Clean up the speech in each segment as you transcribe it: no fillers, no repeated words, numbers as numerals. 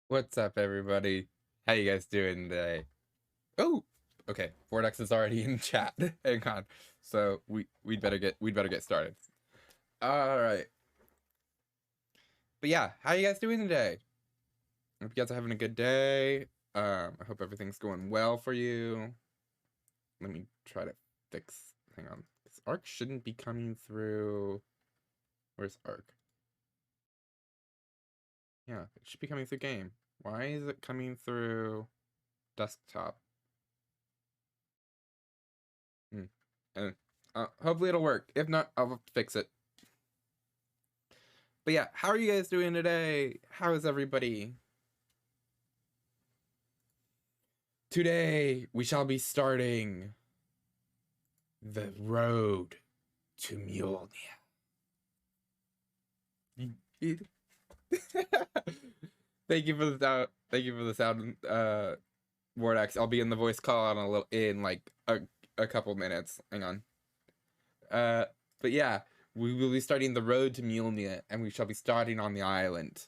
What's up, everybody? How you guys doing today? Oh, okay. Vortex is already in chat. Hang on. So we'd better get started. All right. But yeah, how you guys doing today? Hope you guys are having a good day. I hope everything's going well for you. Let me try to fix. Hang on. This arc shouldn't be coming through. Where's arc? Yeah, it should be coming through game. Why is it coming through desktop? Hmm. And hopefully it'll work. If not, I'll fix it. But yeah, how are you guys doing today? How is everybody? Today, we shall be starting the road to Mjolnir. Thank you for the sound. Thank you for the sound, Vortex. I'll be in the voice call in like a couple minutes. Hang on. Uh, but yeah, we will be starting the road to Mjolnir, and we shall be starting on the island.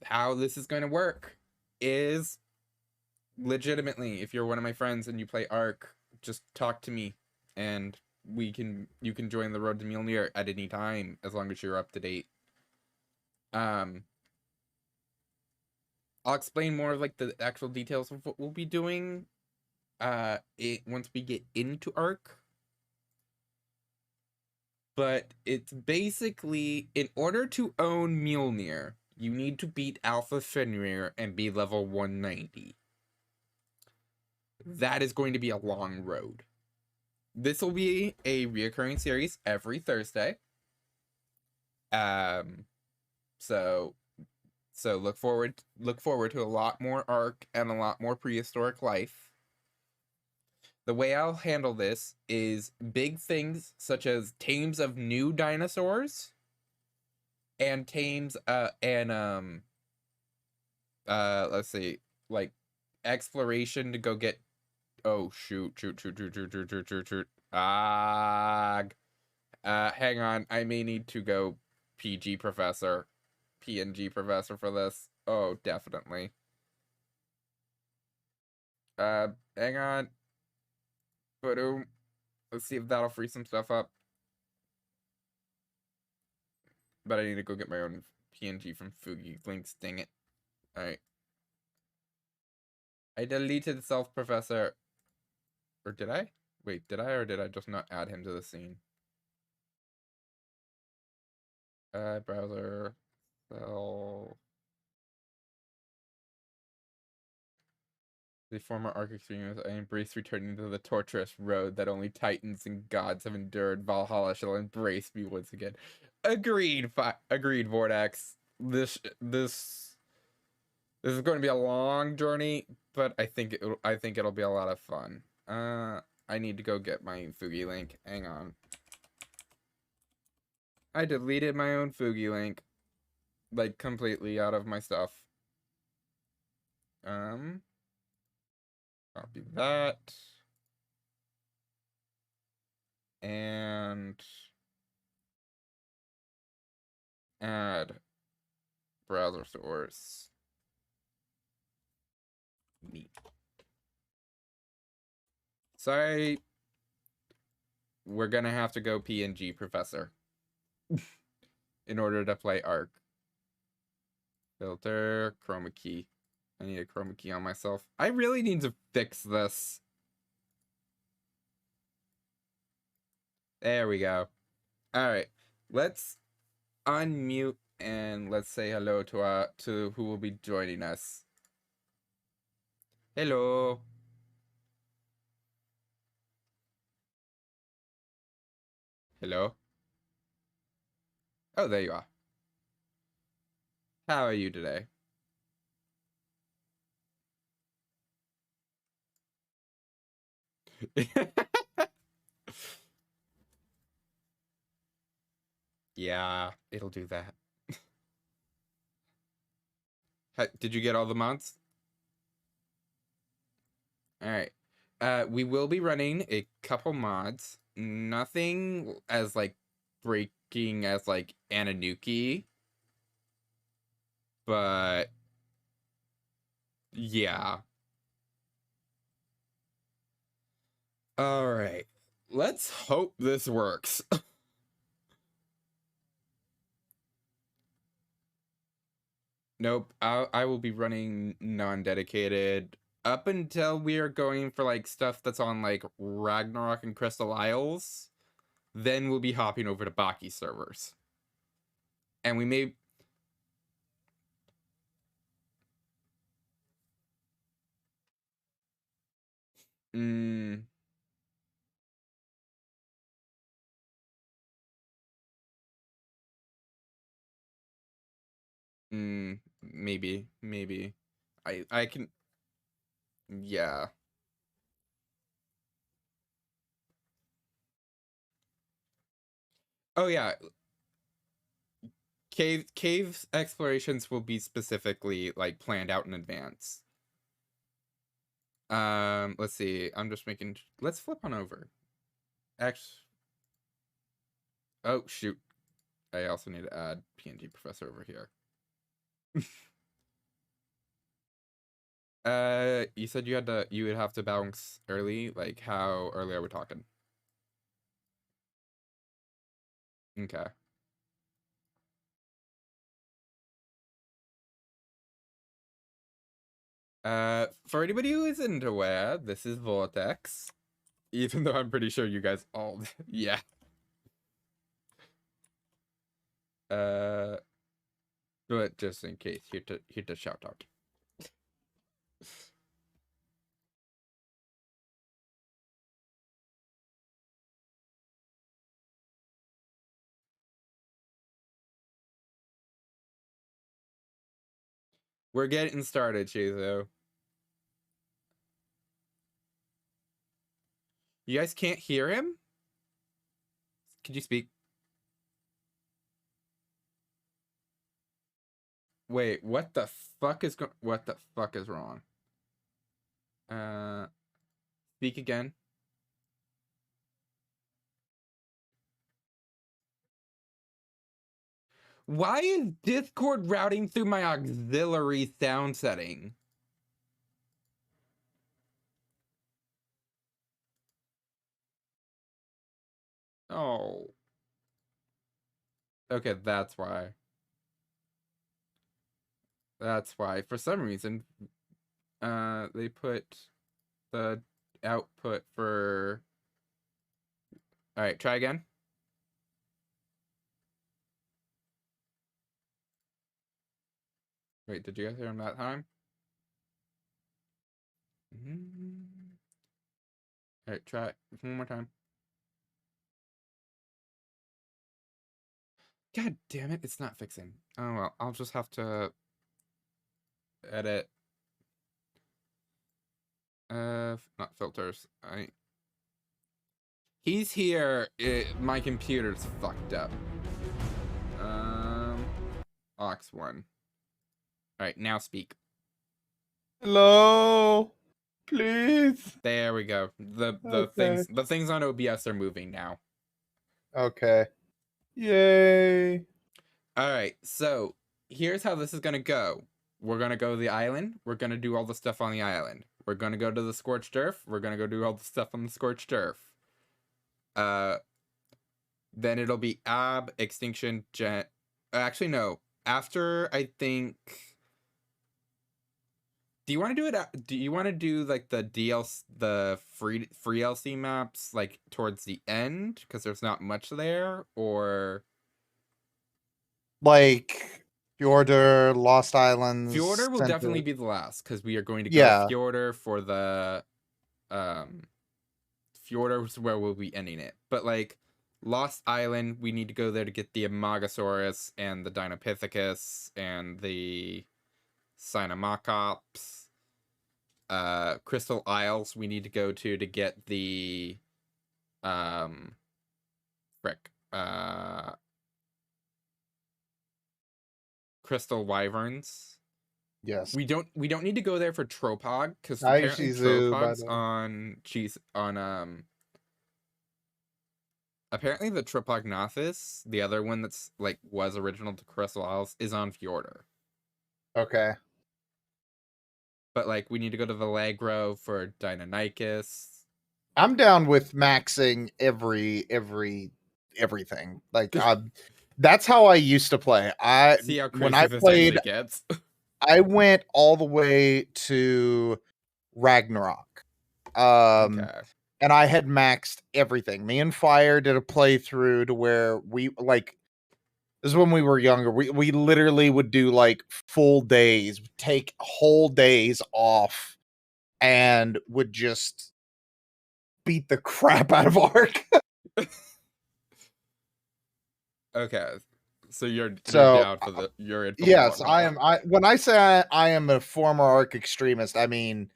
How this is going to work is legitimately, if you're one of my friends and you play Ark, just talk to me, and you can join the road to Mjolnir at any time as long as you're up to date. Um, I'll explain more of like the actual details of what we'll be doing. Once we get into Ark. But it's basically, in order to own Mjolnir, you need to beat Alpha Fenrir and be level 190. That is going to be a long road. This will be a reoccurring series every Thursday. Um, so look forward to a lot more Ark and a lot more prehistoric life. The way I'll handle this is big things such as tames of new dinosaurs and tames let's see, like exploration to go get. Oh shoot. Hang on, I may need to go PG professor, PNG professor for this. Oh, definitely. Hang on. Boom. Let's see if that'll free some stuff up. But I need to go get my own PNG from Fugi Links, dang it. Alright. I deleted self professor. Or did I? Wait, did I or did I just not add him to the scene? Browser. Self. The former Arc extremists, I embrace returning to the torturous road that only titans and gods have endured. Valhalla shall embrace me once again. Agreed. Agreed, Vortex. This is going to be a long journey, but I think it'll be a lot of fun. I need to go get my Fugi link. Hang on. I deleted my own Fugi link, like completely out of my stuff. Copy that. And add browser source. Me. Sorry. We're gonna have to go PNG professor in order to play Arc. Filter, chroma key. I need a chroma key on myself. I really need to fix this. There we go. Alright. Let's unmute and let's say hello to who will be joining us. Hello. Hello. Oh, there you are. How are you today? Yeah, it'll do that. Did you get all the mods? All right. We will be running a couple mods. Nothing as like breaking as like Ananuki, but Yeah. All right. Let's hope this works. Nope. I will be running non-dedicated up until we are going for like stuff that's on like Ragnarok and Crystal Isles. Then we'll be hopping over to Baki servers. And we may mm, maybe. I can yeah. Oh yeah, cave explorations will be specifically like planned out in advance. Let's see. I'm just making. Let's flip on over. Actually, oh shoot. I also need to add PNG professor over here. You said you would have to bounce early. Like how early are we talking? Okay. For anybody who isn't aware, this is Vortex. Even though I'm pretty sure you guys all, yeah. Uh, but just in case, here to shout out. We're getting started, Chizo. You guys can't hear him? Could you speak? Wait, what the fuck is what the fuck is wrong? Uh, speak again. Why is Discord routing through my auxiliary sound setting? Oh. Okay, that's why. That's why. For some reason, they put the output for... Alright, try again. Wait, did you guys hear him that time? Alright, try it one more time. God damn it, it's not fixing. Oh well, I'll just have to edit. Not filters. He's here. My computer's fucked up. Aux 1. Alright, now speak. Hello, please. There we go. The Okay. things on OBS are moving now. Okay. Yay. Alright, so here's how this is gonna go. We're gonna go to the island. We're gonna do all the stuff on the island. We're gonna go to the scorched earth. We're gonna go do all the stuff on the scorched earth. Then it'll be ab extinction gen. Actually, no. After I think. Do you want to do it? Do you want to do like the DLC, the free LC maps, like towards the end because there's not much there, or Like Fjordur, Lost Islands. Fjordur will Center. definitely be the last because we are going to go to Fjordur for the Fjordur is where we'll be ending it. But like Lost Island, we need to go there to get the Amogosaurus and the Dinopithecus and the Cynomacops. Crystal Isles we need to go to get the Crystal Wyverns. Yes. We don't need to go there for Tropog because Nice apparently Shizu, Tropog's apparently the Tropognathus, the other one that's like was original to Crystal Isles, is on Fjordur. Okay. but like we need to go to the Allegro for Deinonychus. I'm down with maxing everything. Like that's how I used to play. See how When crazy I this played, actually gets. I went all the way to Ragnarok. Um Okay. and I had maxed everything. Me and Fire did a playthrough to where we like this is when we were younger. We literally would do like full days, take whole days off, and would just beat the crap out of Ark. Okay. So you're So down for you're in for the yes, long I haul. am. I when I say I am a former Ark extremist, I mean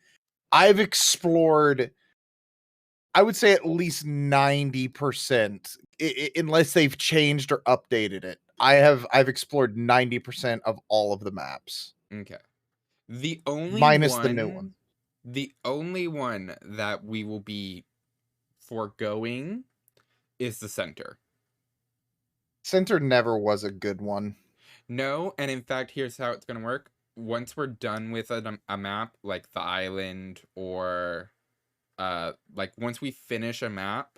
I've explored. I would say at least 90%, unless they've changed or updated it. I've explored 90% of all of the maps, Okay. The only minus the new one one. the only one that we will be foregoing is the center. Center never was a good one. No, and in fact, here's how it's gonna work. Once we're done with a map, like the island or like once we finish a map.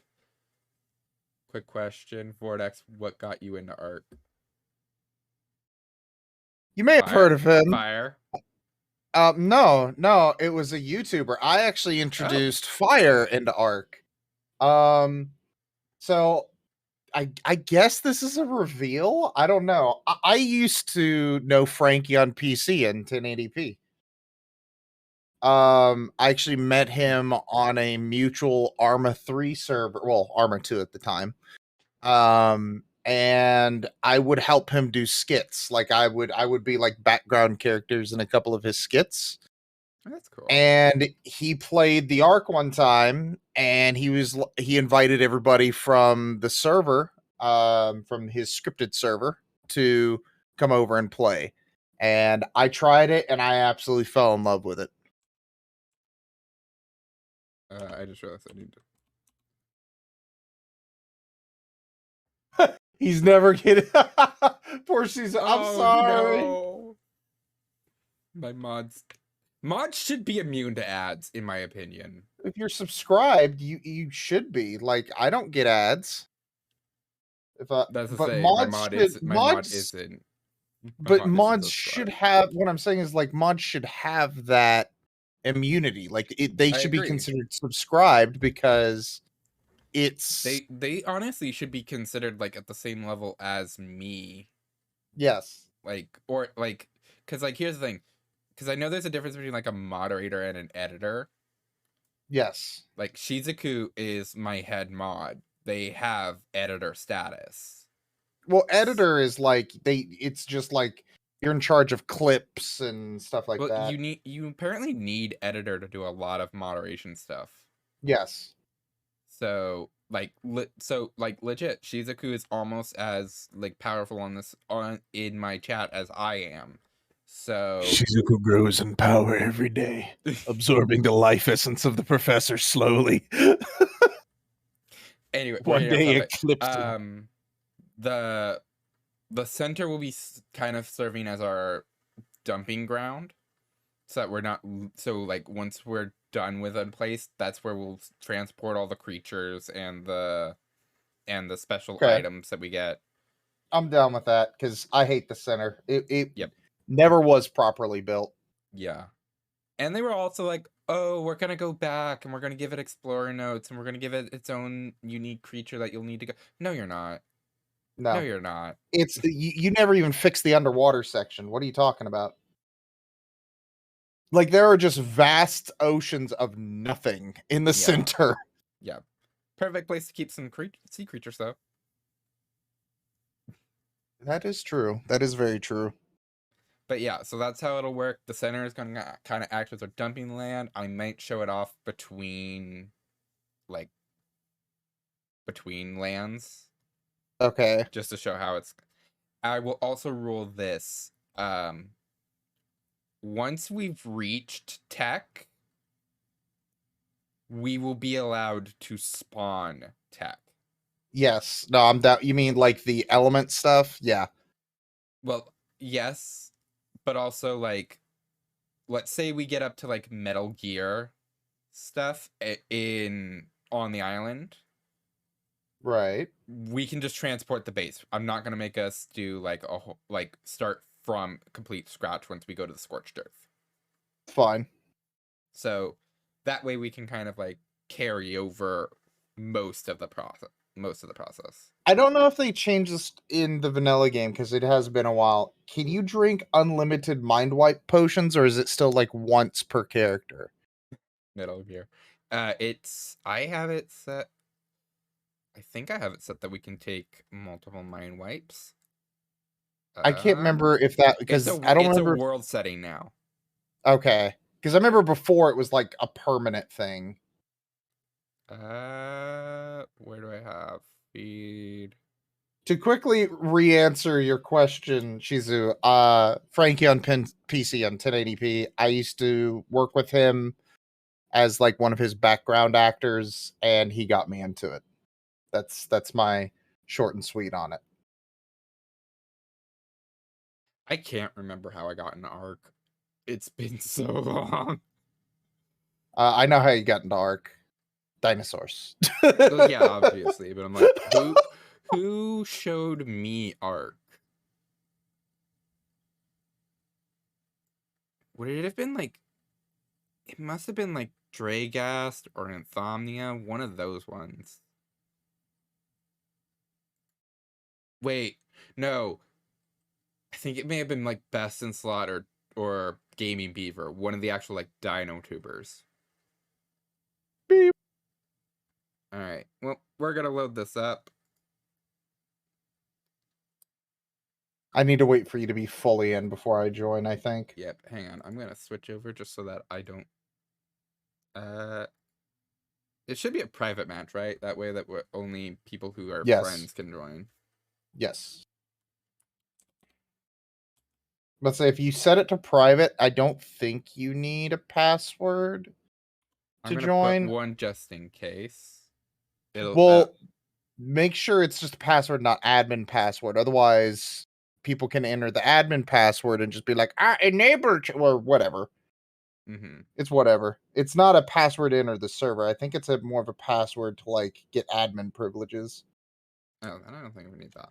Quick question, Vortex, what got you into art? You may have heard Fire? of him. Fire? No, it was a YouTuber. I actually Oh. introduced Fire into Ark. Um, so I guess this is a reveal. I don't know. I used to know Frankie on PC in 1080p. I actually met him on a mutual Arma 3 server, well, Arma 2 at the time. And I would help him do skits. Like I would be like background characters in a couple of his skits. That's cool. And he played the Ark one time, and he invited everybody from the server, from his scripted server, to come over and play. And I tried it, and I absolutely fell in love with it. I just realized I need to. He's never getting. Poor Caesar. I'm Oh sorry. no! My mods should be immune to ads, in my opinion. If you're subscribed, you should be. Like I don't get ads. If That's to but say, my mod mods isn't but mods should subscribed. have what I'm saying is like mods should have that immunity. Like they I should be agree. considered subscribed because it's They honestly should be considered like at the same level as me. yes. Like or like because like here's the thing. Because I know there's a difference between like a moderator and an editor. Yes. Like Shizuku is my head mod. They have editor status. Well, editor is like it's just like you're in charge of clips and stuff like But that. you apparently need editor to do a lot of moderation stuff. Yes. So like legit, Shizuku is almost as like powerful on in my chat as I am. So Shizuku grows in power every day, absorbing the life essence of the professor slowly. anyway, we're One getting off day topic. eclipsing. The center will be kind of serving as our dumping ground, so that we're not so like once we're done with a place, that's where we'll transport all the creatures and the special Okay. items that we get. I'm down with that because I hate the center. It Yep. never was properly built. Yeah. And they were also like, oh, we're gonna go back and we're gonna give it explorer notes and we're gonna give it its own unique creature that you'll need to go. No, you're not. No, No, you're not. it's you never even fixed the underwater section. What are you talking about? Like there are just vast oceans of nothing in the Yeah. center. Yeah. Perfect place to keep some sea creatures though. That is true. That is very true. But yeah, so that's how it'll work. The center is gonna kind of act as our dumping land. I might show it off between lands. Okay. Just to show how it's. I will also rule this. Once we've reached tech, we will be allowed to spawn tech. Yes. No, I'm down. You mean like the element stuff? Yeah. Well, yes, but also like let's say we get up to like Metal Gear stuff on the island, Right. we can just transport the base. I'm not gonna make us do like start from complete scratch once we go to the scorched earth. Fine. So that way we can kind of like carry over most of the process. I don't know if they changed this in the vanilla game because it has been a while. Can you drink unlimited mind wipe potions, or is it still like once per character? Metal Gear. I have it set. I think I have it set that we can take multiple mind wipes. I can't remember if that because I don't it's a remember. world setting now. Okay, because I remember before it was like a permanent thing. Where do I have feed? To quickly re-answer your question, Shizu, Frankie on PC on 1080p. I used to work with him as like one of his background actors, and he got me into it. That's my short and sweet on it. I can't remember how I got an arc. It's been so long. I know how you got into Ark. Dinosaurs. Well, yeah, obviously, but I'm like, who showed me arc? Would it have been like? It must have been like Dragast or Insomnia, one of those ones. Wait, no. I think it may have been like Best in Slot or Gaming Beaver, one of the actual like Dino tubers. Beep. All right. Well, we're gonna load this up. I need to wait for you to be fully in before I join, I think. Yep. Hang on. I'm gonna switch over just so that I don't. It should be a private match, right? That way that only people who are Yes. friends can join. Yes. Let's say if you set it to private, I don't think you need a password I'm to gonna join. put one just in case. Well, make sure it's just a password, not admin password. Otherwise, people can enter the admin password and just be like, enable or whatever. Mm-hmm. It's whatever. It's not a password to enter the server. I think it's more of a password to like get admin privileges. Oh, I don't think we need that.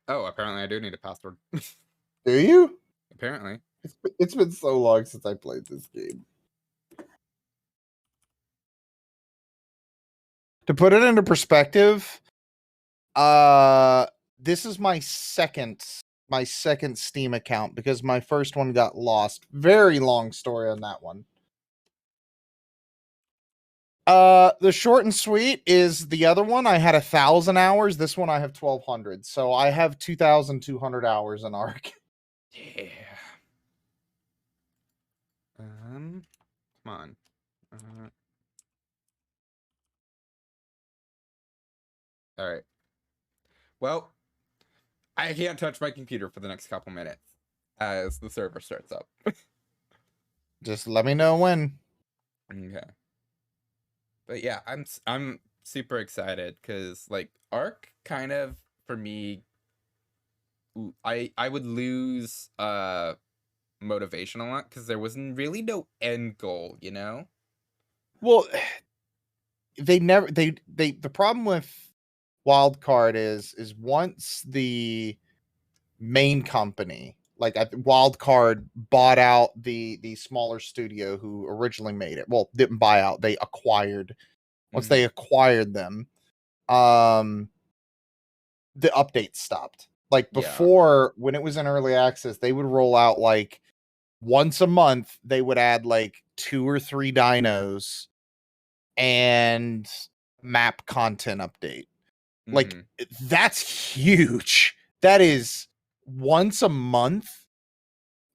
Oh, apparently I do need a password. Do you? Apparently. It's been so long since I played this game. To put it into perspective, this is my second Steam account because my first one got lost. Very long story on that one. The short and sweet is the other one. I had 1,000 hours. This one I have 1,200. So I have 2,200 hours in Ark. Yeah. Come on. All right. Well, I can't touch my computer for the next couple minutes as the server starts up. Just let me know when. Okay. But yeah, I'm super excited because like Arc kind of for me, I would lose motivation a lot because there was really no end goal, you know. Well, the problem with Wildcard is once the main company like Wildcard bought out the smaller studio who originally made it. Well, didn't buy out, they acquired. Once they acquired them, the updates stopped. Like before, when it was in early access, they would roll out like once a month, they would add like 2 or 3 dinos and map content update. Like that's huge. That is once a month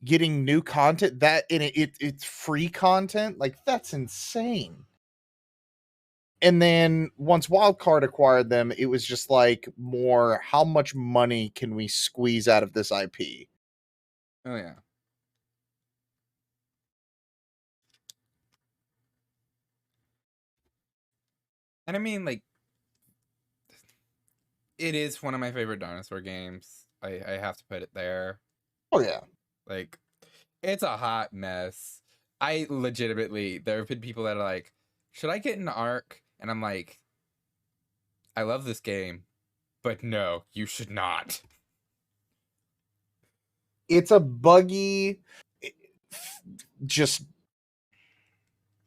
getting new content that in it's free content. Like that's insane. And then once Wildcard acquired them, it was just like more how much money can we squeeze out of this IP? Oh yeah. And I mean like it is one of my favorite dinosaur games. I have to put it there. Oh yeah. Like, it's a hot mess. I legitimately, there have been people that are like, should I get an Arc? And I'm like, I love this game, but no, you should not. It's a buggy, just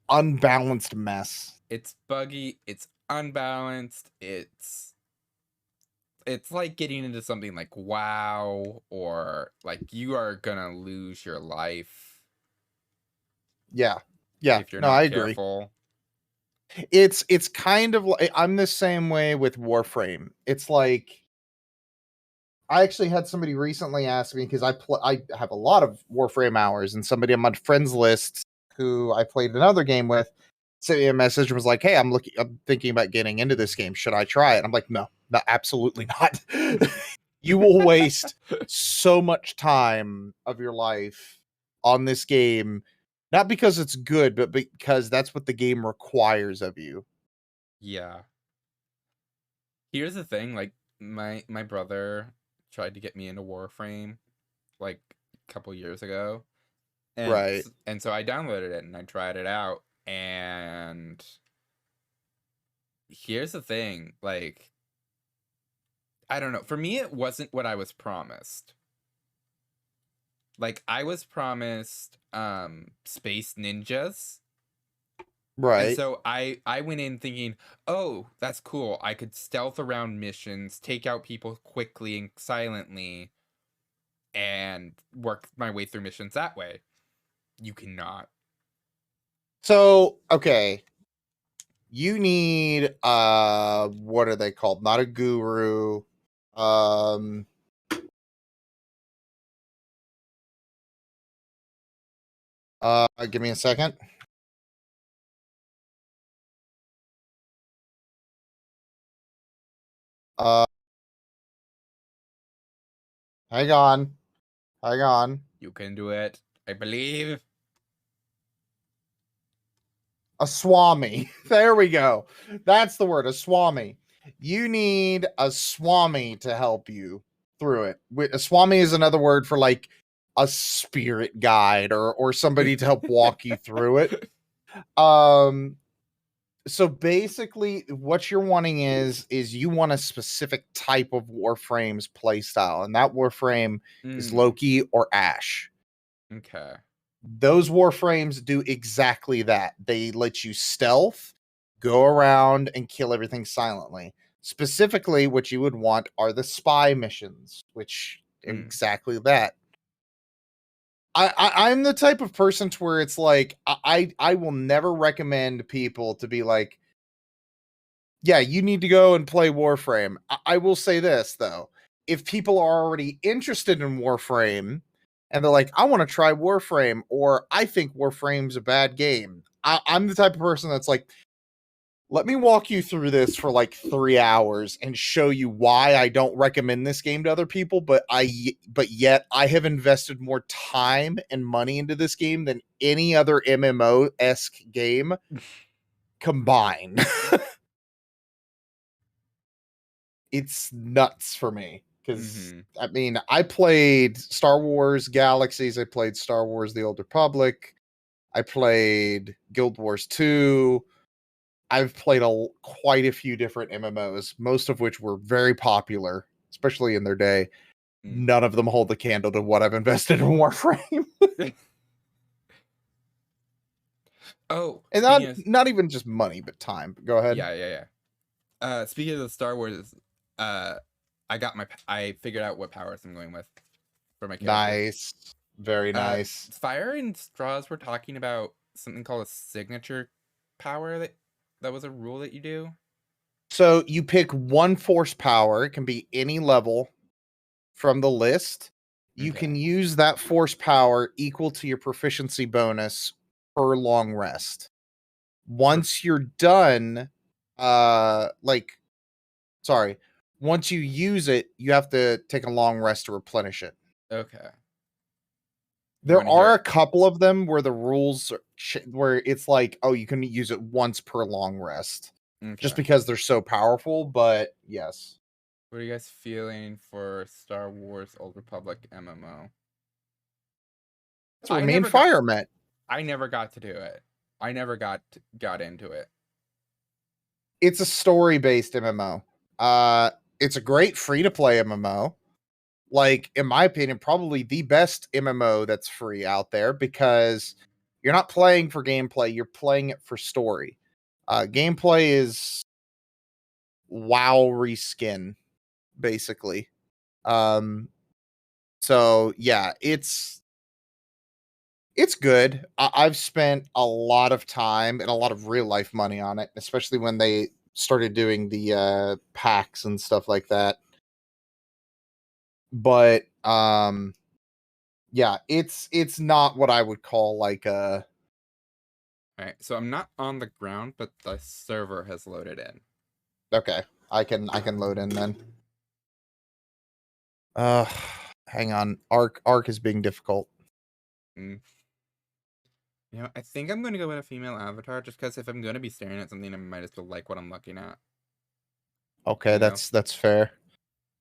unbalanced mess. It's buggy, it's unbalanced, it's like getting into something like WoW, or like you are gonna lose your life Yeah. Yeah. if you're No, I not agree. careful. It's kind of like I'm the same way with Warframe. It's like I actually had somebody recently ask me because I have a lot of Warframe hours, and somebody on my friends list who I played another game with sent me a message and was like, "Hey, I'm thinking about getting into this game. Should I try it?" I'm like, "No, no, absolutely not. You will waste so much time of your life on this game, not because it's good, but because that's what the game requires of you." Yeah. Here's the thing, like my brother tried to get me into Warframe like a couple years ago. Right. And so I downloaded it and I tried it out, and here's the thing, like, I don't know, for me it wasn't what I was promised. Like, I was promised space ninjas. And Right. so I went in thinking, "Oh, that's cool. I could stealth around missions, take out people quickly and silently, and work my way through missions that way." You cannot. So, okay, you need what are they called? Not a guru. Um Give me a second. Uh Hang on. Hang on. You can do it. I believe. A swami. There we go. That's the word, a swami. You need a swami to help you through it. A swami is another word for like a spirit guide or somebody to help walk you through it. Um so basically what you're wanting is you want a specific type of Warframe's playstyle, and that Warframe is Mm, Loki or Ash. okay. Those Warframes do exactly that. They let you stealth, go around and kill everything silently. Specifically, what you would want are the spy missions, which are Mm, exactly that. I'm the type of person to where it's like I will never recommend people to be like, yeah, you need to go and play Warframe. I will say this though. If people are already interested in Warframe and they're like, I want to try Warframe, or I think Warframe's a bad game, I'm the type of person that's like, let me walk you through this for like 3 hours and show you why I don't recommend this game to other people, but yet I have invested more time and money into this game than any other MMO-esque game combined. It's nuts for me because mm-hmm. I mean, I played Star Wars Galaxies, I played Star Wars The Old Republic, I played Guild Wars 2. I've played quite a few different MMOs, most of which were very popular, especially in their day. Mm. None of them hold the candle to what I've invested in Warframe. Oh, And speaking of, not even just money, but time. Go ahead. yeah. Speaking of the Star Wars, uh, I figured out what powers I'm going with for my character. Nice. Very nice. Fire and Straws were talking about something called a signature power that was a rule that you do. So you pick one force power, it can be any level from the list. You Okay. can use that force power equal to your proficiency bonus per long rest. Once you're done, like, sorry, once you use it, you have to take a long rest to replenish it. Okay. You There want to hear are it? a couple of them where the rules where it's like, oh, you can use it once per long rest, just Okay. because they're so powerful. But yes, What are you guys feeling for Star Wars Old Republic MMO? That's where I me and never got Fire met. I never got to do it. I never got into it. It's a story-based MMO. It's a great free-to-play MMO. Like, in my opinion, probably the best MMO that's free out there because you're not playing for gameplay, you're playing it for story. Gameplay is WoW reskin, basically. So yeah, it's good. I've spent a lot of time and a lot of real life money on it, especially when they started doing the packs and stuff like that. But yeah, it's not what I would call like a Alright, so I'm not on the ground, but the server has loaded in. okay. I can load in then. Uh hang on. Arc is being difficult. Mm. You know, I think I'm gonna go with a female avatar just because if I'm gonna be staring at something, I might as well like what I'm looking at. Okay, You know? that's fair.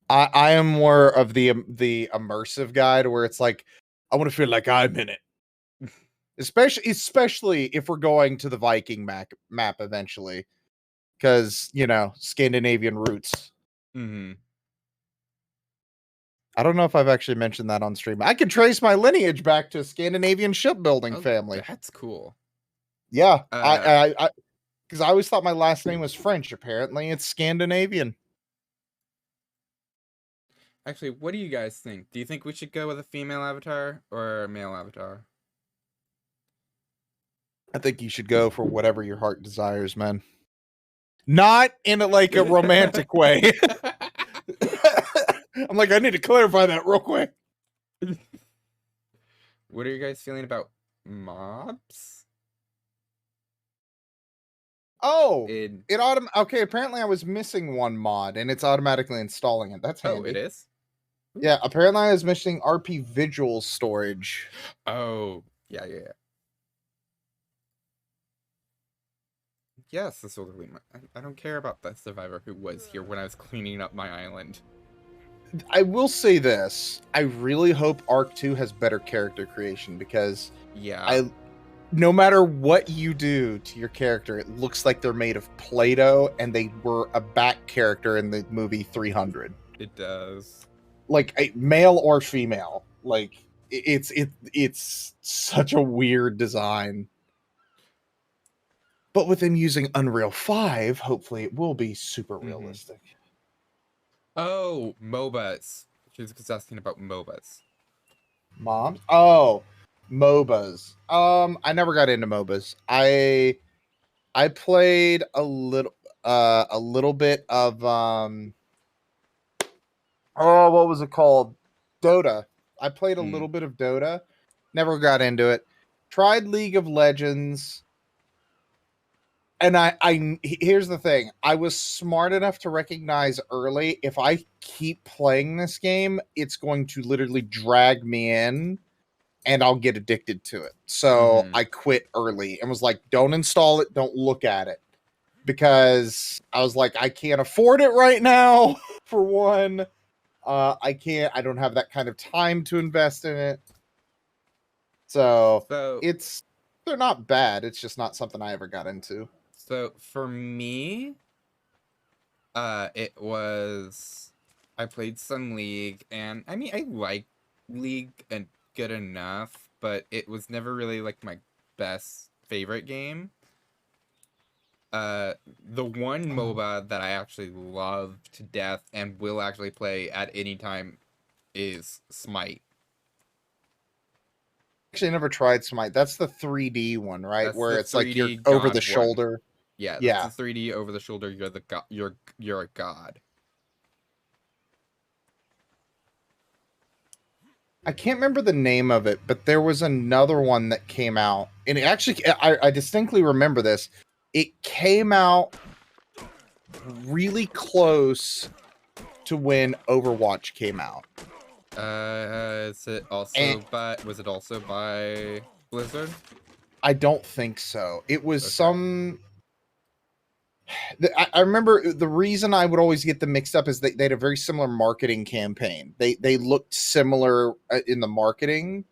I am more of the immersive guide where it's like I want to feel like I'm in it. Especially if we're going to the Viking map eventually. Because, you know, Scandinavian roots. Mm-hmm. I don't know if I've actually mentioned that on stream. I can trace my lineage back to a Scandinavian shipbuilding Oh, family. that's cool. Yeah, Uh, I because I always thought my last name was French. Apparently, it's Scandinavian. Actually, what do you guys think? Do you think we should go with a female avatar or a male avatar? I think you should go for whatever your heart desires, man. Not in like a romantic way. I'm like, I need to clarify that real quick. What are you guys feeling about mobs? Oh, In okay. Apparently, I was missing one mod, and it's automatically installing it. That's handy. Oh, it is? Yeah, apparently I was missing RP Vigil storage. Oh, yeah. Yes, this will be I don't care about the survivor who was here when I was cleaning up my island. I will say this. I really hope Arc 2 has better character creation because Yeah. no matter what you do to your character, it looks like they're made of Play-Doh and they were a back character in the movie 300. It does. Like a male or female. Like it's such a weird design. But with them using Unreal 5, hopefully it will be super realistic. Oh, MOBAs. She was asking about MOBAs. Moms? Oh, MOBAs. I never got into MOBAs. I played a little bit of oh, what was it called? Dota. I played a little bit of Dota. Never got into it. Tried League of Legends. And here's the thing. I was smart enough to recognize early if I keep playing this game, it's going to literally drag me in and I'll get addicted to it. So I quit early and was like, don't install it, don't look at it. Because I was like, I can't afford it right now, for one. I don't have that kind of time to invest in it. So they're not bad. It's just not something I ever got into. So for me, it was I played some League, and I mean I like League and good enough, but it was never really like my best favorite game. The one MOBA that I actually love to death and will actually play at any time is Smite. Actually, I never tried Smite. That's the 3D one, right? That's where the it's like you're 3D over the God shoulder. one. Yeah, Yeah. that's the 3D over the shoulder. You're the god. You're a god. I can't remember the name of it, but there was another one that came out, and it actually I distinctly remember this. It came out really close to when Overwatch came out. Is it also was it also by Blizzard? I don't think so. It was some. I remember the reason I would always get them mixed up is they had a very similar marketing campaign. They looked similar in the marketing,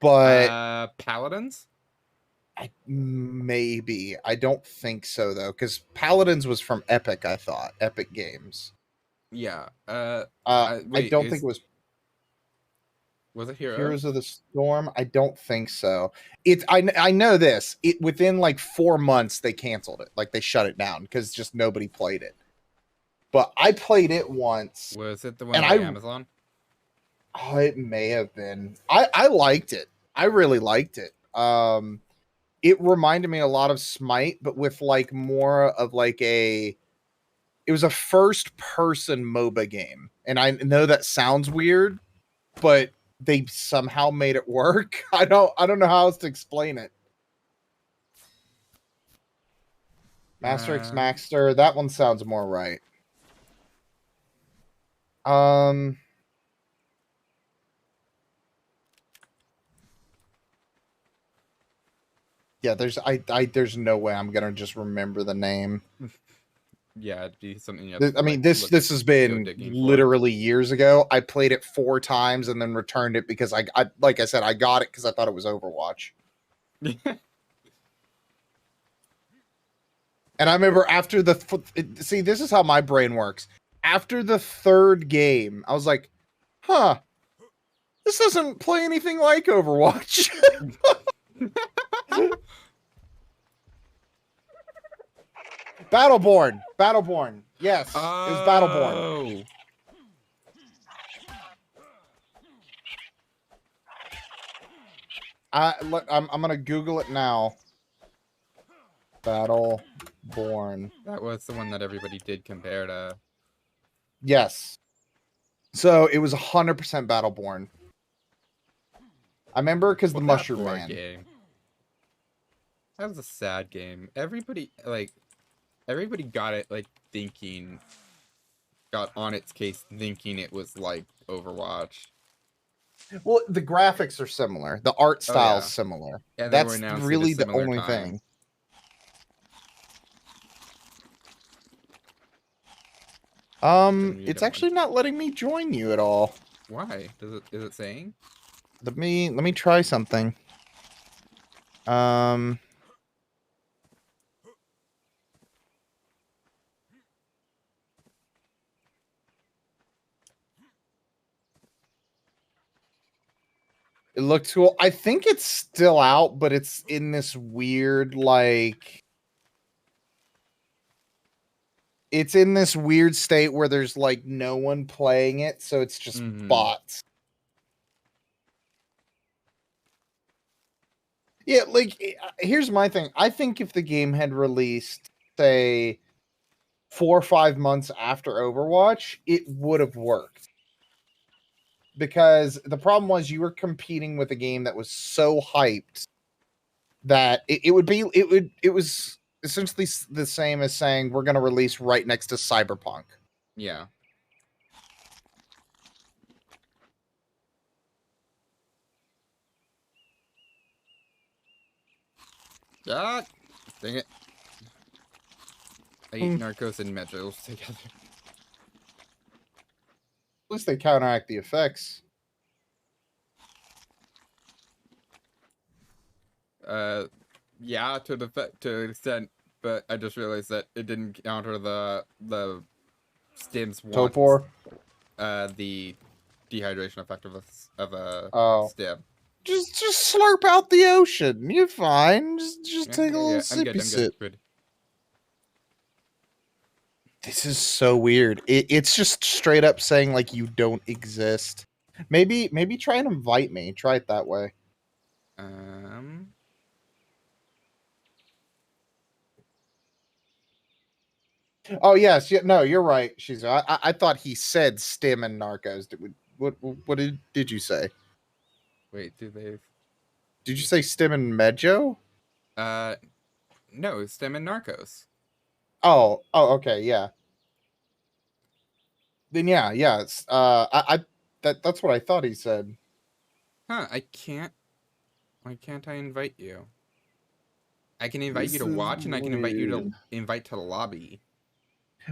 but Paladins? maybe I don't think so though, because Paladins was from Epic. I thought Epic Games. Yeah. I Wait, don't think it was it Heroes Heroes? of the Storm. I don't think so. I know this. It within like 4 months they canceled it, like they shut it down because just nobody played it. But I played it once, Was it the one and by Amazon? it may have been. I liked it. I really liked it. It reminded me a lot of Smite, but with like more of like a. It was a first person MOBA game, and I know that sounds weird, but they somehow made it work. I don't know how else to explain it. Master X Uh, Maxter, that one sounds more right. Um yeah, there's no way I'm gonna just remember the name. yeah, it'd be something you have I to mean, like this has go been digging for. literally years ago. I played it 4 times and then returned it because I like I said, I got it because I thought it was Overwatch. And I remember after see, this is how my brain works. After the third game, I was like, huh, this doesn't play anything like Overwatch. Battleborn. Yes, it was Battleborn. Oh, I'm gonna Google it now. Battleborn. that was the one that everybody did compare to. Yes. So it was 100% Battleborn. I remember because the Well, that Mushroom poor Man. game. That was a sad game. Everybody got it like thinking, got on its case thinking it was like Overwatch. Well, the graphics are similar. The art Oh style is yeah, similar. and they were That's announced at a really the similar only time. thing. It's actually not letting me join you at all. Why? Is it saying? Let me try something. It looked cool. I think it's still out, but it's in this weird like it's in this weird state where there's like no one playing it, so it's just bots. Yeah, like here's my thing. I think if the game had released, say, 4 or 5 months after Overwatch, it would have worked. Because the problem was you were competing with a game that was so hyped that it was essentially the same as saying we're going to release right next to Cyberpunk. Yeah. Ah, dang it. I eat Narcos and Metros together. At least they counteract the effects. Yeah, to an extent, but I just realized that it didn't counter the stims want Topor. The dehydration effect of a stim. Just slurp out the ocean. You're fine. Just take a little I'm sippy sip. good. This is so weird. It's just straight up saying like you don't exist. Maybe try and invite me. Try it that way. Oh yes, yeah, no, you're right. I thought he said Stim and Narcos. What did you say? Wait, did you say Stim and Medjo? No, Stim and Narcos. Oh, okay, yeah. Then yeah, it's that's what I thought he said. Huh, why can't I invite you? I can invite you to watch and I can invite you to invite to lobby.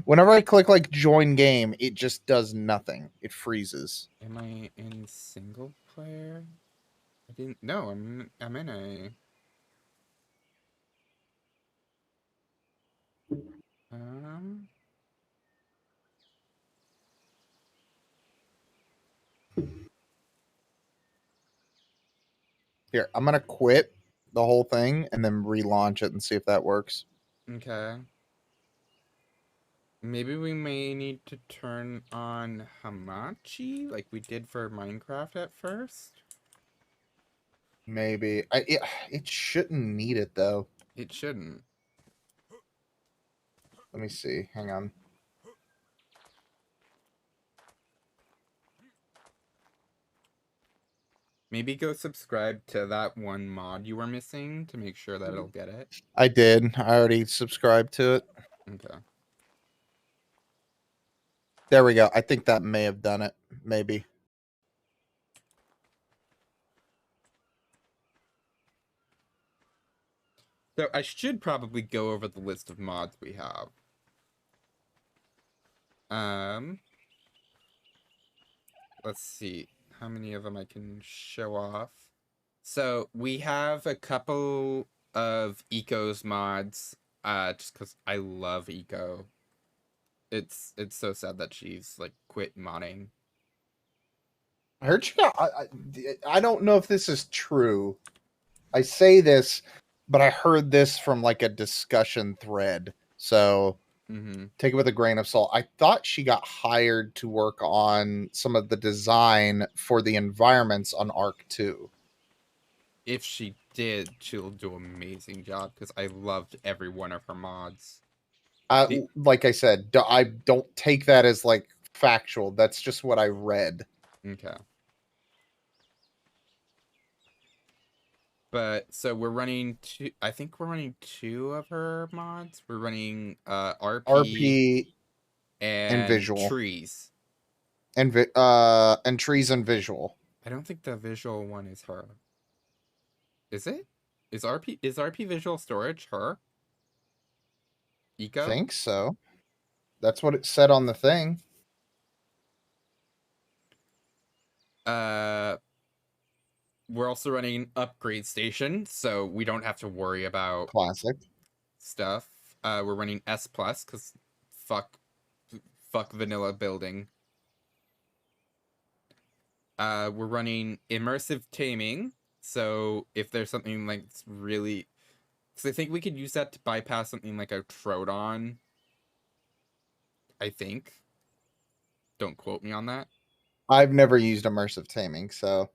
Whenever I click like join game, it just does nothing. It freezes. Am I in single player? I didn't. No, I'm in a. Um. Here, I'm gonna quit the whole thing and then relaunch it and see if that works. Okay. Maybe we may need to turn on Hamachi like we did for Minecraft at first. Maybe it shouldn't need it though. It shouldn't. Let me see. Hang on. Maybe go subscribe to that one mod you were missing to make sure that it'll get it. I did. I already subscribed to it. Okay. There we go. I think that may have done it. Maybe. So I should probably go over the list of mods we have. Let's see how many of them I can show off. So we have a couple of Eco's mods, just because I love Eco. It's so sad that she's like quit modding. I heard you got. I don't know if this is true. I say this, but I heard this from like a discussion thread. So take it with a grain of salt. I thought she got hired to work on some of the design for the environments on Arc 2. If she did, she'll do an amazing job because I loved every one of her mods. Like I said, I don't take that as like factual. That's just what I read. Okay. But so we're running two. I think we're running two of her mods. We're running RP and visual trees. and trees and visual. I don't think the visual one is her. Is it? Is RP visual storage her? Eco? I think so. That's what it said on the thing. We're also running an upgrade station, so we don't have to worry about Classic stuff. We're running S plus because fuck vanilla building. We're running immersive taming, so if there's something like really, because I think we could use that to bypass something like a Troodon. I think. Don't quote me on that. I've never used immersive taming, so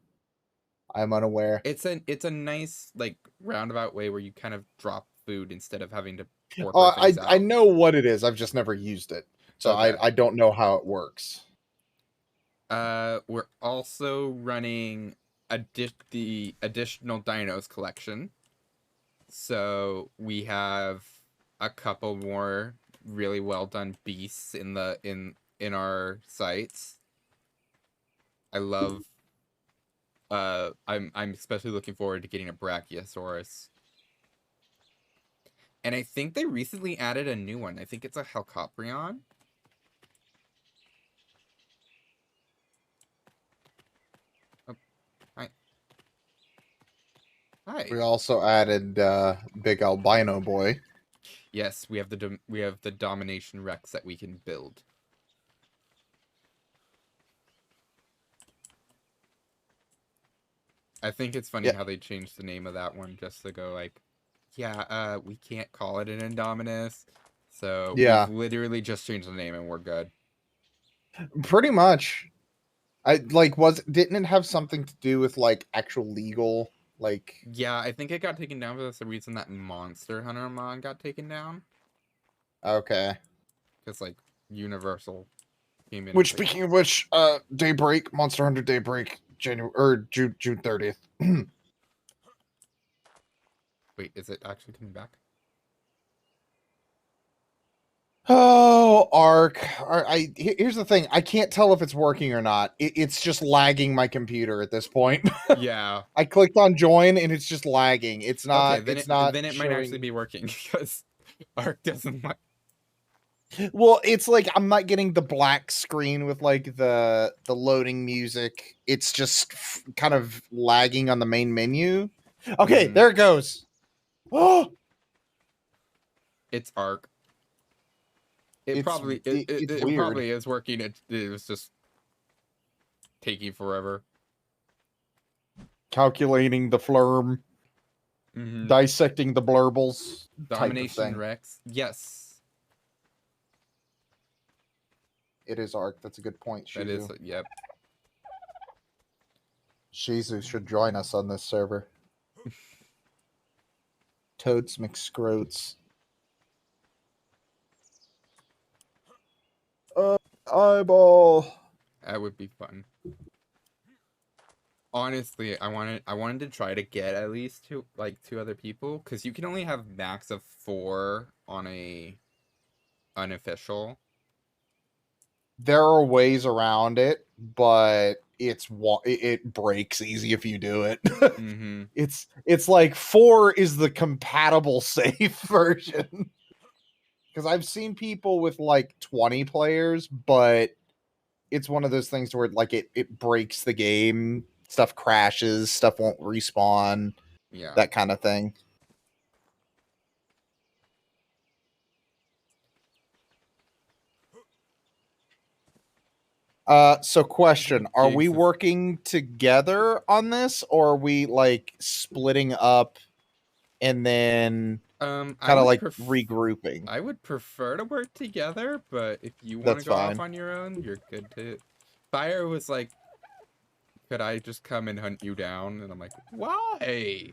I'm unaware. It's a nice like roundabout way where you kind of drop food instead of having to pour things out. I know what it is. I've just never used it, so Okay. I don't know how it works. We're also running the additional dinos collection. So we have a couple more really well done beasts in our sites. I love. I'm especially looking forward to getting a Brachiosaurus. And I think they recently added a new one. I think it's a Halcoprion. Oh, hi. Hi. We also added Big Albino Boy. Yes, we have the Domination Rex that we can build. I think it's funny how they changed the name of that one just to go like, yeah, we can't call it an Indominus. So we've literally just changed the name and we're good. Pretty much. Didn't it have something to do with like actual legal like? Yeah, I think it got taken down for the reason that Monster Hunter mod got taken down. Okay. Because like Universal came in. Which speaking of which, Daybreak, Monster Hunter Daybreak, June 30th. Wait, is it actually coming back? Oh, Arc. Here's the thing. I can't tell if it's working or not. It's just lagging my computer at this point. Yeah. I clicked on join and it's just lagging. It's not. Okay, then it's not. Then it might actually be working because Arc doesn't like. Well, it's like I'm not getting the black screen with like the loading music. It's just kind of lagging on the main menu. Okay, Mhm. there it goes. Oh, It's Arc. it's it's It weird. probably is working. It was just taking forever. Calculating the flurm, Mm-hmm. dissecting the blurbles type of Domination thing. Rex. Yes, It is Arc. That's a good point, that is. Shizu. Yep. Shizu should join us on this server. Toads McScroats. Eyeball. That would be fun. Honestly, I wanted to try to get at least two other people, because you can only have max of 4 on a unofficial. There are ways around it, but it breaks easy if you do it. Mm-hmm. It's like 4 is the compatible safe version. Because I've seen people with like 20 players, but it's one of those things where like it breaks the game, stuff crashes, stuff won't respawn, Yeah. that kind of thing. So question, are we Jinx is. working together on this, or are we like splitting up and then I kind of would like regrouping? I would prefer to work together, but if you want to That's go off fine. on your own, you're good to. Fire was like, could I just come and hunt you down? And I'm like, why?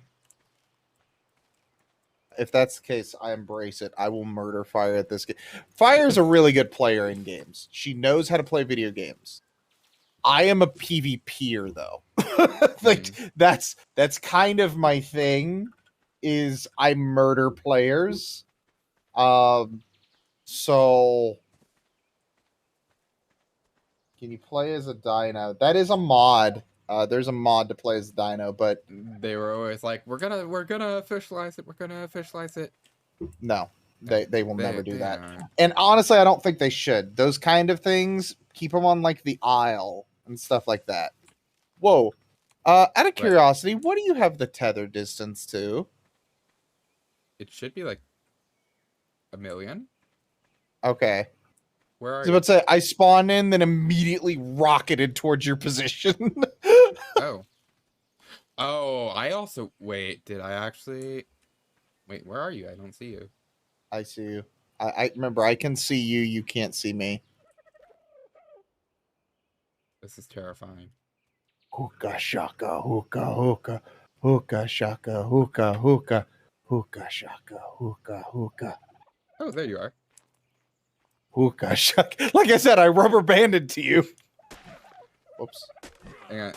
If that's the case, I embrace it. I will murder Fire at this game. Fire's a really good player in games. She knows how to play video games. I am a PvPer though. Like that's kind of my thing is I murder players. So can you play as a dino? That is a mod. There's a mod to play as a dino, but They were always like, we're gonna officialize it. We're gonna officialize it. no, No, they will never do they that. aren't. And honestly, I don't think they should. Those kind of things, keep them on like the aisle and stuff like that. Whoa. Out of What? curiosity, what do you have the tether distance to? It should be like 1,000,000. Okay. Where I are was you? about to say I spawned in, then immediately rocketed towards your position. Oh. Oh, I also wait, did I actually wait, where are you? I don't see you. I see you. I remember I can see you, you can't see me. This is terrifying. Hookah shaka, hookah, hookah, hookah shaka, hookah, hookah, hookah shaka, hookah, hookah, Oh, there you are. hookah shaka. Like I said, I rubber banded to you. Whoops. Hang on.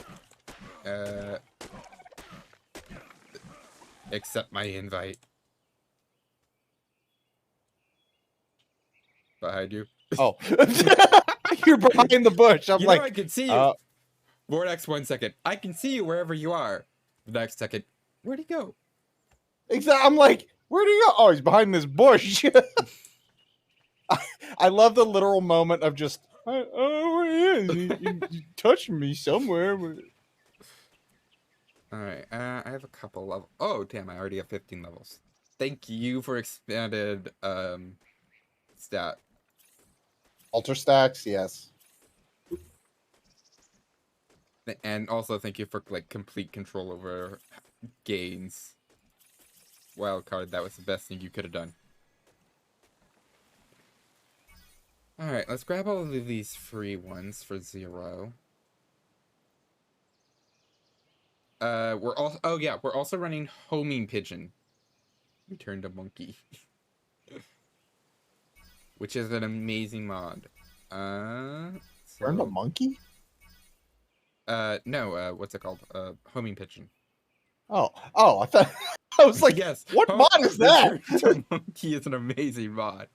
Accept my invite. Behind you. Oh. You're behind the bush. I'm You know like, I can see you. Vortex 1 second. I can see you wherever you are. The next second. Where'd he go? exactly. I'm like, where'd he go? Oh, he's behind this bush. I love the literal moment of just, I don't know where he is. He touched me somewhere. Alright, I have a couple levels. Oh, damn, I already have 15 levels. Thank you for expanded, stat. Alter stacks, yes. And also thank you for, like, complete control over gains. Wildcard, that was the best thing you could have done. Alright, let's grab all of these free ones for 0. We're also, oh yeah, we're also running homing pigeon. Return to monkey. Which is an amazing mod. Turned a monkey? No, what's it called? Homing pigeon. Oh, I thought I was like, Yes, what mod is that? Return to monkey is an amazing mod.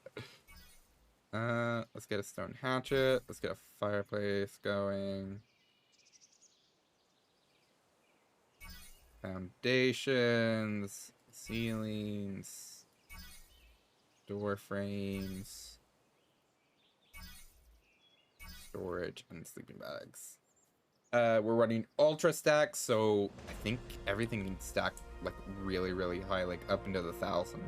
Let's get a stone hatchet. Let's get a fireplace going. Foundations, ceilings, door frames. storage, and sleeping bags. We're running ultra stacks, so I think everything needs stacked like really, really high, like up into the 1,000.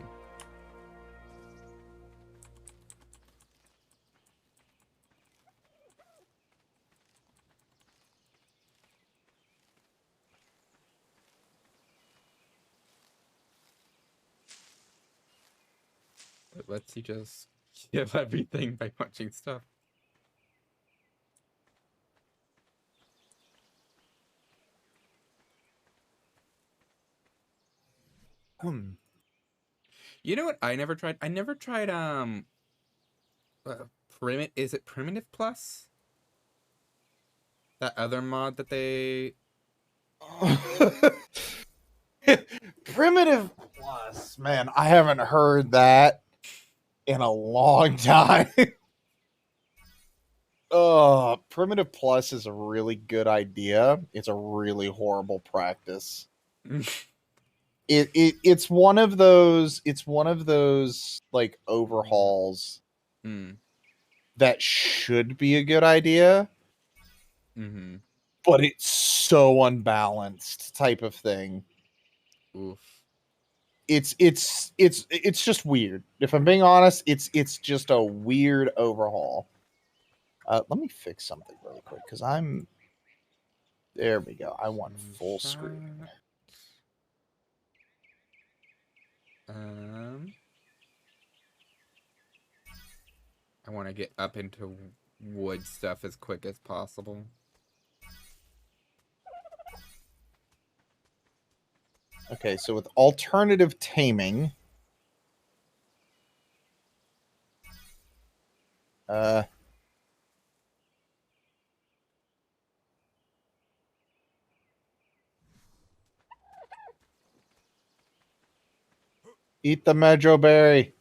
It lets you just kill everything by punching stuff. You know what I never tried? I never tried is it Primitive Plus? That other mod that they Primitive Plus, man, I haven't heard that in a long time. Primitive Plus is a really good idea. It's a really horrible practice. It's one of those like overhauls that should be a good idea. Mm-hmm. But it's so unbalanced type of thing. Oof. It's just weird. If I'm being honest, it's just a weird overhaul. Let me fix something really quick because there we go. I want full screen. I want to get up into wood stuff as quick as possible. Okay, so with alternative taming, eat the Medjo berry.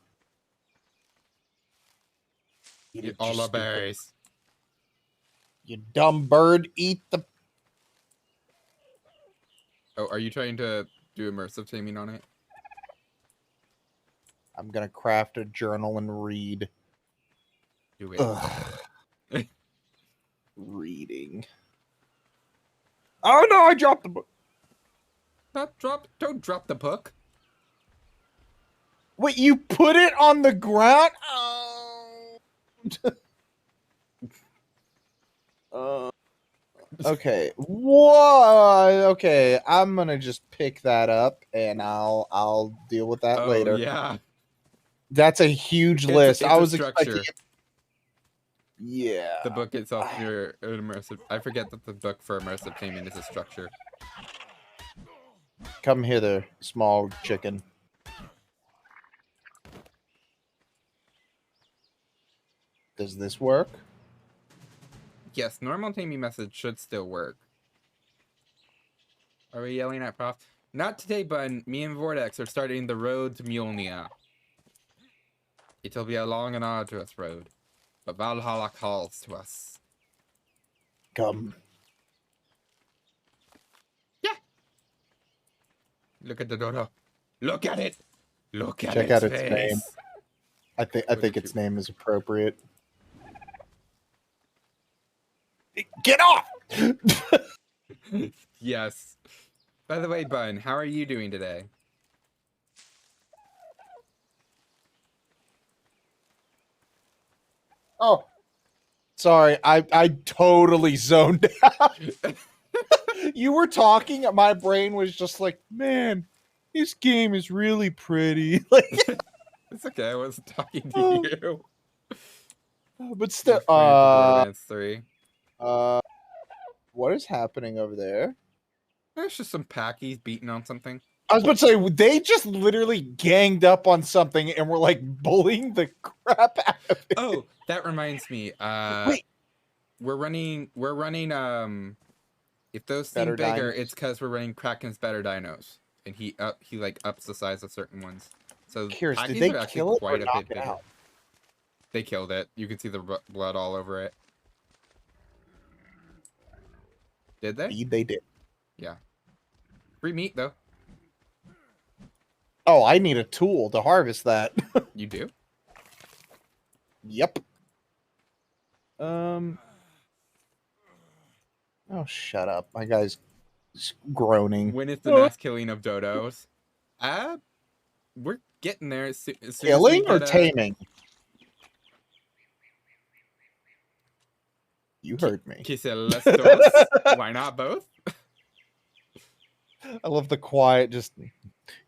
Eat all the berries. You dumb bird, eat the... Oh, are you trying to do immersive taming on it? I'm gonna craft a journal and read. Do it. Reading. Oh no, I dropped the book. Don't drop the book. Wait, you put it on the ground? Oh. Okay. Whoa. Okay, I'm gonna just pick that up and I'll deal with that later. Yeah. That's a huge list. It's I was expecting it. Yeah. The book itself, your immersive. I forget that the book for immersive taming is a structure. Come hither, small chicken. Does this work? Yes, normal taming method should still work. Are we yelling at Prof? Not today, bud. Me and Vortex are starting the road to Mjolnir. It'll be a long and arduous road, but Valhalla calls to us. Come. Yeah. Look at the dodo. Look at it. Look at Check its out its face. name. I think its name is appropriate. Get off! Yes. By the way, Bun, how are you doing today? Oh, sorry. I totally zoned out. You were talking, my brain was just like, man, this game is really pretty. Like, it's okay. I wasn't talking to you. But still, Borderlands 3. What is happening over there? There's just some packies beating on something. I was about to say, they just literally ganged up on something and were like bullying the crap out of it. Oh, that reminds me. Wait. We're running if those seem Better bigger, dinos. it's because we're running Kraken's better dinos. And he like ups the size of certain ones. So Curious, did packies they are actually kill it quite or a knock bit it bigger. out? They killed it. You can see the blood all over it. Did they? Indeed, they did. Yeah. Free meat though. Oh, I need a tool to harvest that. You do? Yep. Oh, shut up. My guy's groaning. When is the Oh. mass killing of dodos? We're getting there as soon as we Killing or get taming? You heard me. Quise las dos. Why not both? I love the quiet, just...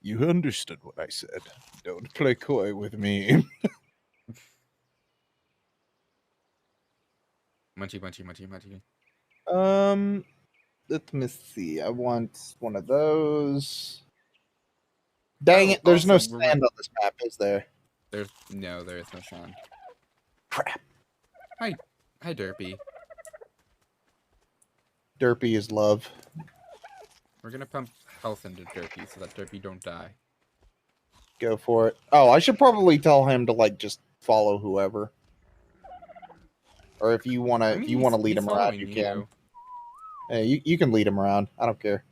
You understood what I said. Don't play coy with me. Munchy, munchy, munchy, munchy. Let me see. I want one of those. Dang Oh, it, there's no also, sand on this map, is there? there is no sand. Crap. Hi, Derpy. Derpy is love. We're gonna pump health into Derpy so that Derpy don't die. Go for it. Oh, I should probably tell him to like just follow whoever. Or if you wanna I mean, if you wanna lead he's him around, following you you. can. Hey, you can lead him around. I don't care.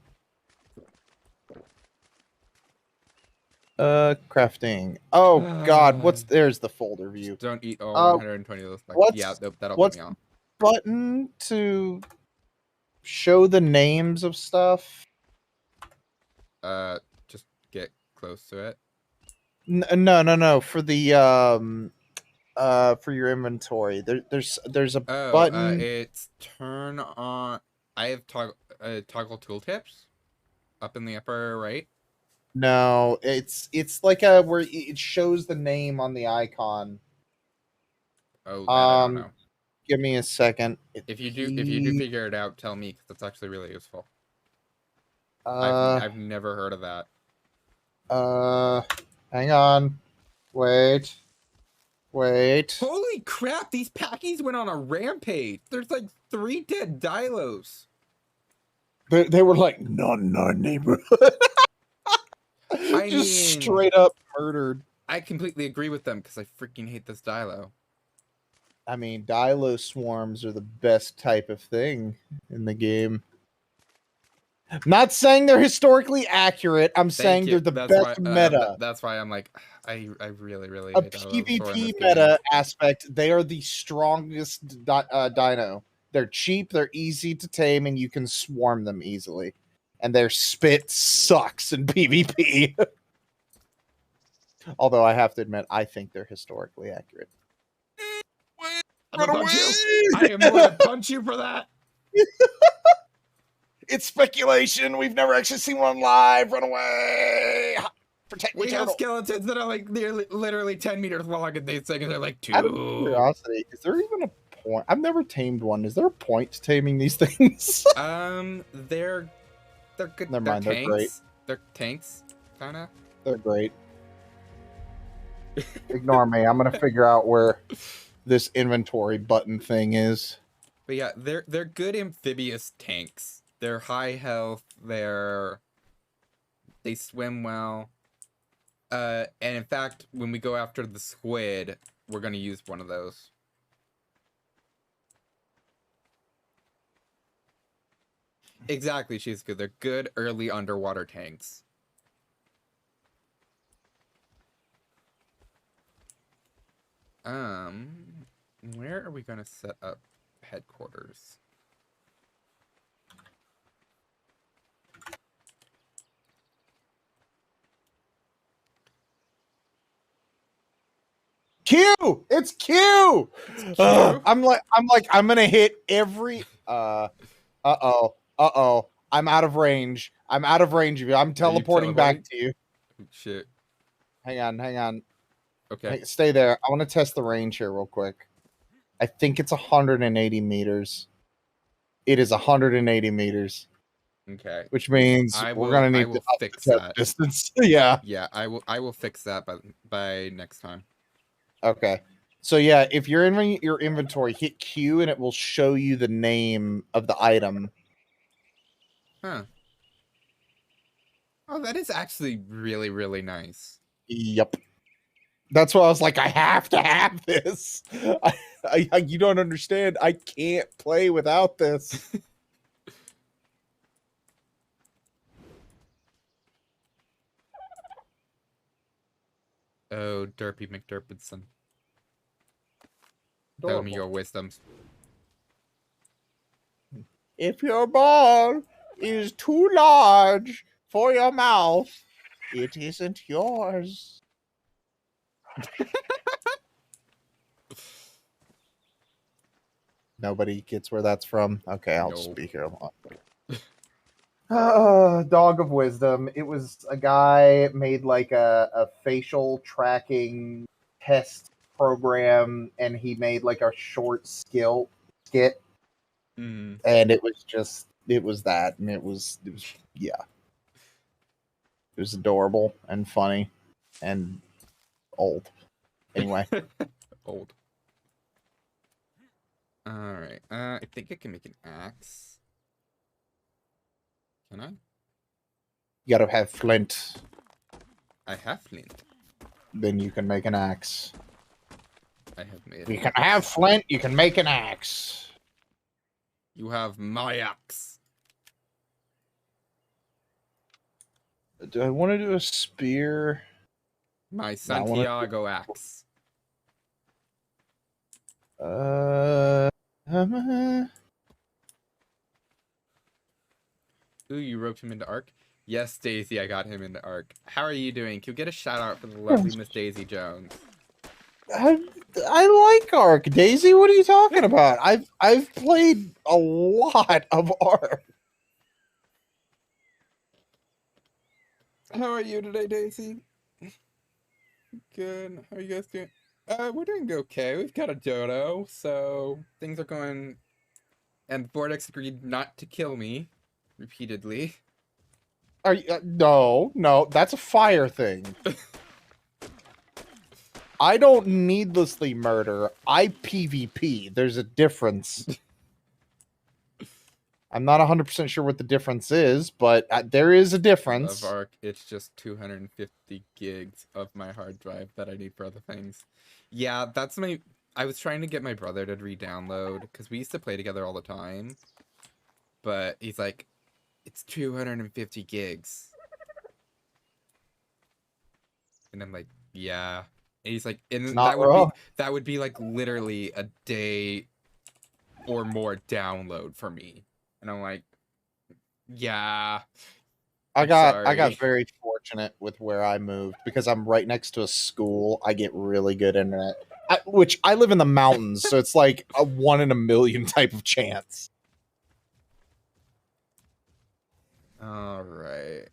Crafting. Oh God, there's the folder view. Don't eat all 120 of those. Yeah, that'll put what's me off. button to show the names of stuff? Just get close to it. No. For the for your inventory, there's a button. It's turn on. I have toggle tooltips up in the upper right. No, it's like a where it shows the name on the icon. Oh, that I don't know. Give me a second. If you do figure it out, tell me, because that's actually really useful. I've never heard of that. Hang on. Wait. Holy crap! These packies went on a rampage. There's like 3 dead Dilos. They were like none in our neighborhood. I mean, straight up murdered. I completely agree with them because I freaking hate this Dilo. I mean, Dilo swarms are the best type of thing in the game. I'm not saying they're historically accurate. I'm saying they're the best meta. That's why I'm like, I really a hate PvP meta aspect. They are the strongest dino. They're cheap, they're easy to tame, and you can swarm them easily. And their spit sucks in PvP. Although I have to admit, I think they're historically accurate. I'm gonna punch you. I am going to punch you for that. It's speculation. We've never actually seen one live. Run away. Protect we have skeletons that are like literally 10 meters long, and these things are like 2. Out of curiosity, is there even a point? I've never tamed one. Is there a point to taming these things? They're good. Never mind, they're great. They're tanks, kinda. They're great. Ignore me. I'm gonna figure out where this inventory button thing is. But yeah, they're good amphibious tanks. They're high health. They swim well. And in fact, when we go after the squid, we're gonna use one of those. Exactly, she's good. They're good early underwater tanks. Where are we gonna set up headquarters? Q! It's Q! I'm gonna hit every uh-oh. I'm out of range. I'm out of range of you. I'm teleporting back to you. Shit. Hang on. Okay. Hey, stay there. I want to test the range here real quick. I think it's 180 meters. It is 180 meters. Okay. Which means we're gonna need to fix that distance. Yeah. Yeah, I will fix that by next time. Okay. So yeah, if you're in your inventory, hit Q and it will show you the name of the item. Huh. Oh, that is actually really, really nice. Yep. That's why I was like, I have to have this. You don't understand. I can't play without this. Oh, Derpy McDerpidson. Tell me your wisdoms. If your ball is too large for your mouth, it isn't yours. Nobody gets where that's from. Okay, I'll just Nope. be here. Dog of Wisdom. It was a guy made like a facial tracking test program, and he made like a short skit, Mm. and it was that, and it was yeah, it was adorable and funny and old. Anyway, Old. All right. I think I can make an axe. Can I? you gotta have flint, I have flint. then you can make an axe. I have made. You an can axe. have flint, you can make an axe. You have my axe. Do I want to do a spear? My No, I wanna- Santiago axe. Um, Ooh, you roped him into Ark? Yes, Daisy, I got him into Ark. How are you doing? Can you get a shout out for the lovely Miss Daisy Jones? I like Ark. Daisy, what are you talking about? I've played a lot of Ark. How are you today, Daisy? Good. How are you guys doing? We're doing okay. We've got a dodo, so things are going. And Vortex agreed not to kill me repeatedly. Are you, no, that's a fire thing. I don't needlessly murder. I PvP. There's a difference. I'm not 100% sure what the difference is, but there is a difference. Of Ark, it's just 250 gigs of my hard drive that I need for other things. Yeah, that's my. I was trying to get my brother to re-download because we used to play together all the time, but he's like, it's 250 gigs, and I'm like, yeah. And he's like, and Not wrong. that would be like literally a day or more download for me, and I'm like, yeah. I got Sorry. very fortunate with where I moved because I'm right next to a school. I get really good internet. Which I live in the mountains, so it's like a 1 in a million type of chance. All right.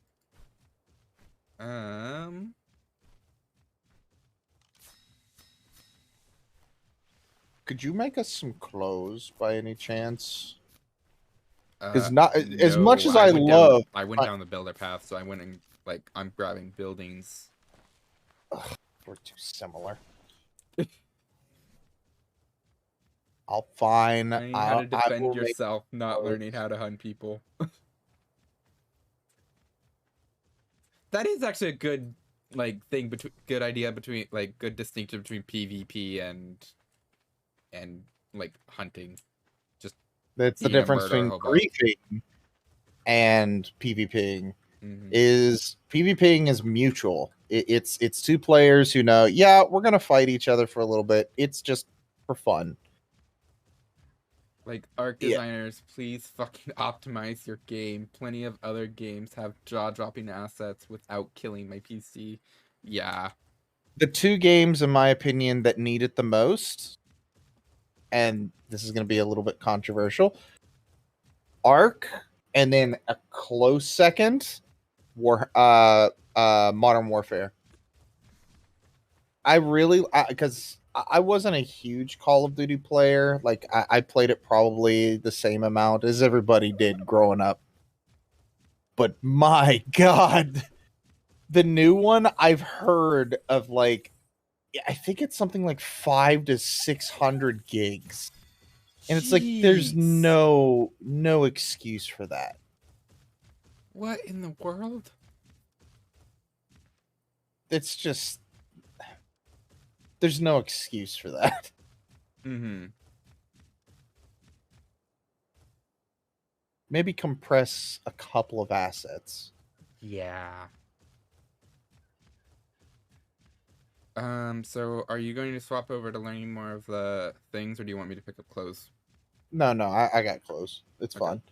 Could you make us some clothes by any chance? Because as No, much as I love, I went down the builder path, so I went and like I'm grabbing buildings. we're too similar. I'll find. Learning how to I defend will make yourself, not clothes. learning how to hunt people. That is actually a good like thing between good idea between like good distinction between PvP and like hunting. Just That's the being a difference murderer between hobo. griefing and PvPing. Mm-hmm. Is PvPing is mutual. It's two players who know, yeah, we're gonna fight each other for a little bit. It's just for fun. Like, Arc Yeah. designers, please fucking optimize your game. Plenty of other games have jaw-dropping assets without killing my PC. Yeah. The two games, in my opinion, that need it the most, and this is gonna be a little bit controversial, Arc, and then a close second, Modern Warfare. I really because I wasn't a huge Call of Duty player. Like I played it probably the same amount as everybody did growing up. But my God, the new one I've heard of, like, I think it's something like 500 to 600 gigs, and it's like there's Jeez. no excuse for that. What in the world? It's just there's no excuse for that. Mm-hmm. Maybe compress a couple of assets. Yeah. So are you going to swap over to learning more of the things, or do you want me to pick up clothes? No, I got clothes. It's Okay. fine.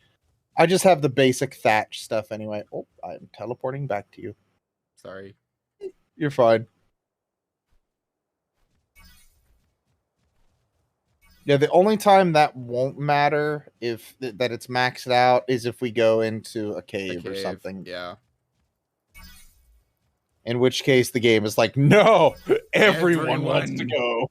I just have the basic thatch stuff anyway. Oh, I'm teleporting back to you. Sorry. You're fine. Yeah, the only time that won't matter if that it's maxed out is if we go into a A cave or cave. something. Yeah. In which case the game is like, no, everyone wants to Everyone. go.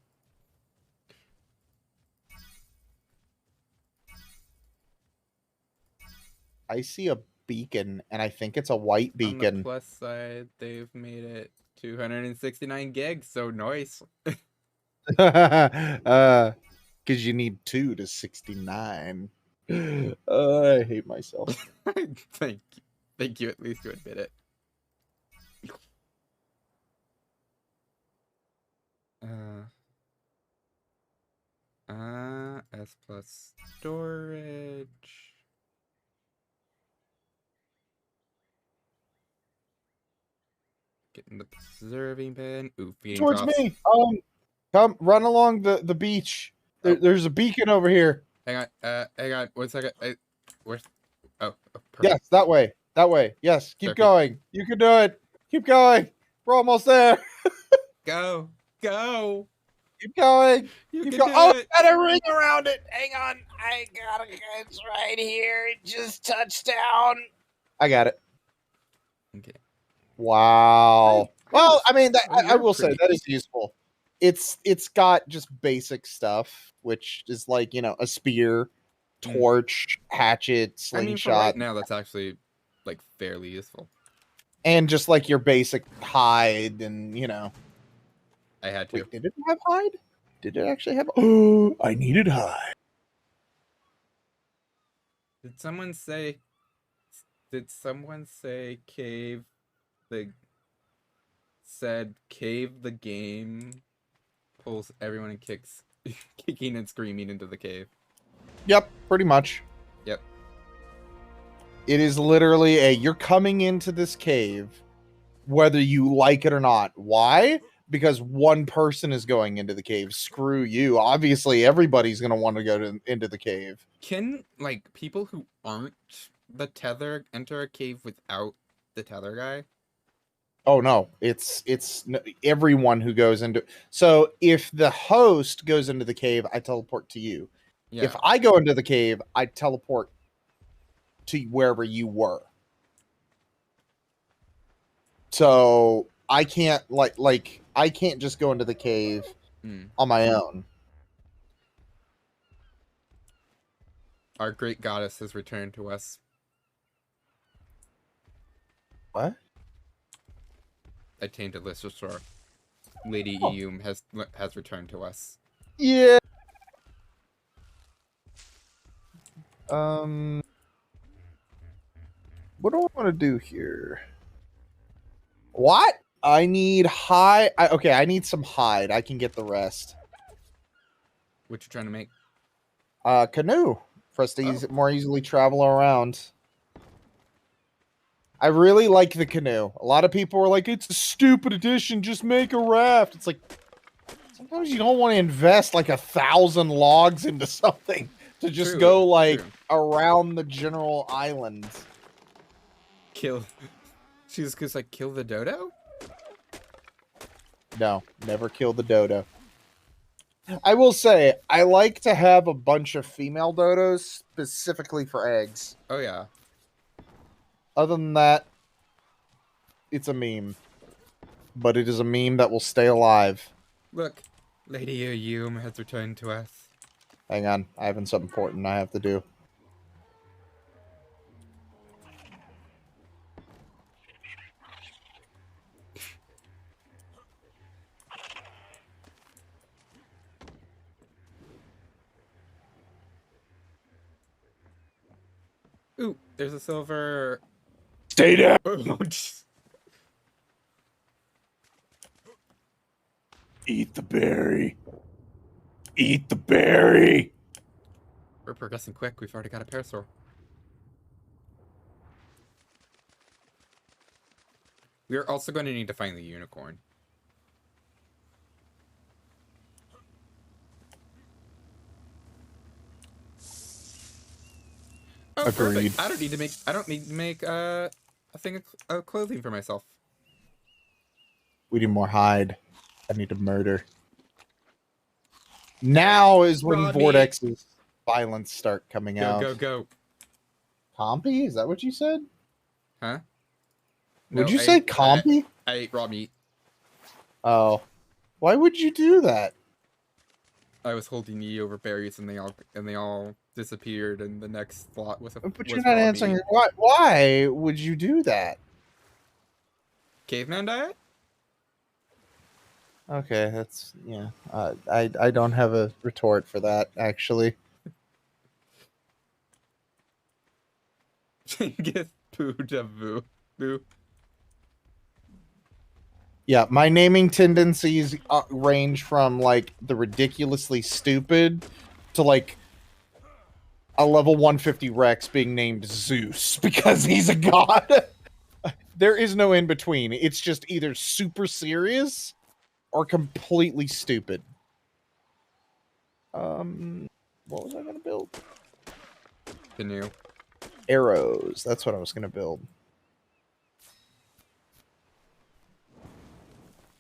I see a beacon, and I think it's a white On the beacon. plus side, they've made it 269 gigs, so nice. Because you need 2 to 69. I hate myself. Thank you. Thank you at least to admit it. S plus storage. Getting the preserving bin. Ooh, feeding Towards troughs. me. Come run along the beach. There's a beacon over here. Hang on. 1 second. Where's? Oh, perfect. Yes, that way. That way. Yes, keep Sure, going. You can do it. Keep going. We're almost there. Go. Keep going. You Keep can going. do Oh, it. got a ring around it. Hang on. I got it. It's right here. It just touched down. I got it. Okay. Wow. Well, I mean, Oh, I you're will say pretty. that is useful. It's got just basic stuff, which is like, a spear, torch, hatchet, I mean, for right slingshot, now, that's actually like fairly useful. and just like your basic hide, and I had to. Wait, did it have hide? Did it actually have? Oh, I needed hide. Did someone say? Did someone say cave? The said cave. The game pulls everyone and kicks, kicking and screaming into the cave. Yep, pretty much. Yep. It is literally you're coming into this cave, whether you like it or not. Why? Because one person is going into the cave. Screw you. Obviously, everybody's going to want to go into the cave. Can like people who aren't the tether enter a cave without the tether guy? Oh no, it's everyone who goes into. So if the host goes into the cave, I teleport to you. Yeah. If I go into the cave, I teleport to wherever you were. So I can't like I can't just go into the cave on my own. Our great goddess has returned to us. What? A tainted Listersaur. Lady Oh. Eum has returned to us. Yeah. What do I want to do here? What? I need hide. Okay, I need some hide. I can get the rest. What you trying to make? Canoe for us to more easily travel around. I really like the canoe. A lot of people are like, it's a stupid addition. Just make a raft. It's like, sometimes you don't want to invest like 1,000 logs into something to just True, go like true. around the general island. Kill. She's just like, kill the dodo? No, never kill the dodo. I will say, I like to have a bunch of female dodos specifically for eggs. Oh, yeah. Other than that, it's a meme. But it is a meme that will stay alive. Look, Lady Eum has returned to us. Hang on, I have something important I have to do. Ooh, there's a silver. Stay down! Eat the berry. Eat the berry! We're progressing quick. We've already got a parasaur. We are also going to need to find the unicorn. Agreed. Perfect. I don't need to make a thing of clothing for myself. We need more hide. I need to murder. Now is when Rob me. Vortex's violence start coming out. Go. Compy? Is that what you said? Huh? Would you say compy? I ate raw meat. Oh. Why would you do that? I was holding E over berries and they all disappeared and the next slot was But was you're not raw answering. meat. Why would you do that? Caveman diet? Okay, that's yeah. I don't have a retort for that actually. Genghis Boo. Yeah, my naming tendencies range from like the ridiculously stupid to like a level 150 Rex being named Zeus because he's a god. There is no in between. It's just either super serious or completely stupid. What was I gonna build? Canoe. Arrows. That's what I was gonna build.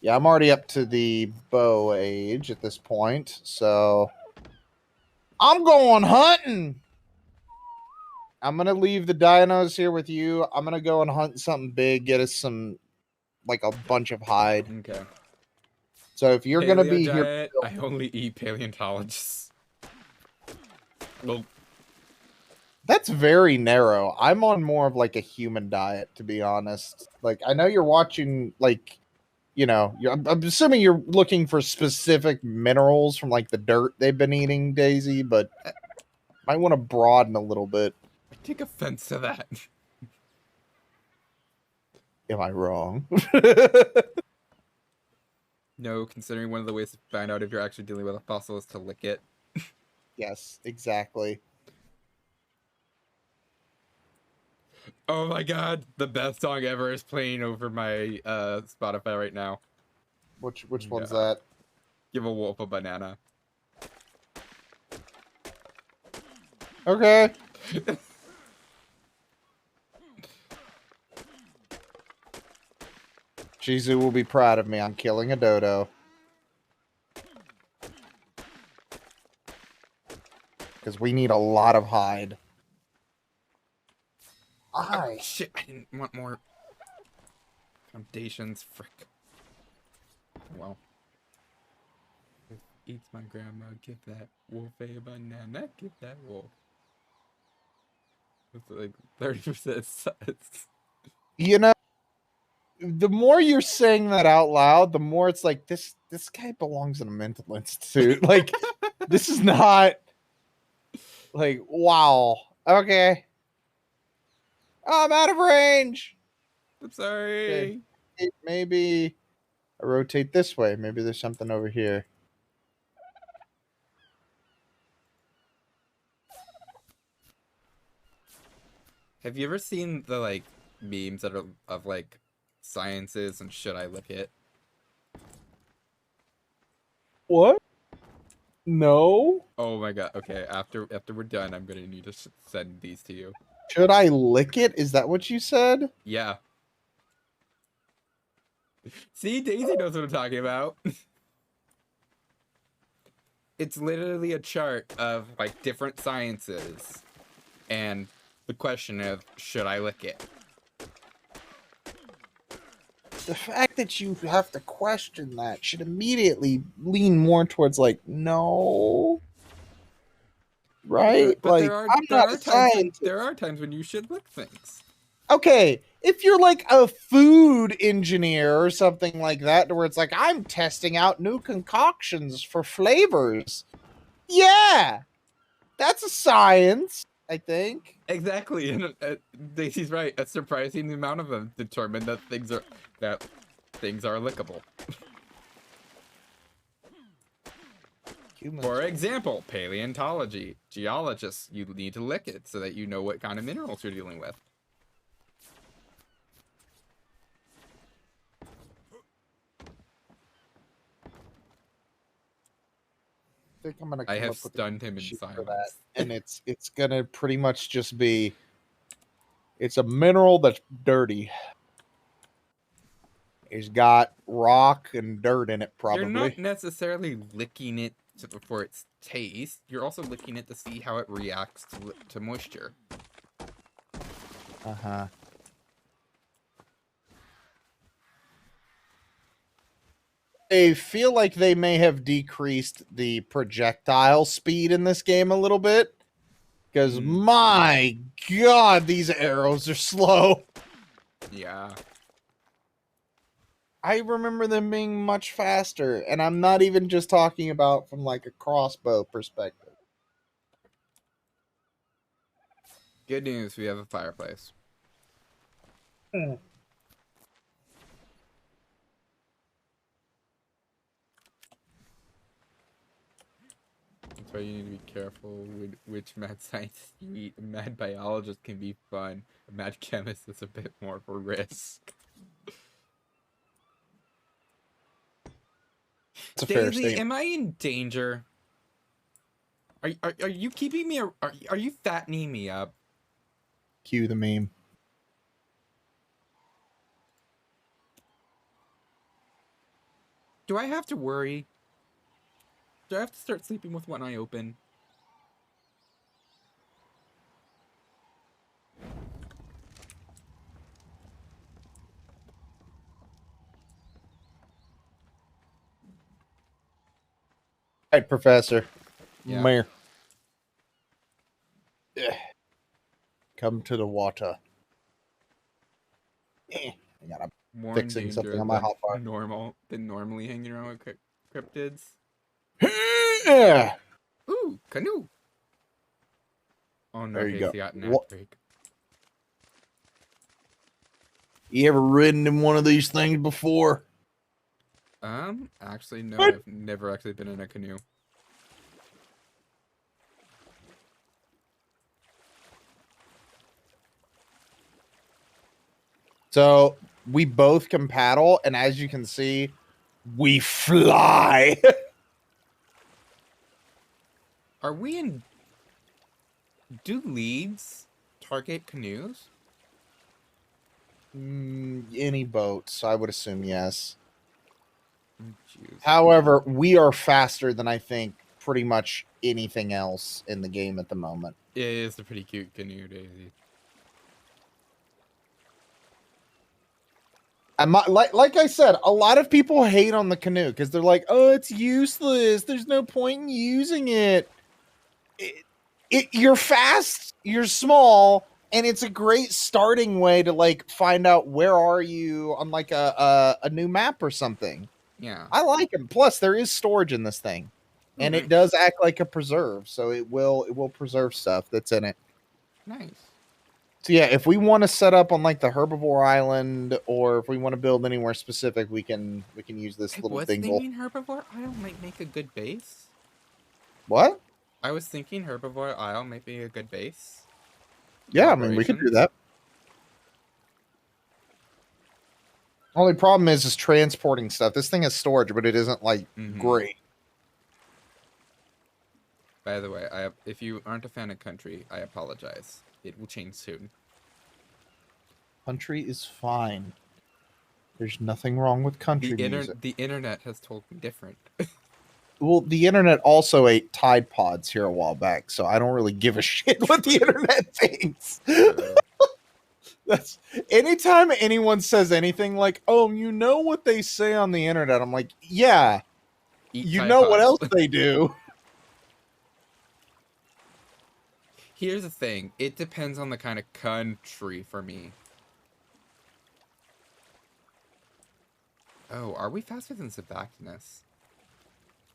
Yeah, I'm already up to the bow age at this point, so I'm going hunting. I'm gonna leave the dinos here with you. I'm gonna go and hunt something big, get us some, like a bunch of hide. Okay. So if you're gonna be here, Diet, I only eat paleontologists. Well, that's very narrow. I'm on more of like a human diet, to be honest. Like I know you're watching, like, you know, I'm assuming you're looking for specific minerals from like the dirt they've been eating, Daisy, but might want to broaden a little bit. I take offense to that. Am I wrong? No, considering one of the ways to find out if you're actually dealing with a fossil is to lick it. Yes, exactly. Oh my god, the best song ever is playing over my Spotify right now. Which one's that? Give a wolf a banana. Okay. Shizu will be proud of me. I'm killing a dodo. Because we need a lot of hide. Oh, shit, I didn't want more foundations. Frick. Well. Eats my grandma, give that wolf a banana, give that wolf. It's like 30% size. You know, the more you're saying that out loud, the more it's like this guy belongs in a mental institute. Like this is not like wow. Okay. Oh, I'm out of range. I'm sorry. Okay. Maybe I rotate this way. Maybe there's something over here. Have you ever seen the like memes that are of like sciences and should I lick it? What? No. Oh my god. Okay, after we're done, I'm gonna need to send these to you. Should I lick it? Is that what you said? Yeah. See, Daisy knows what I'm talking about. It's literally a chart of like different sciences and the question of should I lick it? The fact that you have to question that should immediately lean more towards like no. Right? But like I'm not a scientist. there are times when you should lick things. Okay, if you're like a food engineer or something like that, where it's like I'm testing out new concoctions for flavors, yeah, that's a science, I think. Exactly, and Daisy's right. A surprising amount of them determine that things are lickable. Humans. For example, paleontology. Geologists, you need to lick it so that you know what kind of minerals you're dealing with. think I'm gonna I come have up with a stunned him in sheet for that, silence. and it's gonna pretty much just be. It's a mineral that's dirty. It's got rock and dirt in it, You're not probably. necessarily licking it for its taste. You're also licking it to see how it reacts to moisture. Uh-huh. I feel like they may have decreased the projectile speed in this game a little bit. Because, my God, these arrows are slow. Yeah. I remember them being much faster. And I'm not even just talking about from, like, a crossbow perspective. Good news, we have a fireplace. That's why you need to be careful with which mad scientist you eat. A mad biologist can be fun. A mad chemist is a bit more of a risk. It's a fair Daisy, statement. am I in danger? Are you keeping me? Are you fattening me up? Cue the meme. Do I have to worry? Do I have to start sleeping with one eye open? All right, Professor. Yeah. Mayor. Come to the water. I gotta More in fixing danger something on my than hotbar. normally hanging around with cryptids. Yeah. Ooh, canoe. Oh no, There you go. Daisy got an What? act break. You ever ridden in one of these things before? Actually, no, What? I've never actually been in a canoe. So we both can paddle, and as you can see, we fly. Are we in... Do leads target canoes? Any boats, I would assume yes. Oh, jeez. However, we are faster than I think pretty much anything else in the game at the moment. It is a pretty cute canoe, Daisy. Like I said, a lot of people hate on the canoe because they're like, "Oh, it's useless. There's no point in using it. You're fast, you're small, and it's a great starting way to like find out where are you on like a new map or something." Yeah. I like them. Plus, there is storage in this thing, Ooh, and nice. it does act like a preserve, so it will preserve stuff that's in it. Nice. So yeah, if we want to set up on like the herbivore island, or if we want to build anywhere specific, we can use this I little was dingle. thinking Herbivore Isle might make a good base. What? I was thinking Herbivore Isle might be a good base. Yeah, I mean we could do Operations. that. Only problem is transporting stuff. This thing has storage, but it isn't like great. By the way, if you aren't a fan of country, I apologize. It will change soon. Country is fine. There's nothing wrong with country music. The internet has told me different. Well, the internet also ate Tide Pods here a while back, so I don't really give a shit what the internet thinks. That's anytime anyone says anything like, "Oh, you know what they say on the internet," I'm like, "Yeah, you know what else they do." Here's the thing: it depends on the kind of country for me. Oh, are we faster than Sebactinus?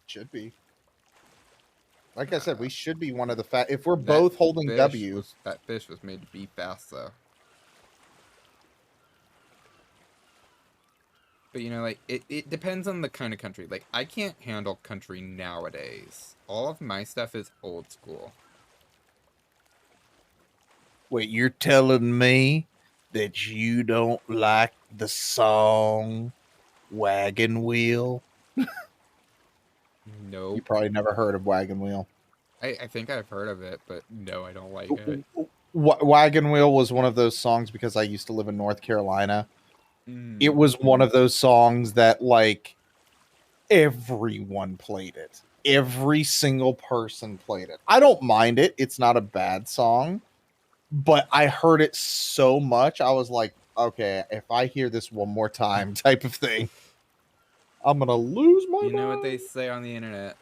Should be. Like I said, we should be one of the if we're both holding W. That fish was made to be fast, though. But you know, like it depends on the kind of country. Like I can't handle country nowadays. All of my stuff is old school. Wait, you're telling me that you don't like the song Wagon Wheel? You Nope. probably never heard of Wagon Wheel. I think I've heard of it, but no, I don't like it. Wagon Wheel was one of those songs because I used to live in North Carolina. It Mm. was one of those songs that like everyone played it. Every single person played it. I don't mind it. It's not a bad song, but I heard it so much. I was like, okay, if I hear this one more time, type of thing, I'm gonna lose my You know what they mind. say on the internet?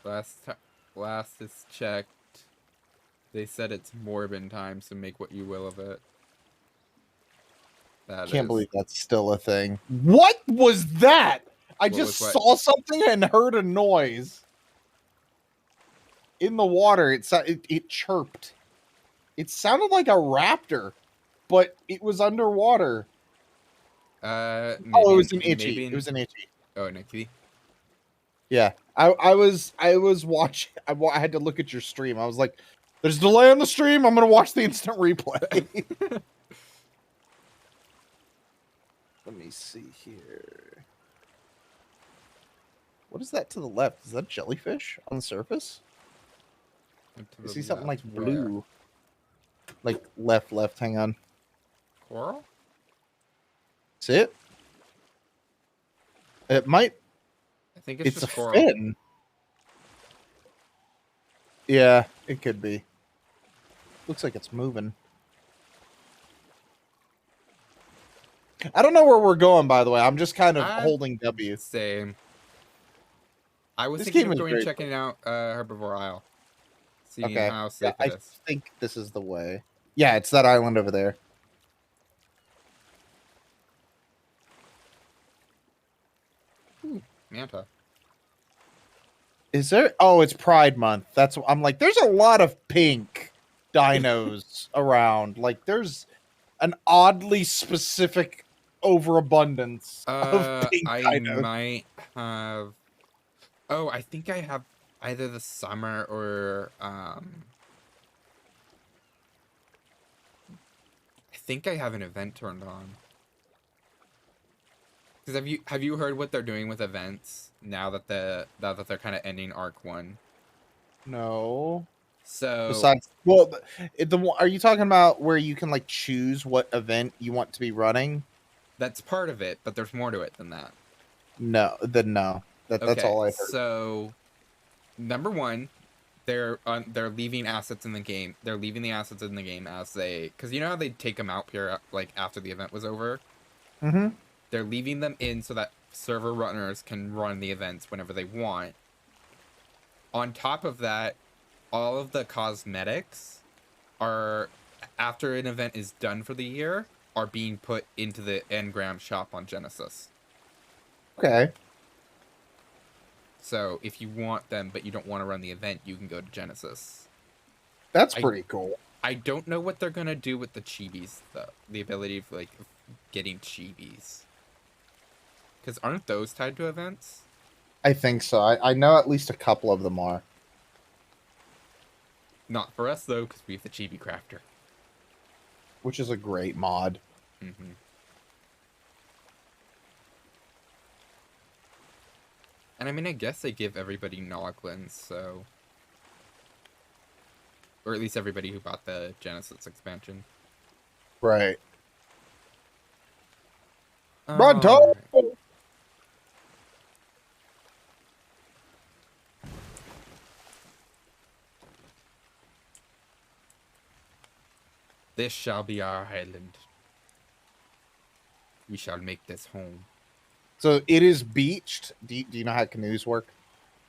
Last is checked. They said it's Morbin time, so make what you will of it. That Can't is. believe that's still a thing. What was that? I What just was what? saw something and heard a noise in the water. It chirped. It sounded like a raptor, but it was underwater. Oh, it Maybe was an itchy. maybe It was an itchy. oh, Nikki. Yeah, I was watching. I had to look at your stream. I was like, "There's delay on the stream. I'm gonna watch the instant replay." Let me see here. What is that to the left? Is that jellyfish on the surface? I see something like blue. Like left. Hang on. Coral? See it? It might. I think it's It's a just coral. fin. Yeah, it could be. Looks like it's moving. I don't know where we're going, by the way. I'm just kind of holding W. Same. I was This thinking game of is going great. checking out Herbivore Isle. Seeing Okay. how Yeah, safe it I is. think this is the way. Yeah, it's that island over there. Manta. Is there? Oh, it's Pride Month. That's. I'm like, there's a lot of pink dinos around. Like, there's an oddly specific overabundance of pink I dinos. might have. Oh, I think I have either the summer or I think I have an event turned on. Because have you heard what they're doing with events now that they're kind of ending Arc 1? No. So Besides, well, are you talking about where you can like choose what event you want to be running? that's part of it, but there's more to it than that. No, then no. That's Okay, all I heard. so number one, they're leaving assets in the game. They're leaving the assets in the game as because you know how they take them out here like after the event was over. Mm-hmm. They're leaving them in so that server runners can run the events whenever they want. On top of that, all of the cosmetics are, after an event is done for the year, are being put into the Engram shop on Genesis. Okay. So if you want them but you don't want to run the event, you can go to Genesis. That's pretty cool. I don't know what they're gonna do with the chibis though. The ability of like getting chibis. Because aren't those tied to events? I think so. I know at least a couple of them are. Not for us though, because we have the chibi crafter. Which is a great mod. Mm-hmm. And I mean, I guess they give everybody Noglins, so... Or at least everybody who bought the Genesis expansion. Right. Bronto! Right. This shall be our island. We shall make this home. So it is beached. Do you know how canoes work?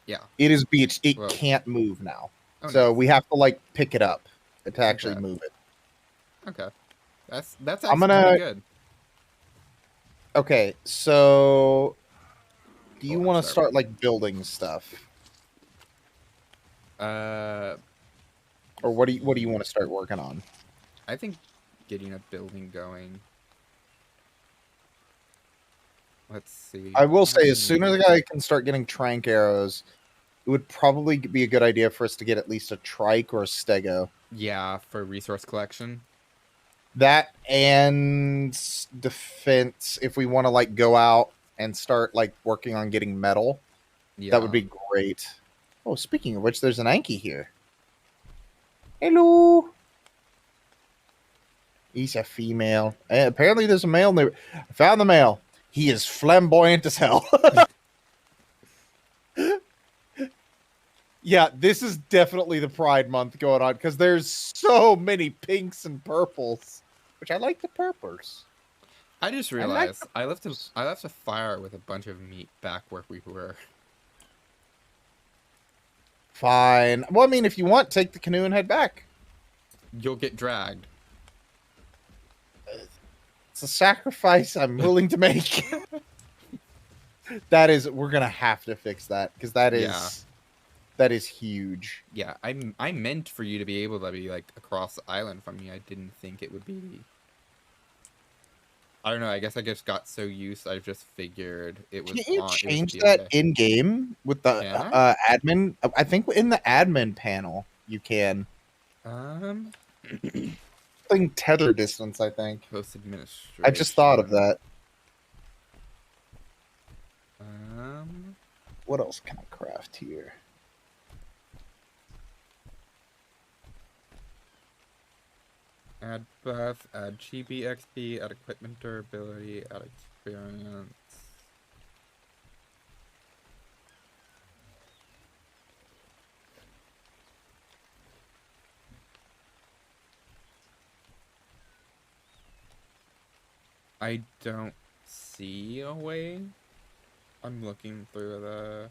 Yeah. It is beached. It Well, can't move now. oh, So nice. we have to like pick it up to actually Okay. move it. Okay. That's I'm actually gonna- pretty good. Okay, so do you Hold on, want to sorry. start like building stuff? Uh, Or what do you want to start working on? I think getting a building going. Let's see. I will say, as soon as I can start getting trank arrows, it would probably be a good idea for us to get at least a trike or a stego. Yeah, for resource collection. That and defense, if we want to like go out and start like working on getting metal, Yeah. that would be great. Oh, speaking of which, there's an Anki here. Hello. He's a female. And apparently there's a male. I found the male. He is flamboyant as hell. Yeah, this is definitely the Pride Month going on because there's so many pinks and purples, which I like the purples. I just realized I left a fire with a bunch of meat back where we were. Fine. Well, I mean, if you want, take the canoe and head back. You'll get dragged. It's a sacrifice I'm willing to make. We're gonna have to fix that because that is huge. Yeah, I meant for you to be able to be like across the island from me. I didn't think it would be. I don't know. I guess I just got so used. I just figured it was. Can't you change that in game with the admin? I think in the admin panel you can. Thing tether distance. I think. Post administration. I just thought of that. What else can I craft here? Add buff, add chibi XP, add equipment durability, add experience. I don't see a way. I'm looking through the...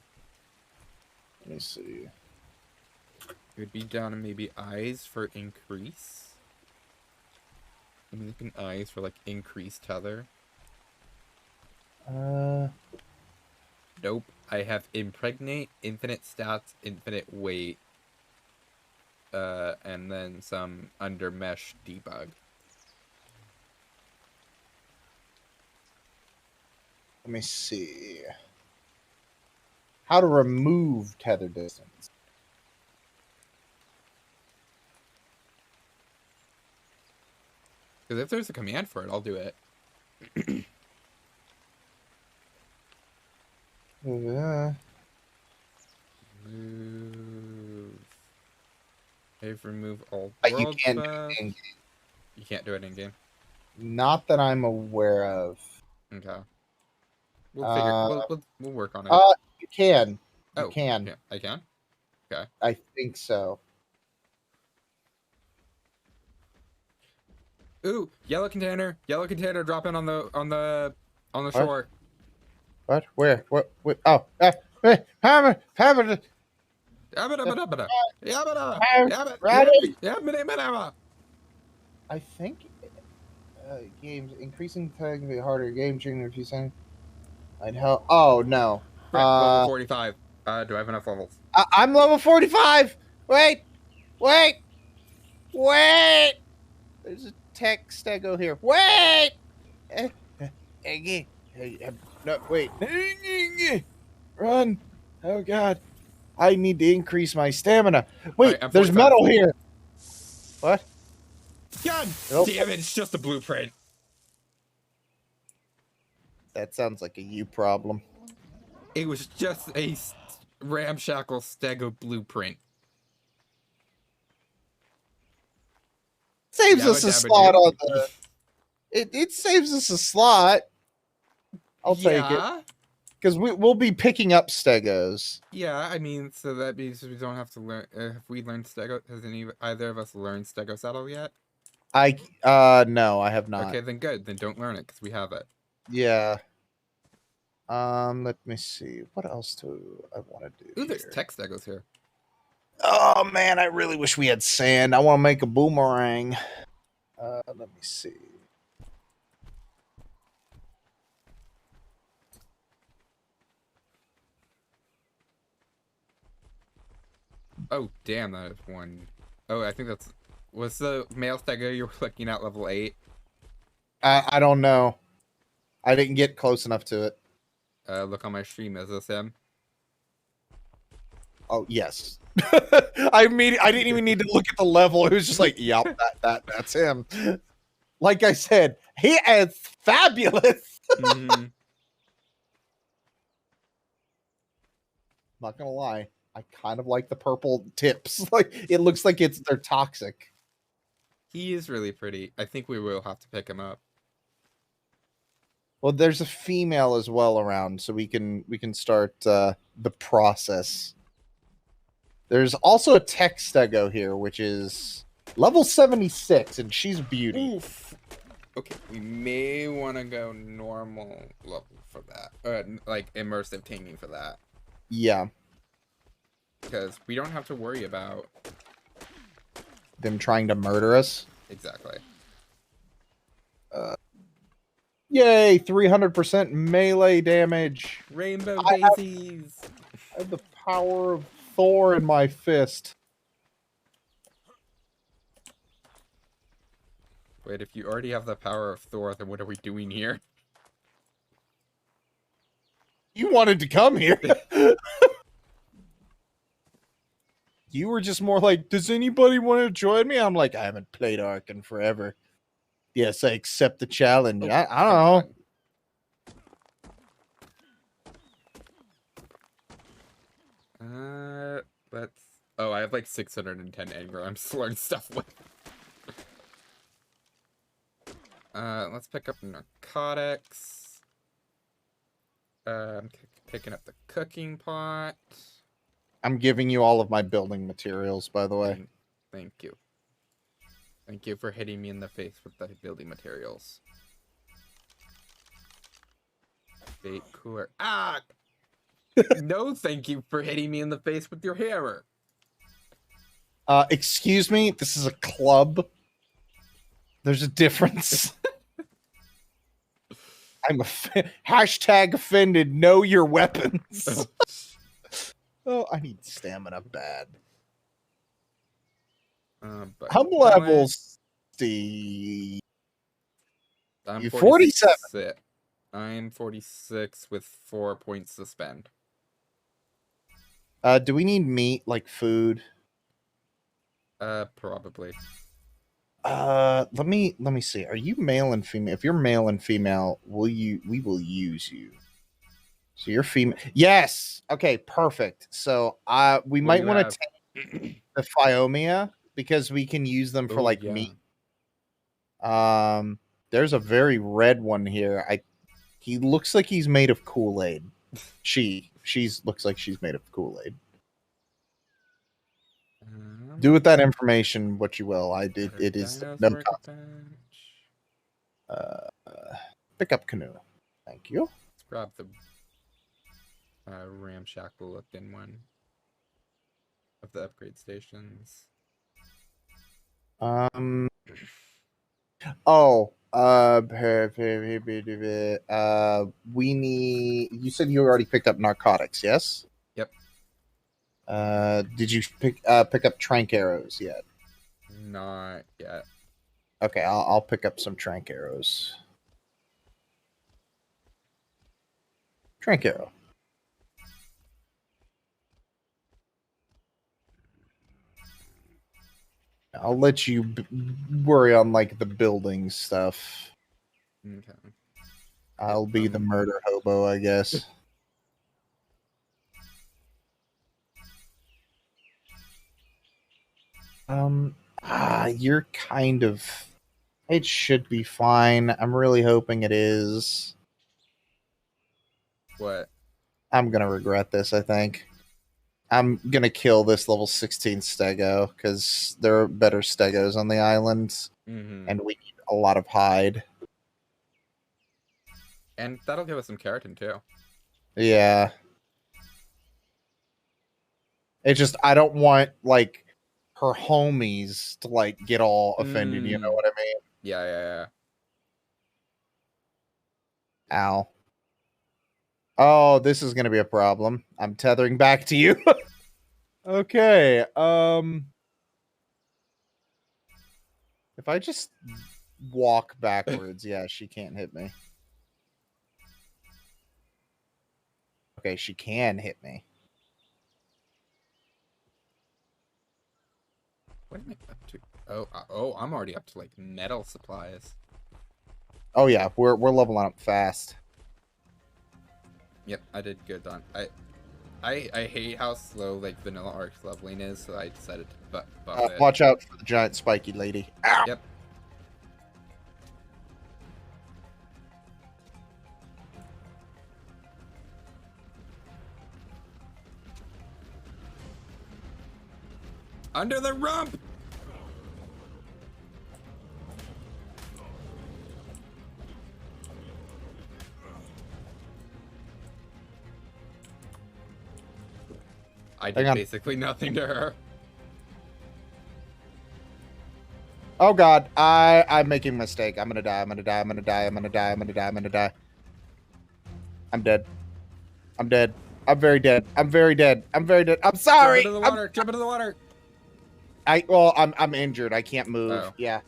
Let me see. It would be down to maybe eyes for increase. I'm looking eyes for like increased tether. Nope. I have impregnate, infinite stats, infinite weight, and then some under mesh debug. Let me see. How to remove tether distance. Because if there's a command for it, I'll do it. Yeah. Move. I've removed all You world can't do stuff. it in-game. You can't do it in game. Not that I'm aware of. Okay. We'll figure. We'll work on it. You can. Oh, You can. yeah, I can. Okay. I think so. Ooh, yellow container. Yellow container. Drop in on the shore. What? Where? What? Oh. Hammer. Yabba I think games increasing technically harder game changing if you say I'd help. Oh no. Level 45. Do I have enough levels? I'm level 45. Wait. There's a tech stego here. Wait. No, wait. Run. Oh god. I need to increase my stamina. Wait, right, there's metal here. What? God damn it, it's just a blueprint. That sounds like a you problem. It was just a ramshackle stego blueprint. Saves us a slot on the... It saves us a slot. I'll take it. Because we'll be picking up stegos. Yeah, I mean, so that means we don't have to learn... have we learned stego? Has either of us learned stego saddle yet? No, I have not. Okay, then good. Then don't learn it, because we have it. Yeah. Let me see. What else do I want to do Ooh, there's tech stegos here. Oh, man, I really wish we had sand. I want to make a boomerang. Let me see. Oh, damn, that is one. Oh, I think that's... Was the male stego you were looking at level 8? I don't know. I didn't get close enough to it. Look on my stream. Is this him? Oh, yes. I didn't even need to look at the level. It was just like, yep, that's him. Like I said, he is fabulous. Mm-hmm. Not gonna lie. I kind of like the purple tips. Like it looks like they're toxic. He is really pretty. I think we will have to pick him up. Well, there's a female as well around, so we can start the process. There's also a tech stego here, which is level 76, and she's beauty. Oof. Okay, we may want to go normal level for that. Like immersive taming for that. Yeah. Because we don't have to worry about them trying to murder us. Exactly. Yay, 300% melee damage. Rainbow daisies. I have the power of Thor in my fist. Wait, if you already have the power of Thor, then what are we doing here? You wanted to come here. You were just more like, does anybody want to join me? I'm like, I haven't played Ark in forever. Yes, I accept the challenge. Oh, I don't know. Let's... Oh, I have like 610 anger I'm slowing stuff with. Let's pick up narcotics. I'm picking up the cooking pot. I'm giving you all of my building materials, by the way. Thank you. Thank you for hitting me in the face with the building materials. Bait cooler. Ah! No, thank you for hitting me in the face with your hammer. Excuse me, this is a club. There's a difference. I'm hashtag offended. Know your weapons. Oh, I need stamina bad. I'm level C. I'm 47. I'm 46 with 4 points to spend. Do we need meat, like food? Probably. Let me see. Are you male and female? If you're male and female, we will use you. So you're female. Yes. Okay, perfect. So we might want to take the Phiomia because we can use them for meat. There's a very red one here. He looks like he's made of Kool-Aid. She's looks like she's made of Kool-Aid. Do with that information what you will. It is no consequence. Pick up canoe. Thank you. Let's grab the ramshackle looking one of the upgrade stations. We need. You said you already picked up narcotics, yes? Yep. Did you pick up trank arrows yet? Not yet. Okay, I'll pick up some trank arrows. Trank arrow. I'll let you worry on the building stuff. Okay. I'll be the murder hobo, I guess. You're kind of... It should be fine. I'm really hoping it is. What? I'm gonna regret this, I think. I'm gonna kill this level 16 stego, because there are better stegos on the island, and we need a lot of hide. And that'll give us some keratin, too. Yeah. It's just, I don't want, her homies to, get all offended, you know what I mean? Yeah. Ow. Oh, this is gonna be a problem. I'm tethering back to you. Okay, if I just walk backwards, yeah, she can't hit me. Okay, she can hit me. What am I up to? Oh, I'm already up to metal supplies. Oh yeah, we're leveling up fast. Yep, I did good on. I hate how slow like vanilla arc leveling is, so I decided to buff it. Watch out for the giant spiky lady. Ow! Yep. Under the rump! I did basically nothing to her. Oh god, I'm making a mistake. I'm gonna die. I'm gonna die. I'm gonna die. I'm gonna die. I'm gonna die. I'm gonna die. I'm dead. I'm dead. I'm very dead. I'm very dead. I'm very dead. I'm sorry. Jump into the water. Jump into the water. I'm injured. I can't move. Oh. Yeah.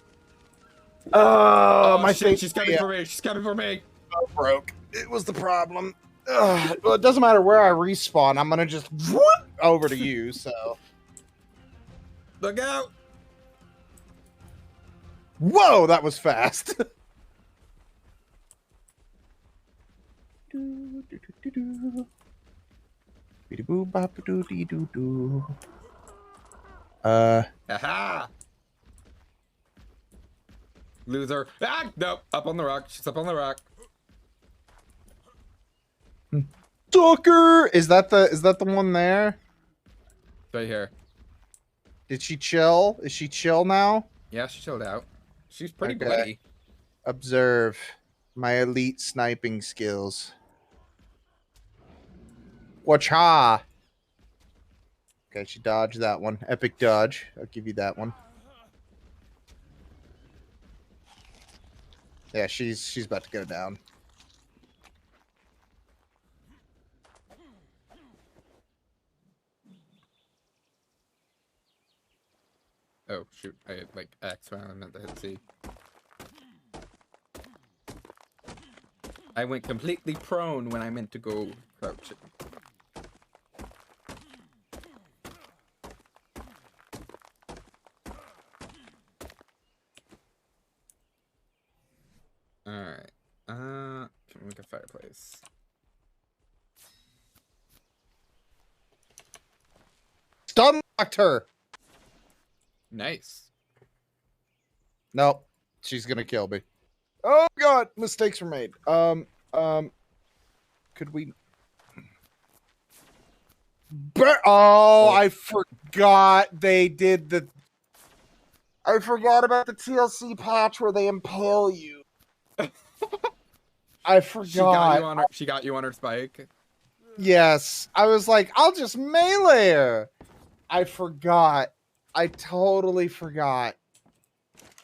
Oh, my shit, she's coming for me. She's coming for me. Oh, broke. It was the problem. Ugh. Well, it doesn't matter where I respawn. I'm gonna just whoop over to you. So. Look out! Whoa, that was fast. Aha! Loser. Ah! Nope. Up on the rock. She's up on the rock. Stalker! Is that the one there? Right here. Did she chill? Is she chill now? Yeah, she chilled out. She's pretty Okay. bloody. Observe my elite sniping skills. Wacha! Okay, she dodged that one. Epic dodge. I'll give you that one. Yeah, she's about to go down. Oh shoot! I hit like X when I meant to hit C. I went completely prone when I meant to go crouching. Alright. Can we make a fireplace? Stun locked her! Nice. Nope. She's gonna kill me. Oh god! Mistakes were made. Could we... Oh, I forgot they did the... I forgot about the TLC patch where they impale you. I forgot. She got you on her spike. Yes. I was like, I'll just melee her. I forgot. I totally forgot.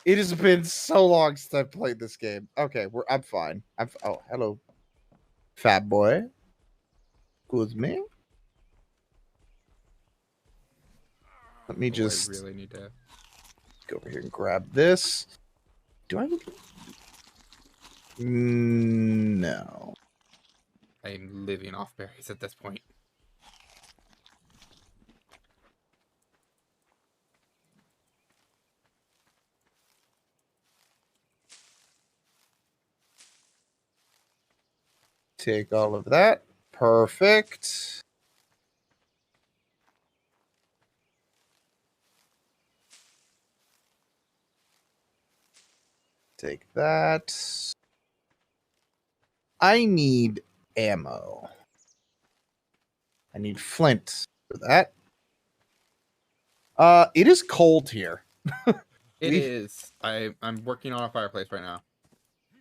It has been so long since I've played this game. Okay, I'm fine. Oh, hello. Fat boy. Excuse me. Let me just... I really need to... go over here and grab this. Do I need... No. I'm living off berries at this point. Take all of that. Perfect. Take that. I need ammo. I need flint for that. It is cold here. It is. I'm working on a fireplace right now.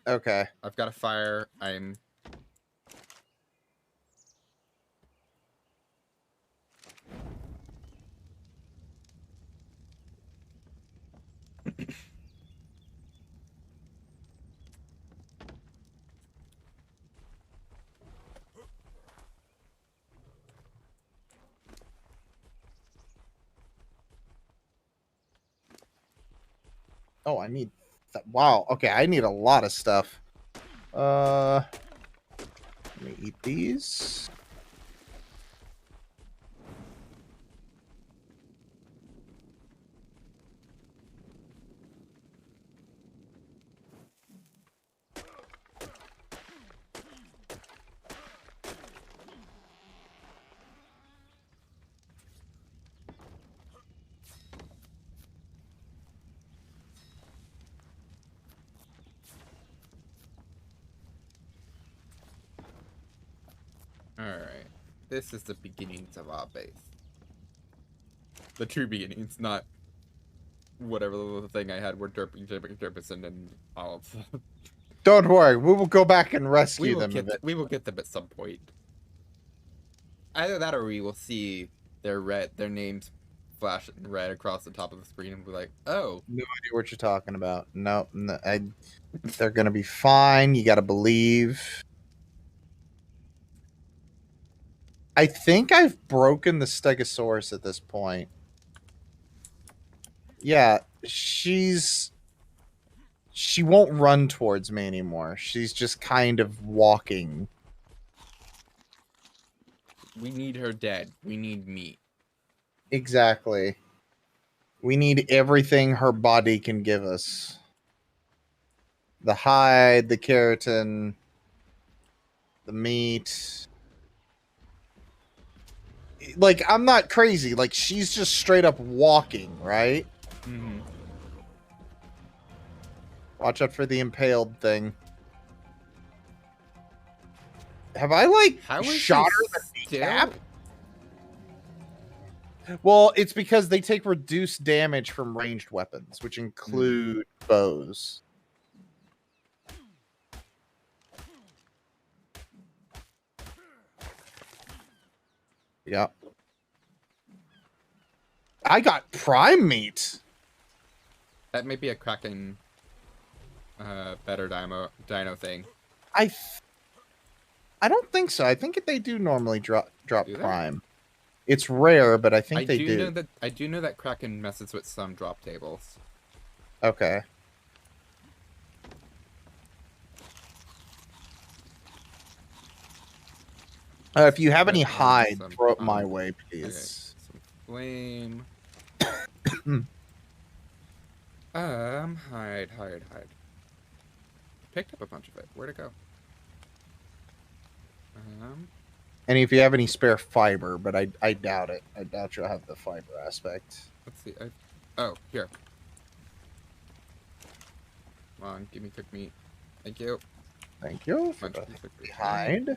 Okay. I've got a fire. I'm... Oh, I need that. Wow. Okay, I need a lot of stuff. Let me eat these. Alright. This is the beginnings of our base. The true beginnings, not whatever little thing I had where Derpison and all of them. Don't worry, we will go back and rescue them. We will get them at some point. Either that or we will see their names flash in red across the top of the screen and be like, oh. No idea what you're talking about. No, they're gonna be fine. You gotta believe. I think I've broken the Stegosaurus at this point. Yeah, she won't run towards me anymore. She's just kind of walking. We need her dead. We need meat. Exactly. We need everything her body can give us. The hide, the keratin, the meat. Like, I'm not crazy. Like, she's just straight up walking, right? Mm-hmm. Watch out for the impaled thing. Have I, like, shot her in the kneecap? Well, it's because they take reduced damage from ranged weapons, which include bows. Yeah. I got prime meat. That may be a Kraken better dino thing. I don't think so. I think they do normally drop prime. It's rare, but I think they do. I do know that Kraken messes with some drop tables. Okay. If you have any hide, throw it my way, please. Okay. Some flame. Hide. Picked up a bunch of it. Where'd it go? And if you have any spare fiber, but I doubt it. I doubt you'll have the fiber aspect. Let's see. Oh, here. Come on, give me cooked meat. Thank you. Thank you. Hide.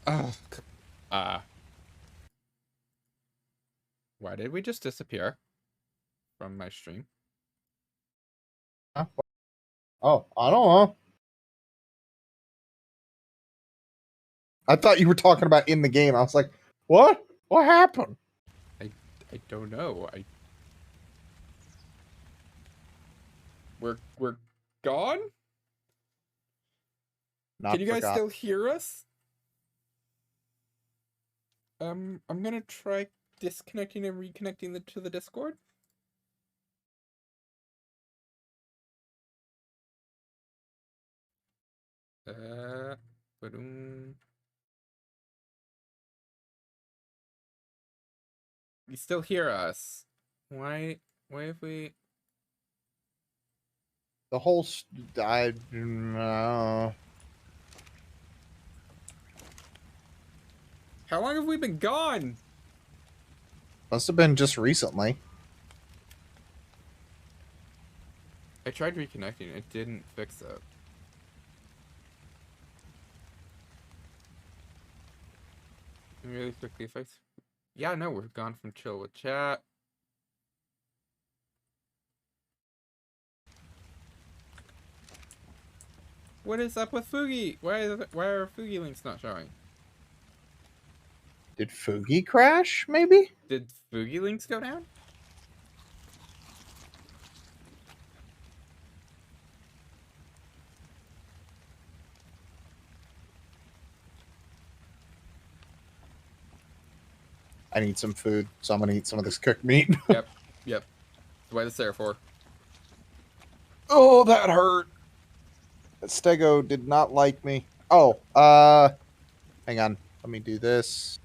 Oh. Why did we just disappear from my stream? Huh? Oh, I don't know. I thought you were talking about in the game. I was like, what? What happened? I don't know. We're gone? Can you guys still hear us? I'm gonna try disconnecting and reconnecting to the Discord. You still hear us? Why have we? The whole I don't know. How long have we been gone? Must have been just recently. I tried reconnecting. It didn't fix it. Really quickly fix. Yeah, no, we're gone from chill with chat. What is up with Fugi? Why are Fugi links not showing? Did Fugi crash, maybe? Did Fugi links go down? I need some food, so I'm gonna eat some of this cooked meat. Yep. That's why the there for. Oh, that hurt. Stego did not like me. Oh, hang on. Let me do this.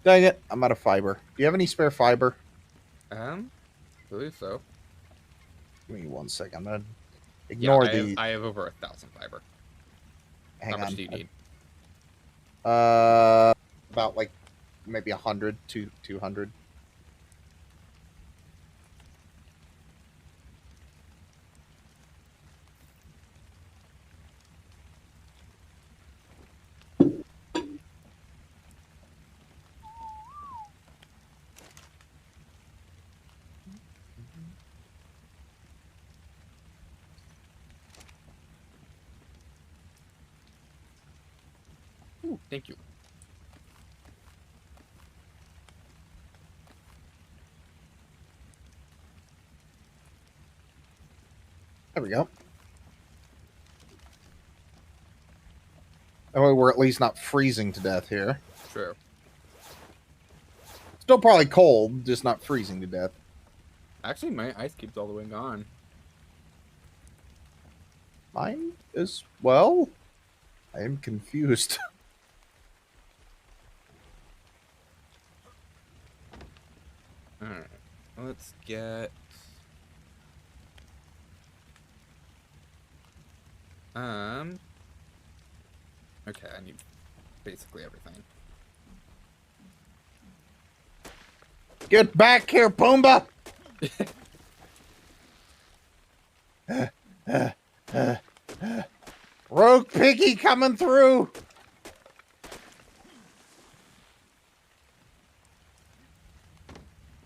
Dang it, I'm out of fiber. Do you have any spare fiber? I believe so. Give me 1 second. I'm gonna ignore these. I have over 1,000 fiber. Hang How much on. do you need? About like maybe 100 to 200. Thank you. There we go. That way we're at least not freezing to death here. True. Still probably cold, just not freezing to death. Actually, my ice cube's all the way gone. Mine as well? I am confused. Alright. Let's get... Okay, I need basically everything. Get back here, Pumbaa! Rogue Piggy coming through!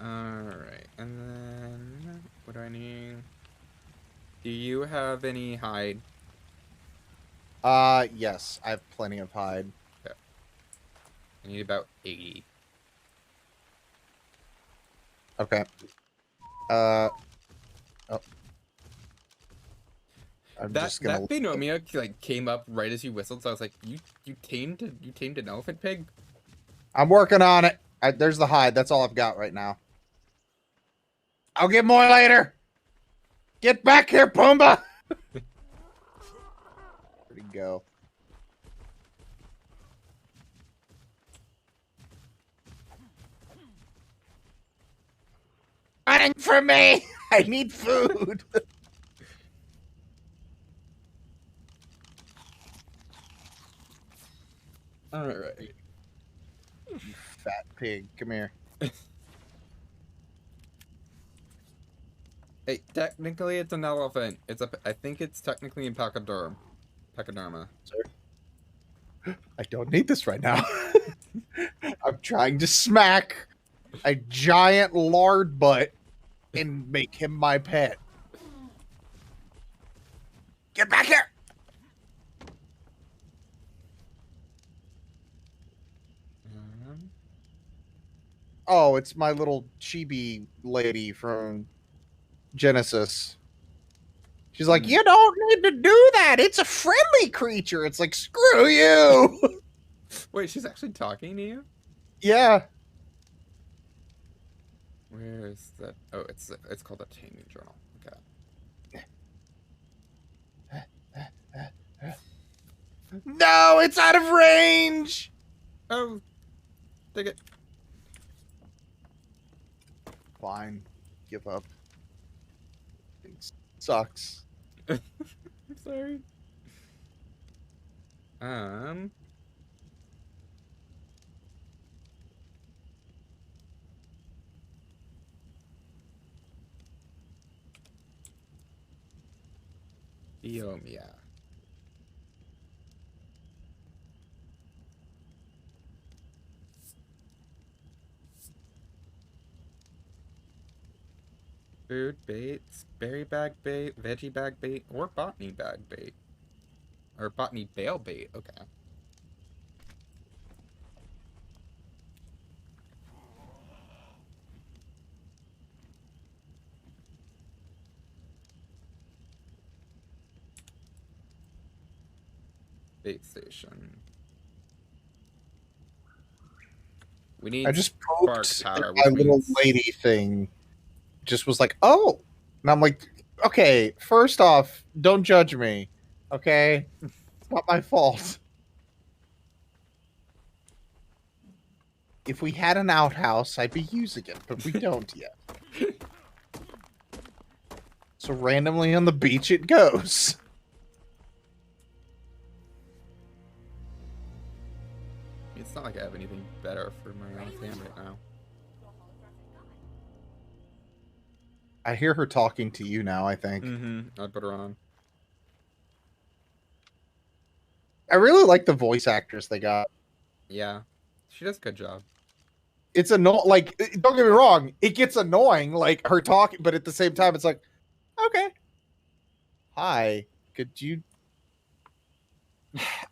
Alright, and then... What do I need? Do you have any hide? Yes, I have plenty of hide. Okay. I need about 80. Okay. Oh. I'm just gonna... That Phenomia like came up right as you whistled, so I was like, you tamed an elephant pig? I'm working on it. There's the hide. That's all I've got right now. I'll get more later. Get back here, Pumbaa! Where'd he go? Running for me! I need food! Alright. You fat pig. Come here. Hey, technically it's an elephant. I think it's technically in pachyderm. Pachyderma. I don't need this right now. I'm trying to smack a giant lard butt and make him my pet. Get back here! Oh, it's my little chibi lady from Genesis. She's like, you don't need to do that. It's a friendly creature. It's like, screw you. Wait, she's actually talking to you? Yeah. Where is that? Oh, it's called a taming journal. Okay. No, it's out of range. Oh, take it. Fine. Give up. It sucks. I'm sorry. Biomia. Food baits, berry bag bait, veggie bag bait, or botany bag bait. Or botany bale bait, okay. Bait station. We need I just spark poked powder, my which little means... lady thing. Just was like, oh. And I'm like, okay, first off, don't judge me. Okay? It's not my fault. If we had an outhouse, I'd be using it, but we don't yet. So randomly on the beach it goes. It's not like I have anything better for my own hand right now. I hear her talking to you now, I think. Mm-hmm. I'd put her on. I really like the voice actress they got. Yeah. She does a good job. It's annoying. Like, don't get me wrong, it gets annoying, like her talking, but at the same time, it's like, okay. Hi, could you?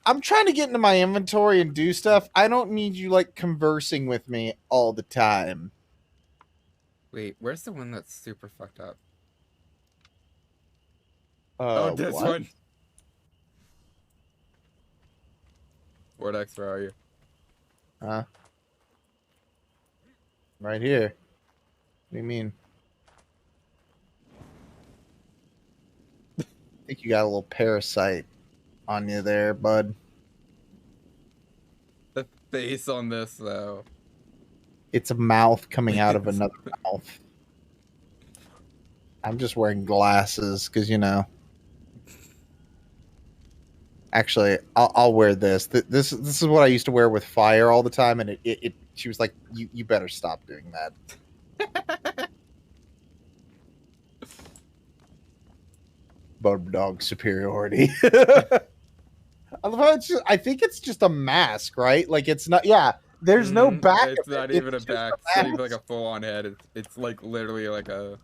I'm trying to get into my inventory and do stuff. I don't need you like conversing with me all the time. Wait, where's the one that's super fucked up? Oh, this What? one. Vortex, where are you? Right here. What do you mean? I think you got a little parasite on you there, bud. The face on this, though. It's a mouth coming out of another mouth. I'm just wearing glasses because, you know. Actually, I'll wear this. This is what I used to wear with Fire all the time, and she was like, "You better stop doing that." Bug dog superiority. I love how I think it's just a mask, right? Like it's not. Yeah, there's no back. It's of not it. even It's a just back. It's not even like a full-on head. It's like literally like a.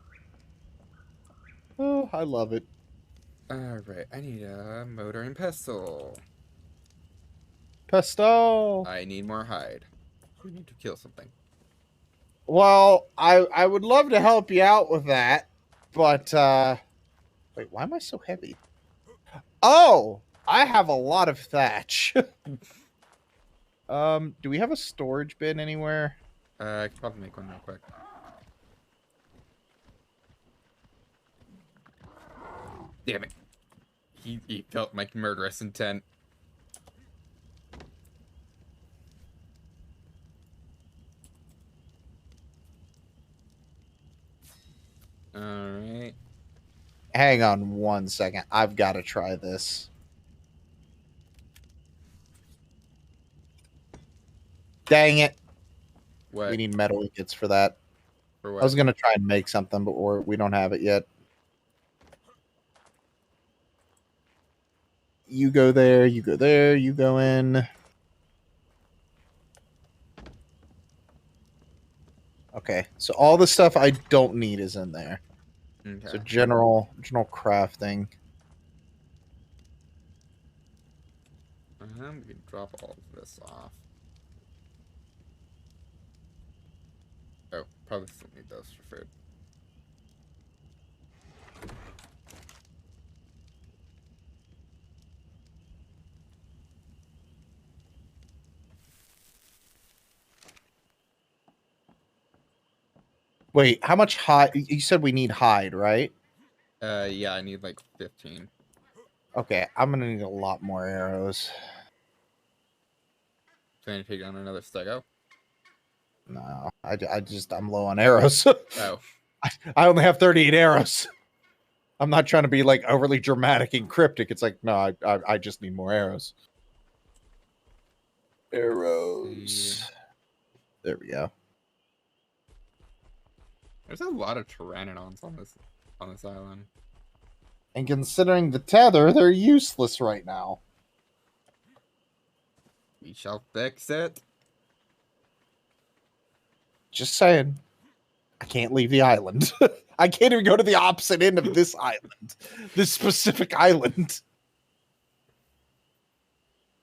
Oh, I love it. All right, I need a motor and pestle. Pesto. I need more hide. We need to kill something. Well, I would love to help you out with that, but wait, why am I so heavy? Oh, I have a lot of thatch. Do we have a storage bin anywhere? I could probably make one real quick. Damn it. He felt my murderous intent. Alright. Hang on one second. I've got to try this. Dang it. What? We need metal ingots for that. For I what? was going to try and make something, but we don't have it yet. You go there, you go there, you go in. Okay, so all the stuff I don't need is in there. Okay. So general crafting. We can drop all of this off. Oh, probably still need those for food. Wait, how much hide? You said we need hide, right? Yeah, I need like 15. Okay, I'm gonna need a lot more arrows. Trying to take on another stego. No, I'm low on arrows. Oh. I only have 38 arrows. I'm not trying to be like overly dramatic and cryptic. It's like, no, I just need more arrows. Arrows. There we go. There's a lot of pteranodons on this island. And considering the tether, they're useless right now. We shall fix it. Just saying. I can't leave the island. I can't even go to the opposite end of this island. This specific island.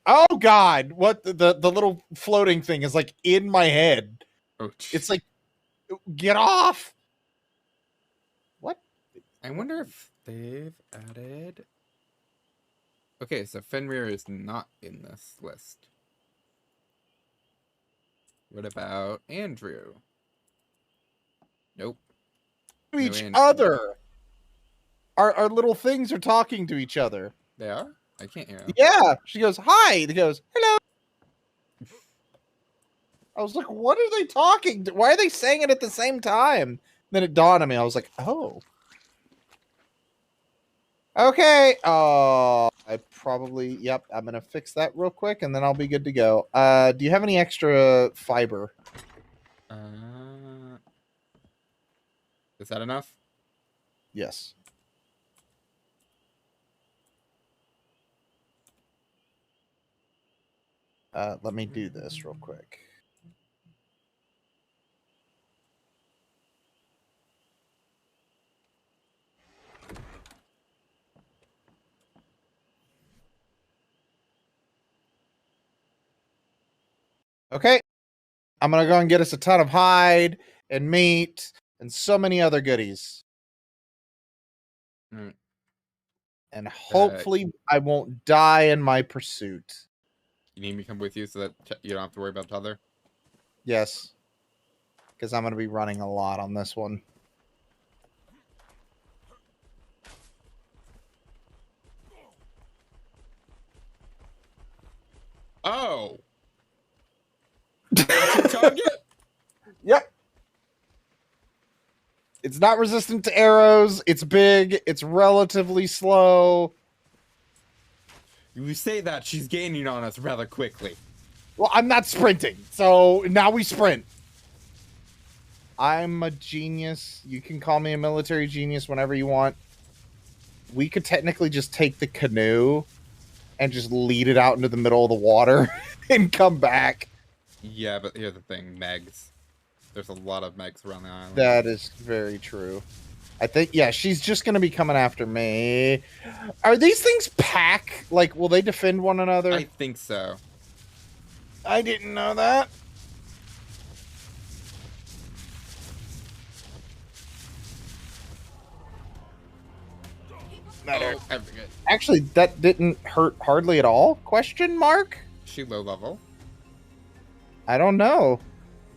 Oh God! What the little floating thing is like in my head. Oh, It's like, get off! What? I wonder if they've added. Okay, so Fenrir is not in this list. What about Andrew? Nope. To each other. Our little things are talking to each other. They are? I can't hear them. Yeah. She goes, hi. He goes, hello. I was like, what are they talking to? Why are they saying it at the same time? Then it dawned on me. I was like, oh. Okay. I probably, yep. I'm going to fix that real quick and then I'll be good to go. Do you have any extra fiber? Is that enough? Yes. Let me do this real quick. Okay. I'm gonna go and get us a ton of hide and meat and so many other goodies. Mm. And hopefully I won't die in my pursuit. You need me to come with you so that you don't have to worry about Tether? Yes. Because I'm gonna be running a lot on this one. Oh! That's your target? Yep. It's not resistant to arrows. It's big. It's relatively slow. You say that, she's gaining on us rather quickly. Well, I'm not sprinting, so now we sprint. I'm a genius. You can call me a military genius whenever you want. We could technically just take the canoe and just lead it out into the middle of the water and come back. Yeah, but here's the thing, Megs. There's a lot of Megs around the island. That is very true. I think, yeah, she's just going to be coming after me. Are these things pack? Like, will they defend one another? I think so. I didn't know that. Oh, I forget. Actually, that didn't hurt hardly at all? Question mark? She low level. I don't know.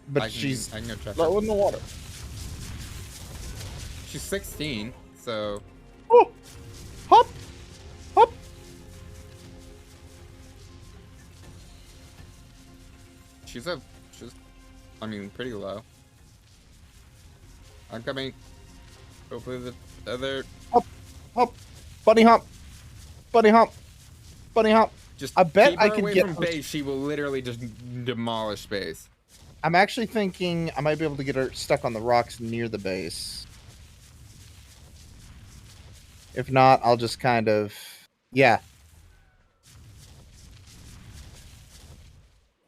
But I can go check her. low in the water. She's 16, so... Oh! Hop! Hop! She's, I mean, pretty low. I'm coming. Hopefully the other... Hop! Hop! Bunny hop! Bunny hop! Bunny hop! Just I bet keep her I could away get from her- base. She will literally just demolish base. I'm actually thinking I might be able to get her stuck on the rocks near the base. If not, I'll just kind of... Yeah.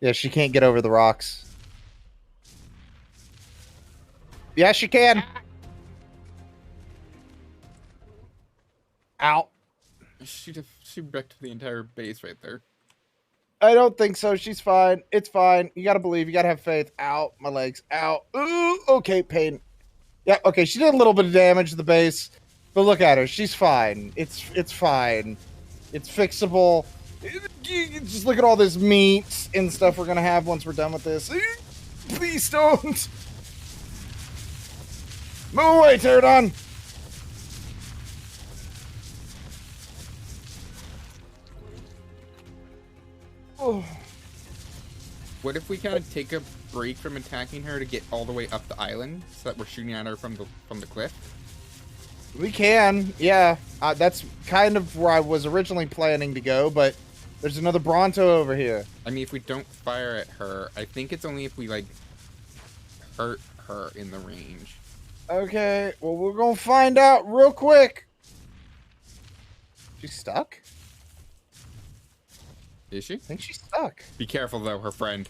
Yeah, she can't get over the rocks. Yeah, she can! Ow. She wrecked the entire base right there. I don't think so. She's fine. It's fine. You gotta believe. You gotta have faith. Ow. My legs. Ow. Ooh. Okay, pain. Yeah, okay. She did a little bit of damage to the base. But look at her. She's fine. It's fine. It's fixable. Just look at all this meat and stuff we're gonna have once we're done with this. Please don't. Move away, Pterodon. Oh. What if we kind of take a break from attacking her to get all the way up the island so that we're shooting at her from the cliff? We can, yeah. That's kind of where I was originally planning to go, but there's another Bronto over here. I mean, if we don't fire at her, I think it's only if we, like, hurt her in the range. Okay, well, we're gonna find out real quick. She's stuck? Is she? I think she's stuck. Be careful, though, her friend.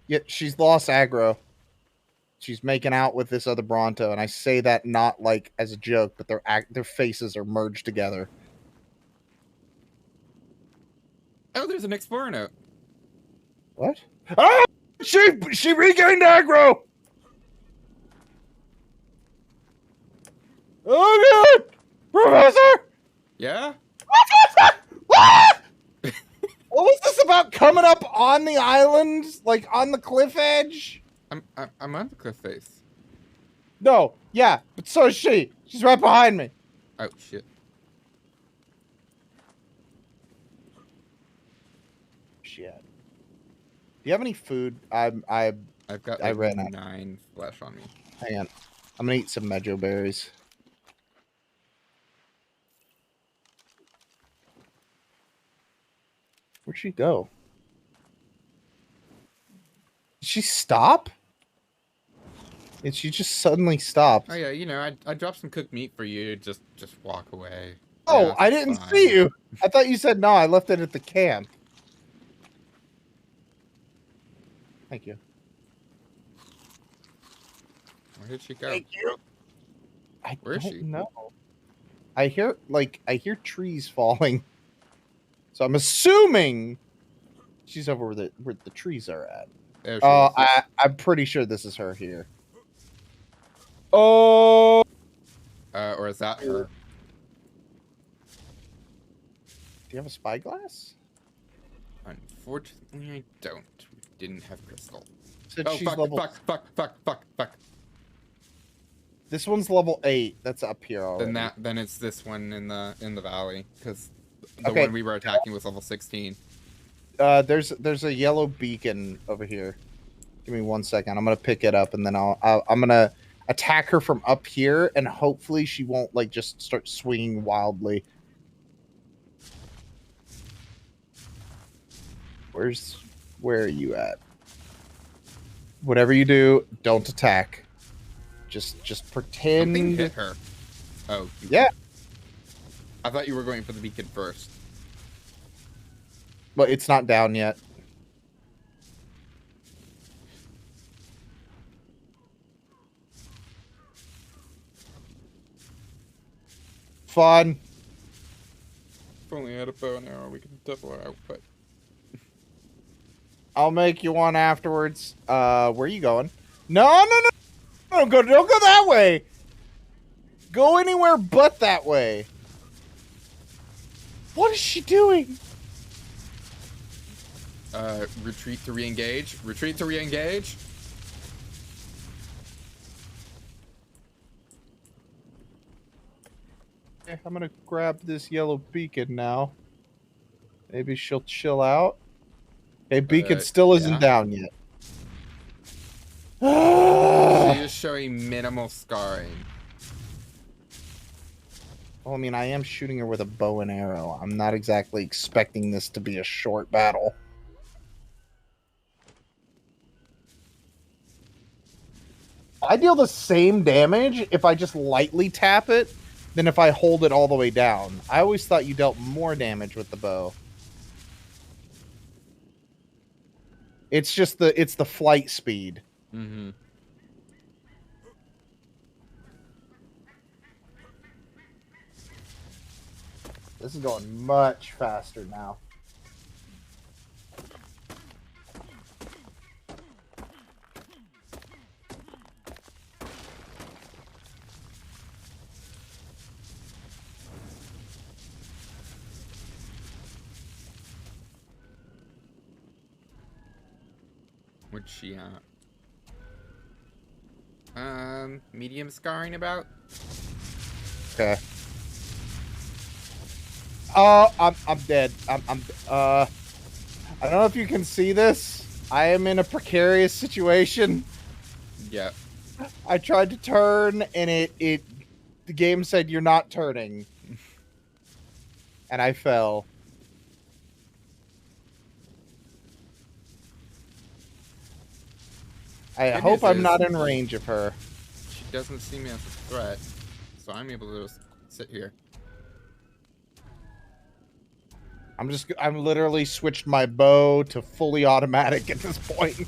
Yeah, she's lost aggro. She's making out with this other Bronto, and I say that not like as a joke, but their faces are merged together. Oh, there's an explorer note. What? Ah! She regained aggro! Oh god! Professor! Yeah? What was this about coming up on the island? Like on the cliff edge? I'm on the cliff face. No, yeah, but so is she. She's right behind me. Oh, shit. Shit. Do you have any food? I've got I like ran out. 9 flesh on me. Hang on. I'm gonna eat some Mejo berries. Where'd she go? Did she stop? Did she just suddenly stop? Oh, yeah, you know, I dropped some cooked meat for you. Just walk away. Oh, Yeah, I didn't fine. see you. I thought you said no. I left it at the camp. Thank you. Where did she go? Thank you. I Where is don't she? know. I hear trees falling. So I'm assuming she's over where the trees are at. There she is. I'm pretty sure this is her here. Oh. Or is that her? Do you have a spyglass? Unfortunately, I don't. We didn't have crystal. Said Oh, she's fuck, level... fuck. This one's level 8. That's up here already. Then it's this one in the valley, because the Okay. one we were attacking was level 16. There's a yellow beacon over here. Give me 1 second. I'm gonna pick it up and then I'm gonna attack her from up here, and hopefully she won't like just start swinging wildly. Where are you at? Whatever you do, don't attack. Just pretend. Something hit her. Oh. Yeah. I thought you were going for the beacon first. But it's not down yet. Fun. If only I had a bow and arrow, we could double our output. I'll make you one afterwards. Where are you going? No. Don't go that way. Go anywhere but that way. What is she doing? Retreat to re-engage. Retreat to re-engage. Okay, I'm gonna grab this yellow beacon now. Maybe she'll chill out. Okay, beacon still isn't down yet. She is showing minimal scarring. Well, I mean, I am shooting her with a bow and arrow. I'm not exactly expecting this to be a short battle. I deal the same damage if I just lightly tap it than if I hold it all the way down. I always thought you dealt more damage with the bow. It's just the flight speed. Mm-hmm. This is going much faster now. What's she at? Medium scarring about? Okay. Oh, I'm dead. I don't know if you can see this. I am in a precarious situation. Yeah. I tried to turn and the game said you're not turning. And I fell. I hope I'm not in range of her. She doesn't see me as a threat, so I'm able to just sit here. I'm literally switched my bow to fully automatic at this point.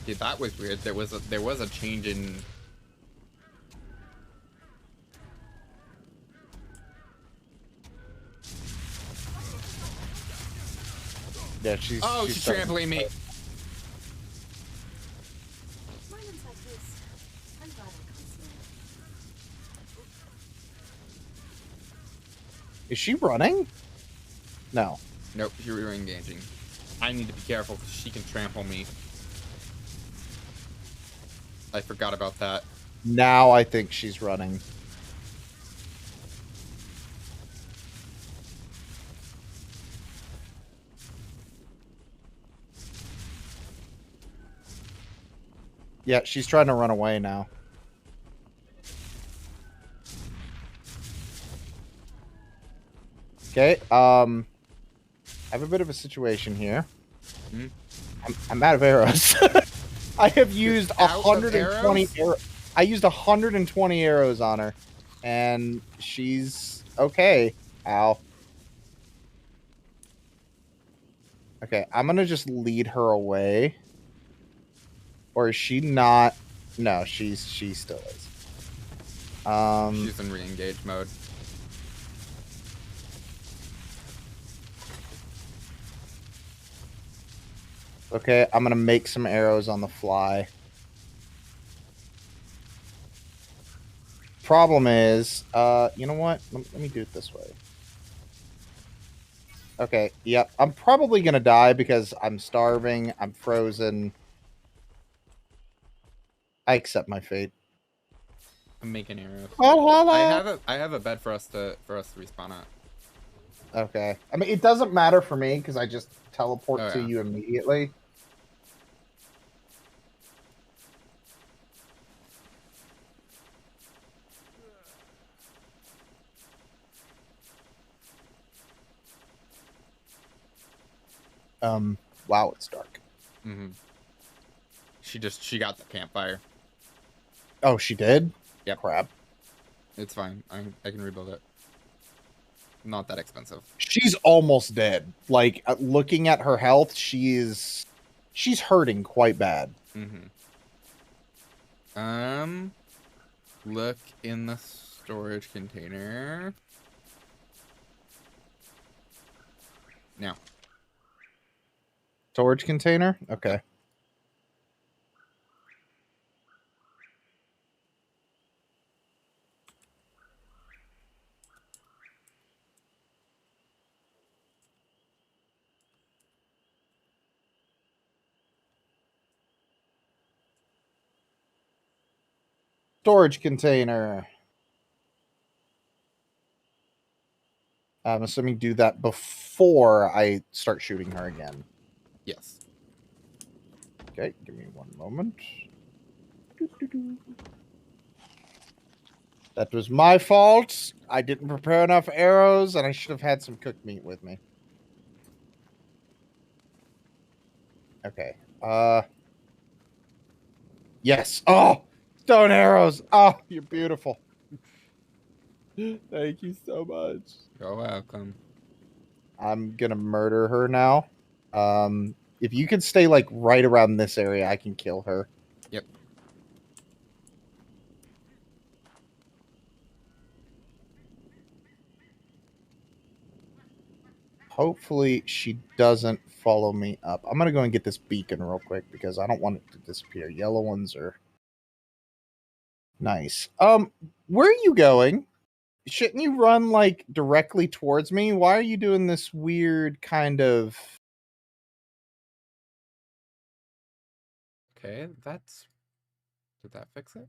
Yeah, that was weird. There was a change in. Yeah, she's trampling me. Is she running? No. Nope, you were engaging. I need to be careful because she can trample me. I forgot about that. Now I think she's running. Yeah, she's trying to run away now. Okay, I have a bit of a situation here. Hmm? I'm out of arrows. I have used 120 arrows? I used 120 arrows on her, and she's okay. Ow. Okay, I'm gonna just lead her away. Or is she not? No, she still is. She's in re-engage mode. Okay, I'm gonna make some arrows on the fly. Problem is, you know what? Let me do it this way. Okay, yep. I'm probably gonna die because I'm starving. I'm frozen. I accept my fate. I'm making arrows. I have a bed for us to respawn at. Okay. I mean, it doesn't matter for me because I just teleport Oh, to yeah. you immediately. Wow, it's dark. Mm-hmm. She got the campfire. Oh, she did? Yep. Crap. It's fine. I can rebuild it. Not that expensive. She's almost dead. Like, looking at her health, she's hurting quite bad. Mm-hmm. Look in the storage container. Now. Storage container? Okay. Storage container. I'm assuming do that before I start shooting her again. Yes. Okay, give me one moment. That was my fault. I didn't prepare enough arrows, and I should have had some cooked meat with me. Okay. Yes. Oh, stone arrows. Oh, you're beautiful. Thank you so much. You're welcome. I'm gonna murder her now. If you could stay like right around this area, I can kill her. Yep. Hopefully she doesn't follow me up. I'm gonna go and get this beacon real quick because I don't want it to disappear. Yellow ones are nice. Where are you going? Shouldn't you run like directly towards me? Why are you doing this weird kind of... Okay, did that fix it?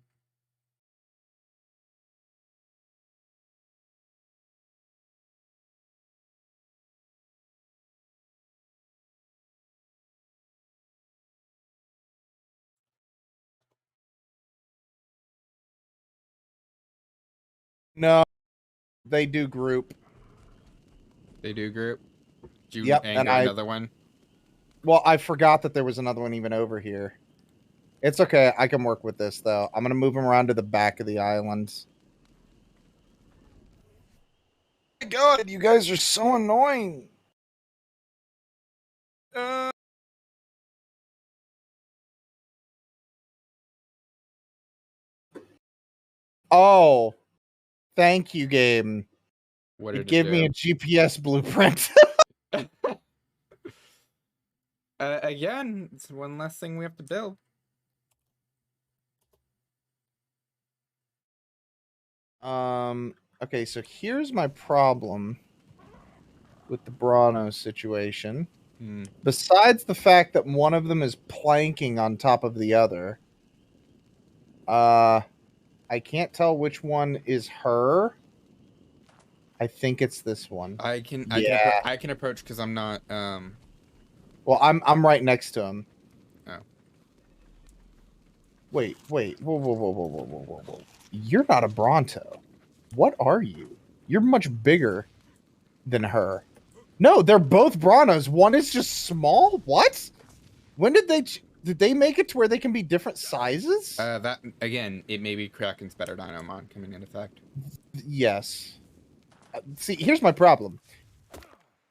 No, they do group. They do group. Did you Yep, and anger another one? Well, I forgot that there was another one even over here. It's okay. I can work with this, though. I'm going to move him around to the back of the island. Oh my God, you guys are so annoying. Oh, thank you, game. What It did it gave me a do? GPS blueprint. Again, it's one less thing we have to build. Okay, so here's my problem with the Brano situation. Besides the fact that one of them is planking on top of the other, I can't tell which one is her. I think it's this one. I can approach because I'm not Well, I'm right next to him. Oh. Wait. Whoa. You're not a Bronto. What are you? You're much bigger than her. No, they're both Bronos. One is just small? What? When did they make it to where they can be different sizes? That again, it may be Kraken's better Dinomon coming into effect. Yes. See, here's my problem.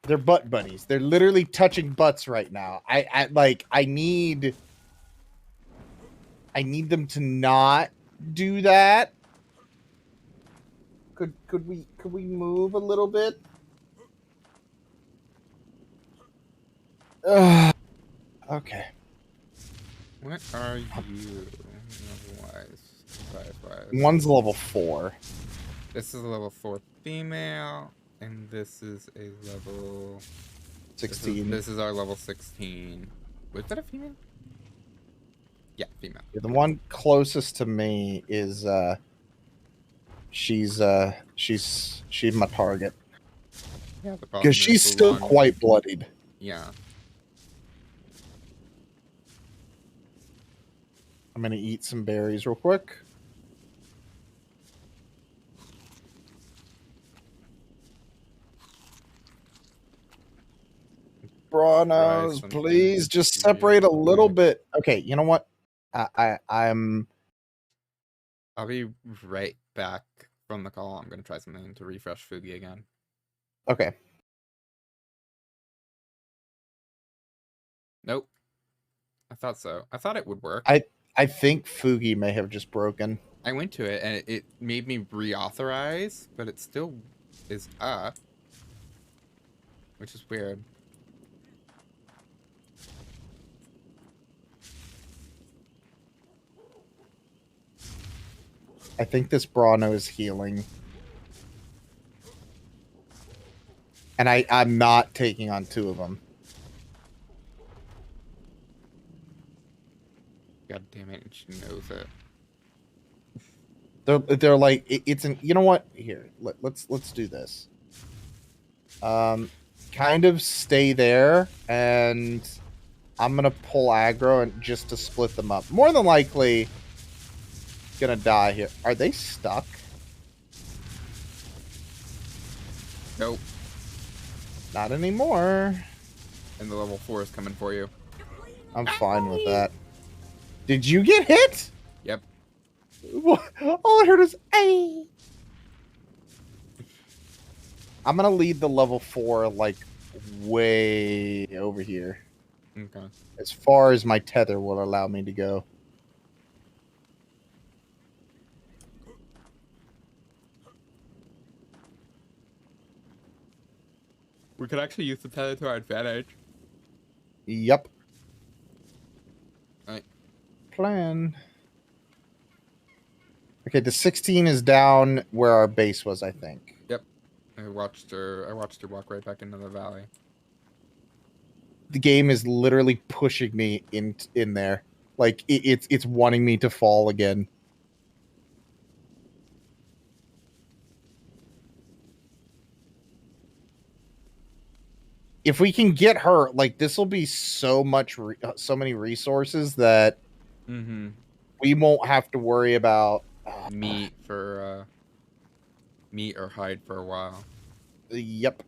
They're butt buddies. They're literally touching butts right now. I need them to not do that. Could we move a little bit? Okay. What are you? Level-wise? One's level 4. This is a level 4 female, and this is a level 16. This is our level 16. Was that a female? Yeah, female. Yeah, the one closest to me is she's my target. Yeah, because she's still quite bloodied. Yeah. I'm gonna eat some berries real quick. Branos, please just separate a little bit. Okay, you know what? I'm. I'll be right back from the call. I'm gonna try something to refresh Fugi again. Okay. Nope. I thought so. I thought it would work. I think Fugi may have just broken. I went to it and it made me reauthorize, but it still is up, which is weird. I think this Brano is healing. And I'm not taking on 2 of them. God damn it, and she knows it. They're like it's an, you know what? Here, let's do this. Kind of stay there, and I'm gonna pull aggro and just to split them up. More than likely, gonna die here. Are they stuck? Nope. Not anymore. And the level 4 is coming for you. I'm fine with that. Did you get hit? Yep. All I heard is "ay." I'm gonna lead the level 4 like way over here. Okay. As far as my tether will allow me to go. We could actually use the tether to our advantage. Yep. Alright. Plan. Okay, the 16 is down where our base was, I think. Yep. I watched her walk right back into the valley. The game is literally pushing me in there. Like it's wanting me to fall again. If we can get her, like, this will be so much, so many resources that we won't have to worry about meat or hide for a while. Yep.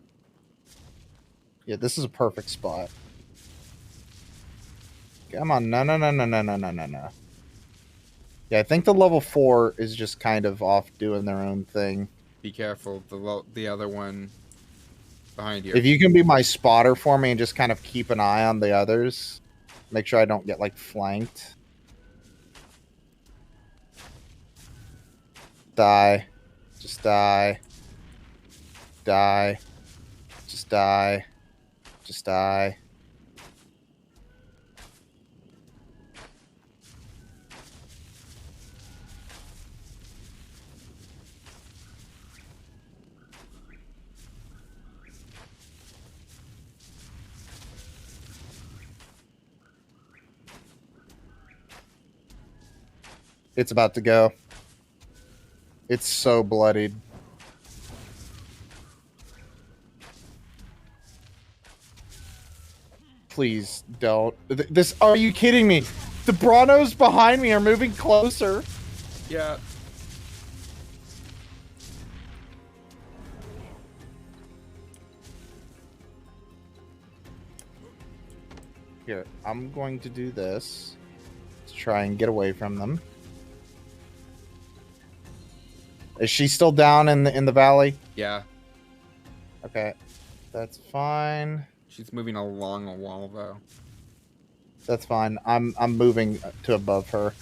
Yeah, this is a perfect spot. Come on, no. Yeah, I think the level 4 is just kind of off doing their own thing. Be careful, the other one behind you. If you can be my spotter for me and just kind of keep an eye on the others, make sure I don't get like flanked. Die. Just die. Die. Just die. Just die. It's about to go. It's so bloodied. Please don't. This. Are you kidding me? The Branos behind me are moving closer. Yeah. Here, I'm going to do this to try and get away from them. Is she still down in the valley? Yeah. Okay. That's fine. She's moving along a wall though. That's fine. I'm moving to above her.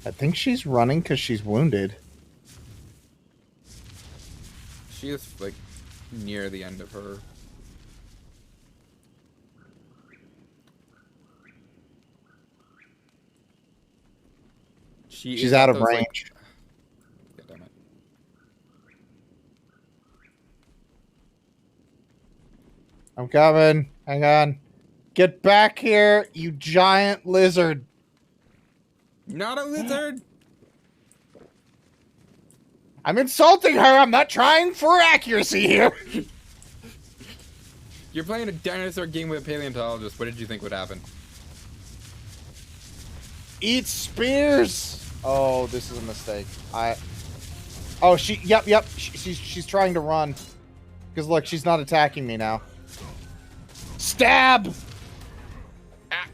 I think she's running because she's wounded. She is like near the end of her. She's out of range. God damn it. I'm coming. Hang on. Get back here, you giant lizard. Not a lizard! I'm insulting her. I'm not trying for accuracy here. You're playing a dinosaur game with a paleontologist. What did you think would happen? Eat spears. Oh, this is a mistake. Oh, Yep. She's trying to run. Because look, she's not attacking me now. Stab. Ah.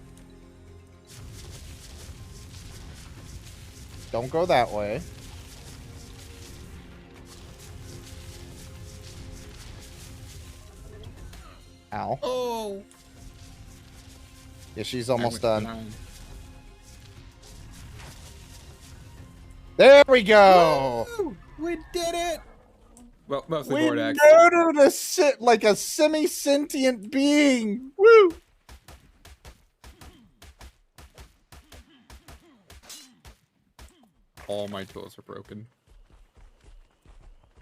Don't go that way. Ow. Oh! Yeah, she's almost I went done. down. There we go. Woo! We did it! Well, mostly We Vortex. murdered like a semi-sentient being. Woo! All my tools are broken.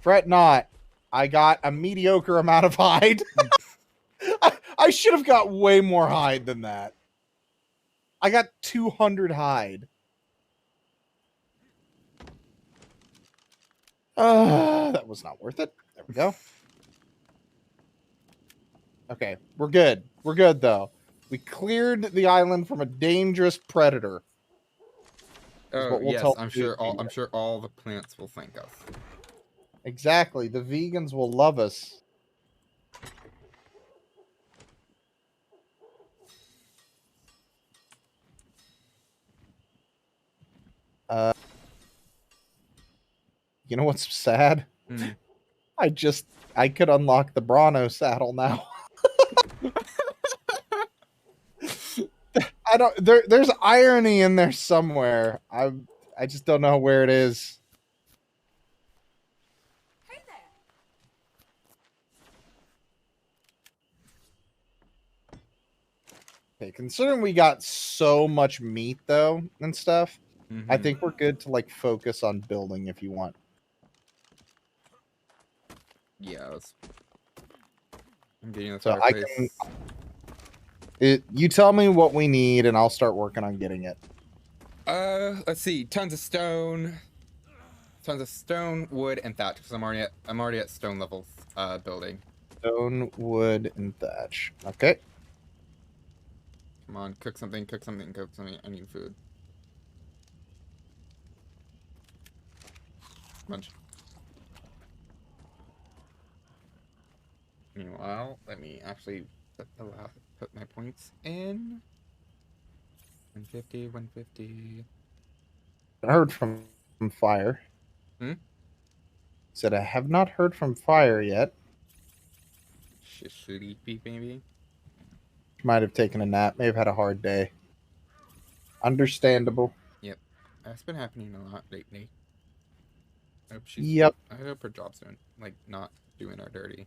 Fret not. I got a mediocre amount of hide. I should have got way more hide than that. I got 200 hide. That was not worth it. There we go. Okay, we're good. We're good, though. We cleared the island from a dangerous predator. Oh, we'll yes, tell I'm the sure media. I'm sure all the plants will thank us. Exactly. The vegans will love us. You know what's sad? Hmm. I could unlock the Bronto saddle now. There's irony in there somewhere. I just don't know where it is. Hey there. Okay, considering we got so much meat though and stuff, I Mhm. think we're good to like focus on building if you want. Yes. I'm getting a So I fireplace. you tell me what we need and I'll start working on getting it. Let's see. Tons of stone, wood, and thatch. Because I'm already at stone levels. Building. Stone, wood, and thatch. Okay. Come on, cook something. Cook something. Cook something. I need food. Munch. Meanwhile, let me actually put my points in. 150, 150. I heard from fire. Hmm? Said I have not heard from fire yet. Sleepy, maybe. Might have taken a nap. May have had a hard day. Understandable. Yep. That's been happening a lot lately. Yep. I hope her job's doing, like, not doing her dirty.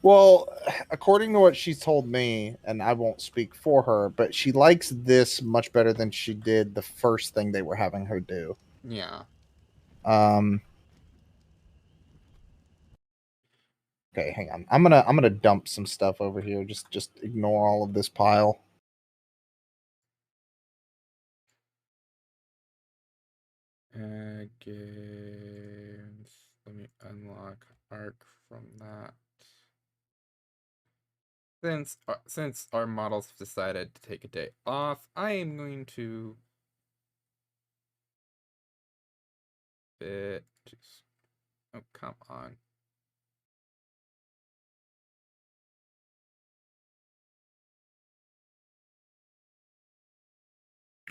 Well, according to what she's told me, and I won't speak for her, but she likes this much better than she did the first thing they were having her do. Yeah. Okay, hang on. I'm gonna dump some stuff over here. Just ignore all of this pile. Against. Let me unlock arc from that. Since our models have decided to take a day off, I am going to fit. Oh, come on.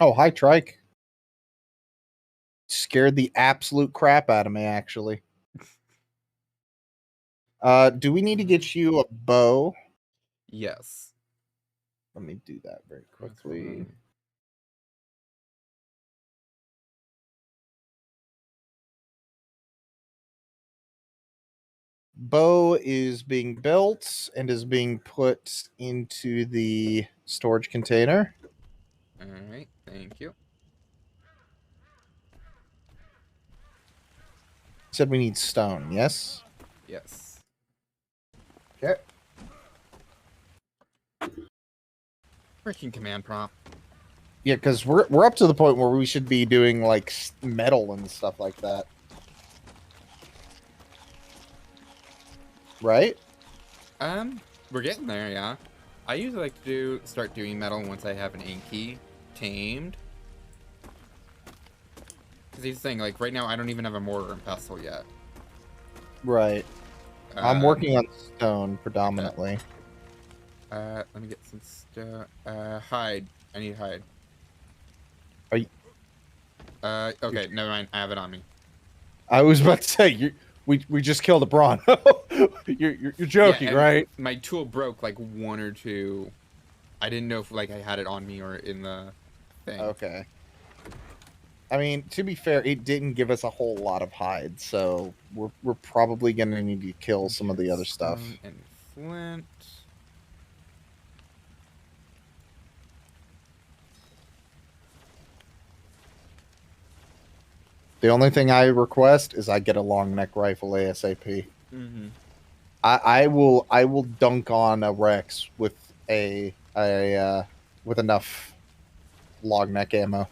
Oh, hi, Trike. Scared the absolute crap out of me, actually. Do we need to get you a bow? Yes. Let me do that very That's quickly. fine. Bow is being built and is being put into the storage container. All right. Thank you. Said we need stone, yes? Yes. Okay. Freaking command prompt. Yeah, because we're up to the point where we should be doing like metal and stuff like that. Right? We're getting there, yeah. I usually like to start doing metal once I have an Inky tamed. Because here's the thing, like right now I don't even have a mortar and pestle yet. Right. I'm working on stone predominantly. Okay. Let me get some stuff. Hide. I need hide. Are you? Okay, never mind. I have it on me. I was about to say we just killed a brawn. you're joking, yeah, right? My tool broke like one or two. I didn't know if like I had it on me or in the thing. Okay. I mean, to be fair, it didn't give us a whole lot of hide, so we're probably gonna need to kill some of the other stuff. Stone and flint. The only thing I request is I get a long neck rifle ASAP. Mm-hmm. I will dunk on a Rex with with enough long neck ammo.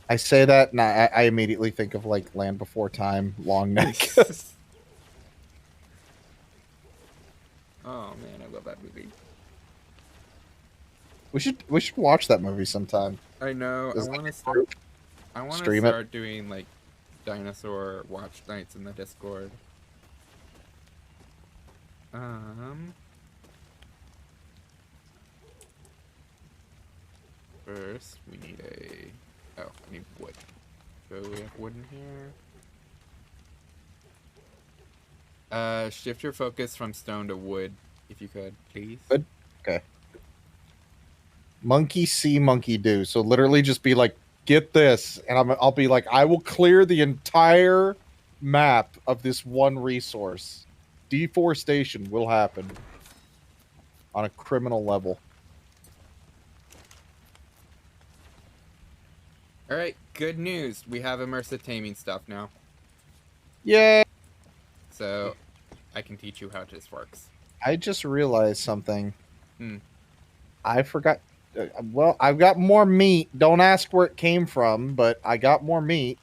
I say that and I immediately think of like Land Before Time long neck. Oh man, I love that movie. We should watch that movie sometime. I know. I want to Stream start doing like dinosaur watch nights in the Discord. First we need I need wood. So we have wood in here. Shift your focus from stone to wood, if you could, please. Good. Okay. Monkey see, monkey do. So literally just be like, get this, and I'll be like, I will clear the entire map of this one resource. Deforestation will happen on a criminal level. All right, good news. We have immersive taming stuff now. Yay! So I can teach you how this works. I just realized something. Hmm. I forgot. Well, I've got more meat. Don't ask where it came from, but I got more meat.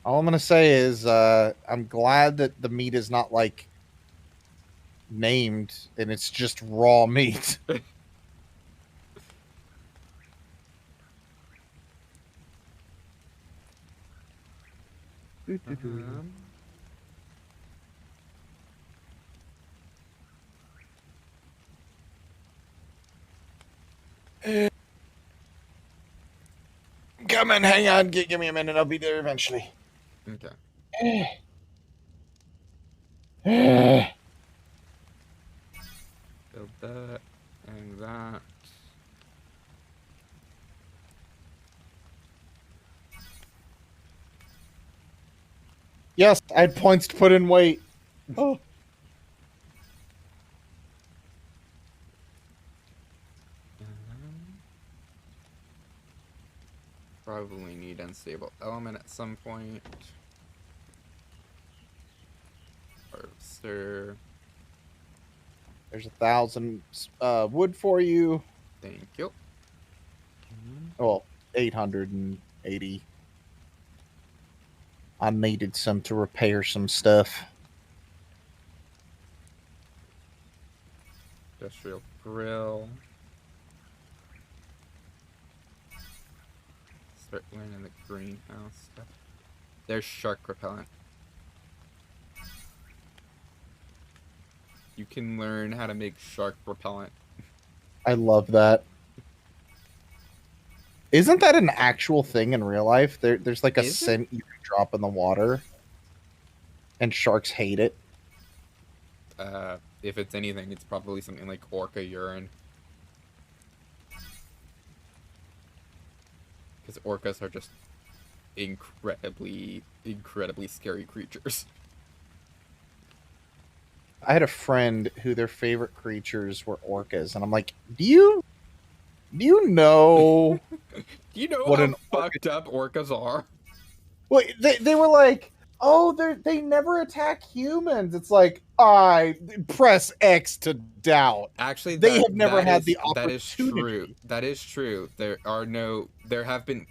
All I'm gonna say is I'm glad that the meat is not like named and it's just raw meat. Come on, hang on, give me a minute. I'll be there eventually. Okay. Build that and that. Yes, I had points to put in weight. Oh. Probably need unstable element at some point. Harvester. There's 1,000 wood for you. Thank you. Well, 880. I needed some to repair some stuff. Industrial grill. Start learning the greenhouse stuff. There's shark repellent. You can learn how to make shark repellent. I love that. Isn't that an actual thing in real life? There's like a Is it? scent you can drop in the water, and sharks hate it. If it's anything, it's probably something like orca urine. Because orcas are just incredibly, incredibly scary creatures. I had a friend who their favorite creatures were orcas, and I'm like, do you know Do you know what how an orca? fucked up orcas are? Well, they were like, oh, they never attack humans. It's like, I press X to doubt. Actually, They have never had the that is true. opportunity. That is true.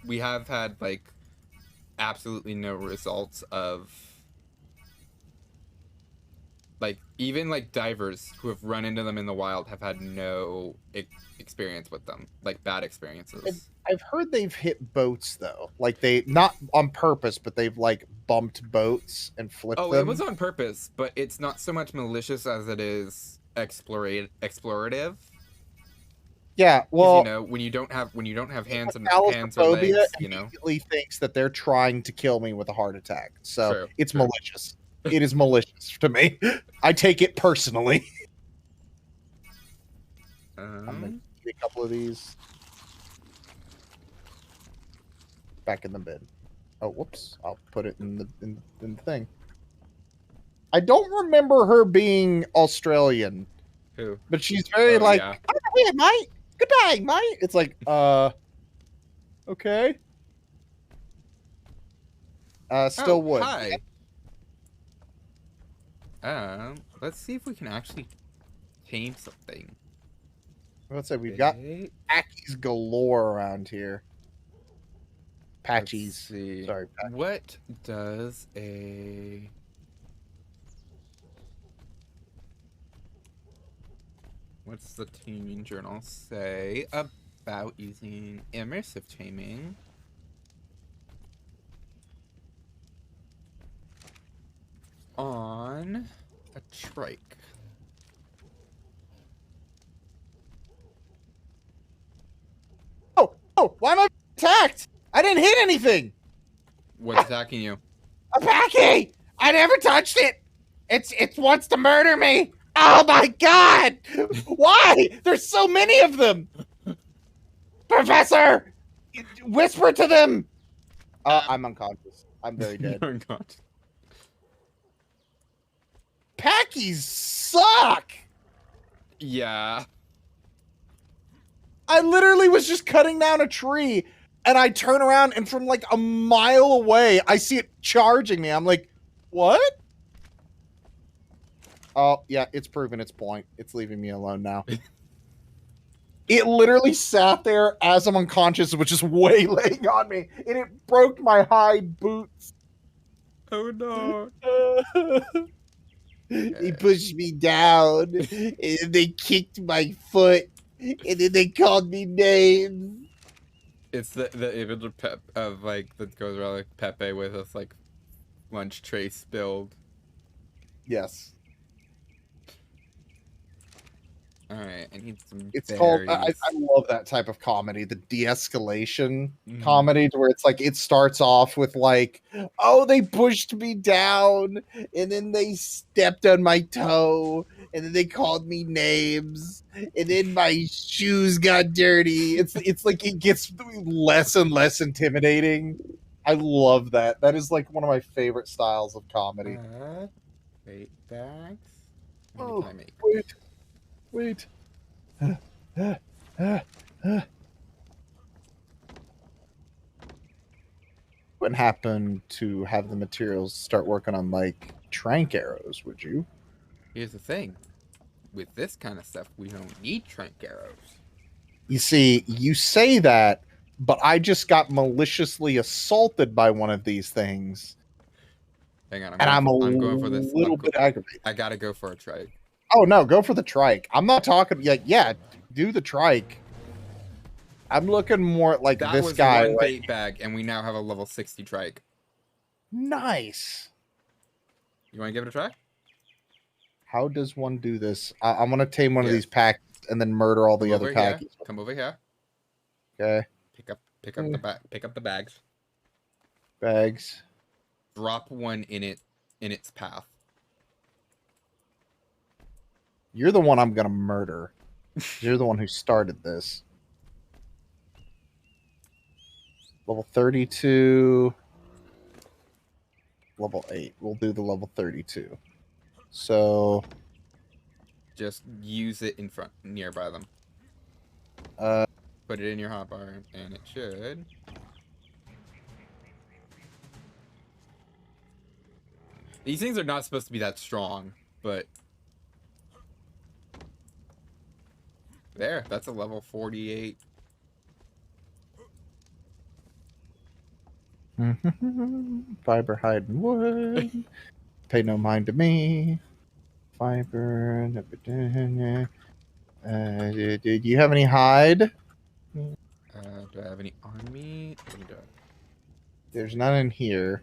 We have had like absolutely no results of like even like divers who have run into them in the wild have had no experience with them, like bad experiences. I've heard they've hit boats though, like they not on purpose, but they've like bumped boats and flipped Oh, it was them. on purpose, but it's not so much malicious as it is explorative. Yeah, Because well, when you don't have hands or thalassophobia legs, immediately thinks that they're trying to kill me with a heart attack. So True, it's true. malicious. It is malicious to me. I take it personally. I'm gonna get a couple of these back in the bin. Oh, whoops! I'll put it in the thing. I don't remember her being Australian, Who? but she's very Oh like, yeah. "Oh, yeah, mate. Good day, mate." It's like, okay. Still Oh, would. hi. Let's see if we can actually tame something. Let's say we've got Wait, Packies galore around here. let's Patchies. see. Sorry, What does a what's the taming journal say about using immersive taming? On a trike. Oh, why am I attacked? I didn't hit anything. What's attacking you? A Packy! I never touched it. It wants to murder me. Oh my god! Why? There's so many of them. Professor, whisper to them. I'm unconscious. I'm very dead. Oh god. Packies suck. Yeah. I literally was just cutting down a tree and I turn around and from like a mile away, I see it charging me. I'm like, what? Oh, yeah, it's proven its point. It's leaving me alone now. It literally sat there as I'm unconscious, which is waylaying on me, and it broke my hide boots. Oh no. He pushed me down, and they kicked my foot, and then they called me names. It's the image of like that goes around like Pepe with us like lunch tray spilled. Yes. All right, I need some It's berries. called. I love that type of comedy, the de-escalation comedy, where it's like it starts off with like, "Oh, they pushed me down, and then they stepped on my toe, and then they called me names, and then my shoes got dirty." It's like it gets less and less intimidating. I love that. That is like one of my favorite styles of comedy. Wait, bags. How many Oh, can I make? wait. Wouldn't happen to have the materials start working on like trank arrows, would you? Here's the thing. With this kind of stuff, we don't need trank arrows. You see, you say that, but I just got maliciously assaulted by one of these things. Hang on, I'm going for this. little bit aggravated. I gotta go for a trike. Oh no, go for the trike. I'm not talking like yeah, do the trike. I'm looking more at like That this was guy. one Like, bait bag, and we now have a level 60 trike. nice. You want to give it a try? How does one do this? I'm gonna tame one of Yes. these packs first, and then murder all the Come other over here. packies. Come over here. Okay. Pick up the bags. Bags. Drop one in its path. You're the one I'm gonna murder. You're the one who started this. Level 32. Level 8. We'll do the level 32. So, Just use it in front, nearby them. Put it in your hotbar, and it should. These things are not supposed to be that strong, but there, that's a level 48. fiber, hide, and wood. Pay no mind to me. Fiber. Did you have any hide? Do I have any on me? Let me do it. There's none in here.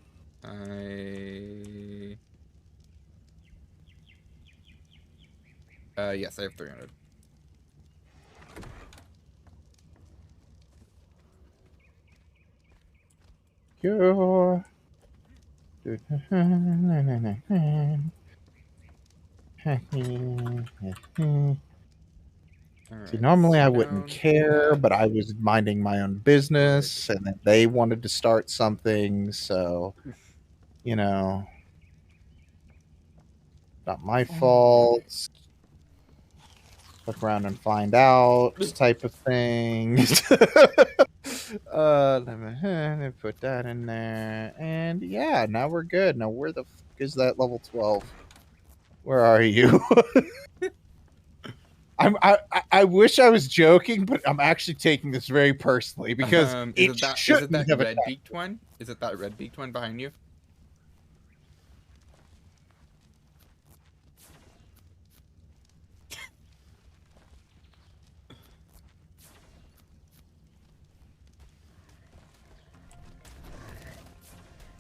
Yes, I have 300. Yo. See, normally I wouldn't care, but I was minding my own business, and then they wanted to start something, so, you know, not my fault. Look around and find out type of thing. Let me put that in there, and yeah, now we're good. Now where the fuck is that level 12? Where are you? I wish I was joking, but I'm actually taking this very personally because is it that red beaked one? Is it that red beaked one behind you?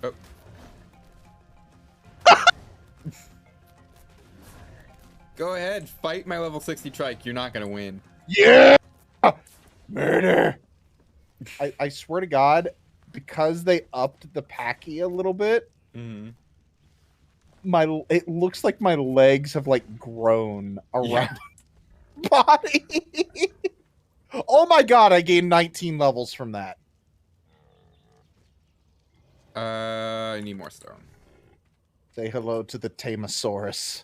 Oh. Go ahead, fight my level 60 trike. You're not gonna win. Yeah! Murder! I swear to God, because they upped the packy a little bit, it looks like my legs have like grown around my body. Oh my God, I gained 19 levels from that. I need more stone. Say hello to the Tamosaurus.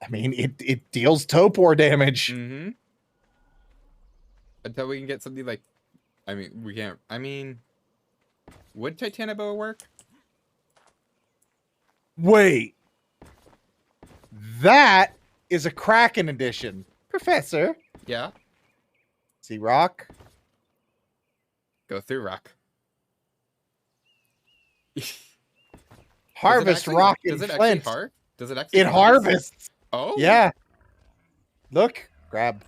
I mean, it deals topor damage. Mm-hmm. Until we can get something like, I mean, we can't. I mean, would Titanoboa work? Wait, that is a Kraken edition, Professor. Yeah. See rock. Go through rock. Harvest rock in Flint. Does it actually? It harvests. Oh. Yeah. Look, grab.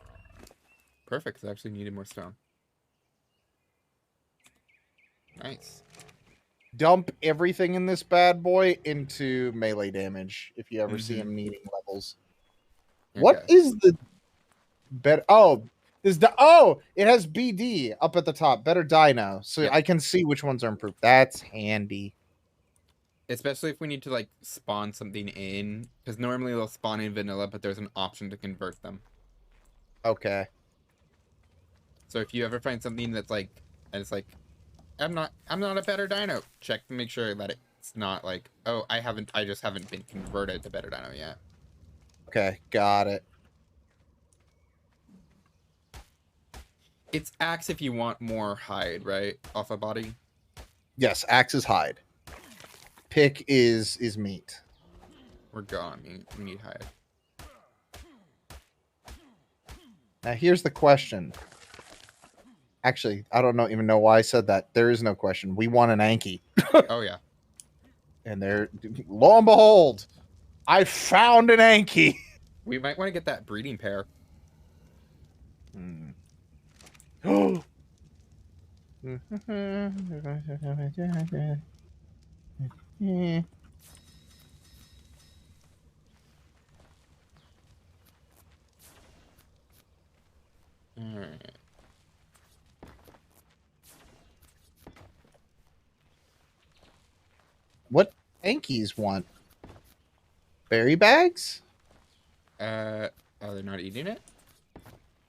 Perfect. I actually needed more stone. Nice. Dump everything in this bad boy into melee damage if you ever see him needing levels. Okay. What is the better? Oh, it has BD up at the top. Better dino, so I can see which ones are improved. That's handy. Especially if we need to like spawn something in, because normally they'll spawn in vanilla, but there's an option to convert them. Okay. So if you ever find something that's like, and it's like, I'm not a better dino. Check to make sure that it's not like, oh, I just haven't been converted to better dino yet. Okay, got it. It's axe if you want more hide, right? Off a body? Yes, axe is hide. Pick is meat. We're gone. We need hide. Now here's the question. Actually, I don't even know why I said that. There is no question. We want an Anki. Oh yeah. And there, lo and behold, I found an Anki. We might want to get that breeding pair. Oh. Ankies want? Berry bags? Are they not eating it?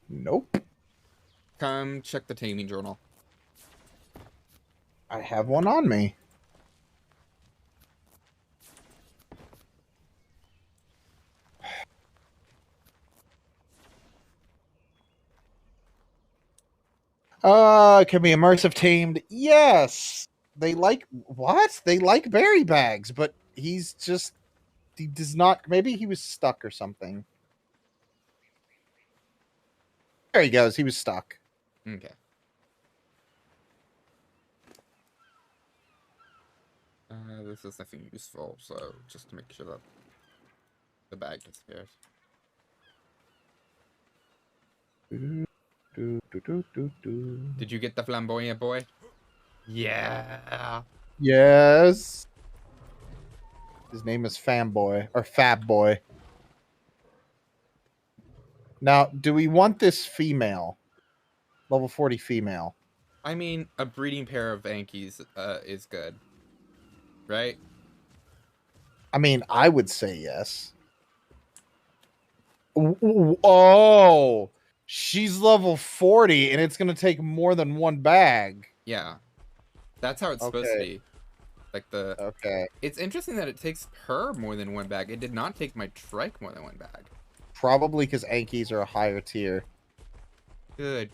Nope. Come check the taming journal. I have one on me. Can be immersive tamed. Yes. They like what? They like berry bags, but he does not, maybe he was stuck or something. There he goes. He was stuck. Okay. This is nothing useful, so just to make sure that the bag disappears. Did you get the flamboyant boy? Yeah. Yes. His name is Fanboy or Fab Boy. Now, do we want this female? Level 40 female. I mean, a breeding pair of Ankies is good. Right? I mean, I would say yes. Oh, she's level 40 and it's going to take more than one bag. Yeah. That's how it's supposed to Okay. be. Like the... Okay. It's interesting that it takes her more than one bag. It did not take my trike more than one bag. Probably because Ankies are a higher tier. Good.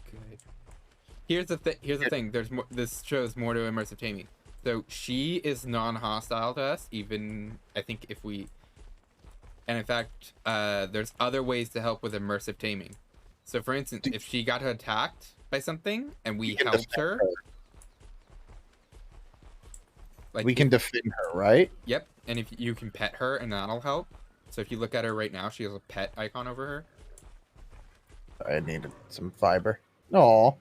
Here's the thing. There's more. This shows more to immersive taming. So she is non-hostile to us. Even I think if we, and in fact, there's other ways to help with immersive taming. So for instance, if she got attacked by something and we helped her, like we can defend her, right? Yep. And if you can pet her, and that'll help. So if you look at her right now, she has a pet icon over her. I needed some fiber. Oh.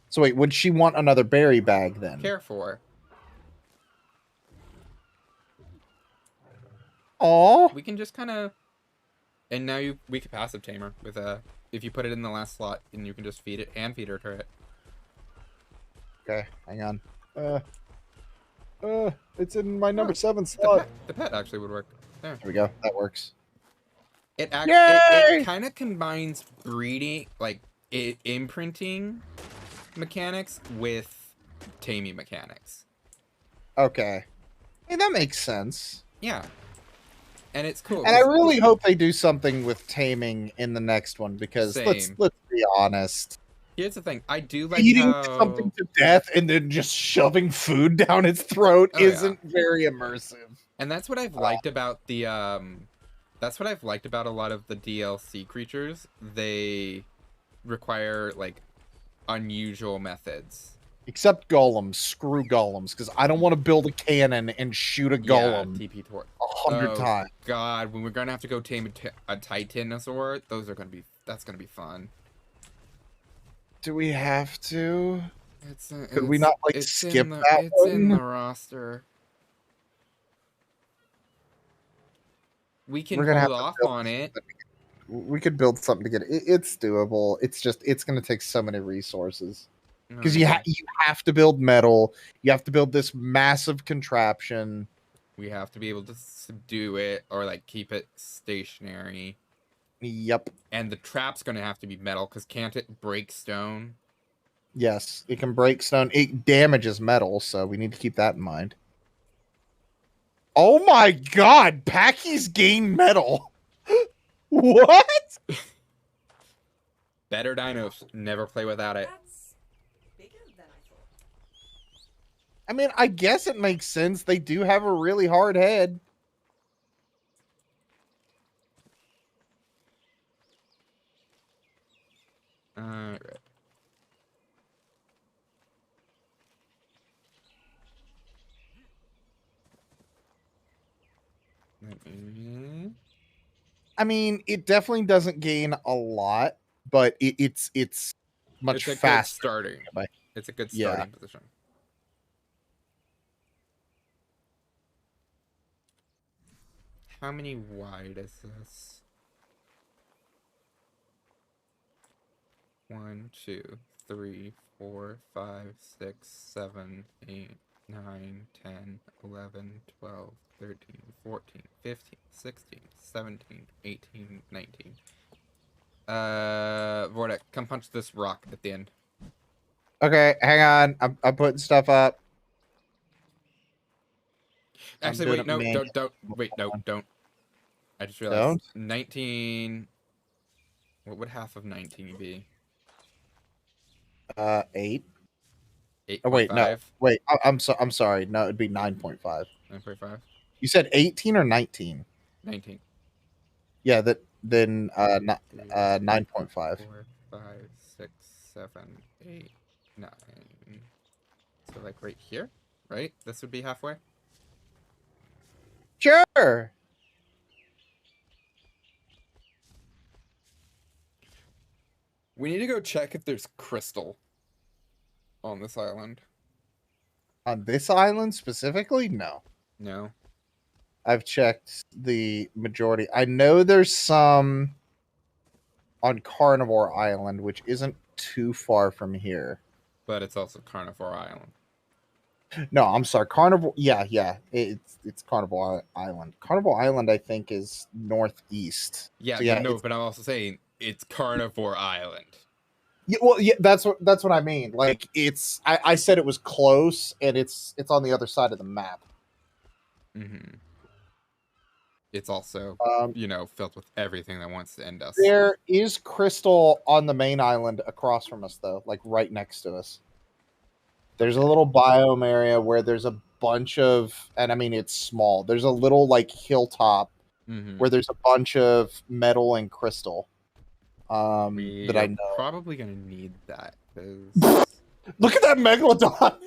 So wait, would she want another berry bag then? Care for. Oh. We can just kind of, and now we could passive tame her with a, if you put it in the last slot, and you can just feed it and feed her turret. Okay, hang on. It's in my number 7 slot. The pet actually would work. There we go. That works. It actually it kind of combines breeding, like imprinting mechanics with taming mechanics. Okay. Hey, that makes sense. Yeah. And it's cool. And I really hope they do something with taming in the next one because Same. let's be honest. Here's the thing. I do like Eating how something to death and then just shoving food down its throat isn't very immersive. And that's what I've liked about the that's what I've liked about a lot of the DLC creatures. They require like unusual methods. Except golems. Screw golems, because I don't want to build a cannon and shoot a golem TP Thor 100 times. God, when we're gonna have to go tame a Titanosaur, that's gonna be fun. Do we have to? Could we not like skip that one? It's in the roster. We can hold off on it. We could build something to get it. It's doable. It's just it's going to take so many resources because you have to build metal. You have to build this massive contraption. We have to be able to subdue it or like keep it stationary. Yep. And the trap's going to have to be metal because can't it break stone? Yes, it can break stone. It damages metal, so we need to keep that in mind. Oh my God! Packy's gain metal. What? Better dinos. Never play without it. That's bigger than I thought. I mean, I guess it makes sense. They do have a really hard head. Alright. I mean, it definitely doesn't gain a lot, but it's much faster. Starting. It's a good starting position. How many wide is this? 1, 2, 3, 4, 5, 6, 7, 8, 9, 10, 11, 12, 13, 14, 15, 16, 17, 18, 19. Vortex, come punch this rock at the end. Okay, hang on. I'm putting stuff up. I'm Actually, doing wait, it no, manually. don't. I just realized Don't? 19. What would half of 19 be? 8. Oh 8.5? wait, no. Wait, I'm sorry. No, it'd be 9.5. 9.5? You said 18 or 19? 19. Yeah, then 3, 9.5. 4, 5, 6, 7, 8, 9. So like right here, right? This would be halfway. Sure. We need to go check if there's crystal on this island. On this island specifically, no. No. I've checked the majority. I know there's some on Carnivore Island, which isn't too far from here. But it's also Carnivore Island. No, I'm sorry. Carnivore. Yeah. It's Carnivore Island. Carnivore Island, I think, is northeast. Yeah, So, yeah, no, but I'm also saying it's Carnivore Island. yeah, well, yeah, that's what I mean. Like, it's. I said it was close, and it's on the other side of the map. Mm-hmm. It's also, filled with everything that wants to end us. There is crystal on the main island across from us, though, like right next to us. There's a little biome area where there's a bunch of, and I mean, it's small. There's a little like hilltop where there's a bunch of metal and crystal. That I know. Probably gonna need that. 'Cause... Look at that megalodon.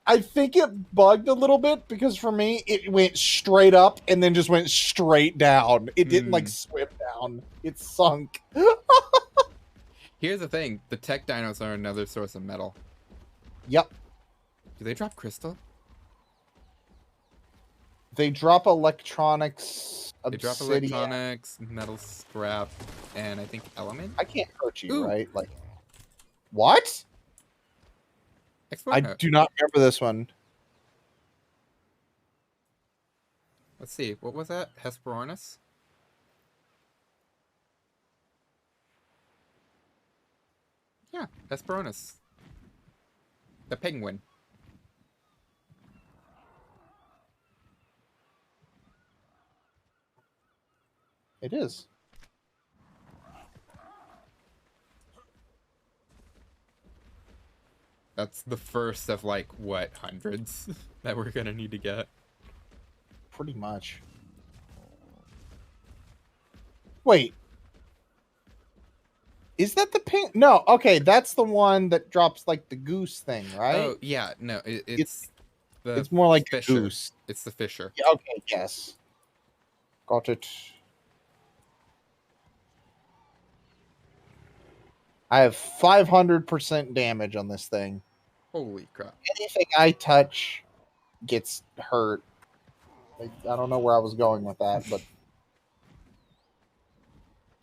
I think it bugged a little bit because for me it went straight up and then just went straight down. It didn't like swim down. It sunk. Here's the thing: the tech dinos are another source of metal. Yep. Do they drop crystal? They drop electronics. They drop electronics, metal scrap, and I think element. I can't hurt you, Ooh. right? Like, what? I do not remember this one. Let's see. What was that? Hesperornis? Yeah, Hesperornis. The penguin. It is. That's the first of like what, hundreds that we're gonna need to get. Pretty much. Wait. Is that the pink? No, okay, that's the one that drops like the goose thing, right? Oh yeah, no, it's more like a fisher. goose. It's the fisher. Yeah, okay, yes. Got it. I have 500% damage on this thing. Holy crap. Anything I touch gets hurt. I don't know where I was going with that, but... Can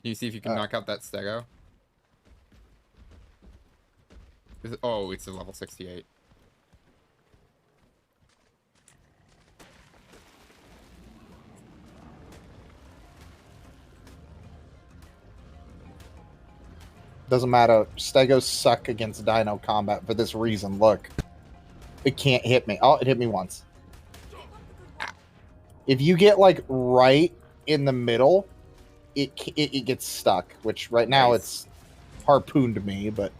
you see if you can knock out that stego? Oh, it's a level 68. Doesn't matter. Stegos suck against Dino combat for this reason. Look. It can't hit me. Oh, it hit me once. If you get, like, right in the middle, it gets stuck. Which, right now, it's harpooned me, but...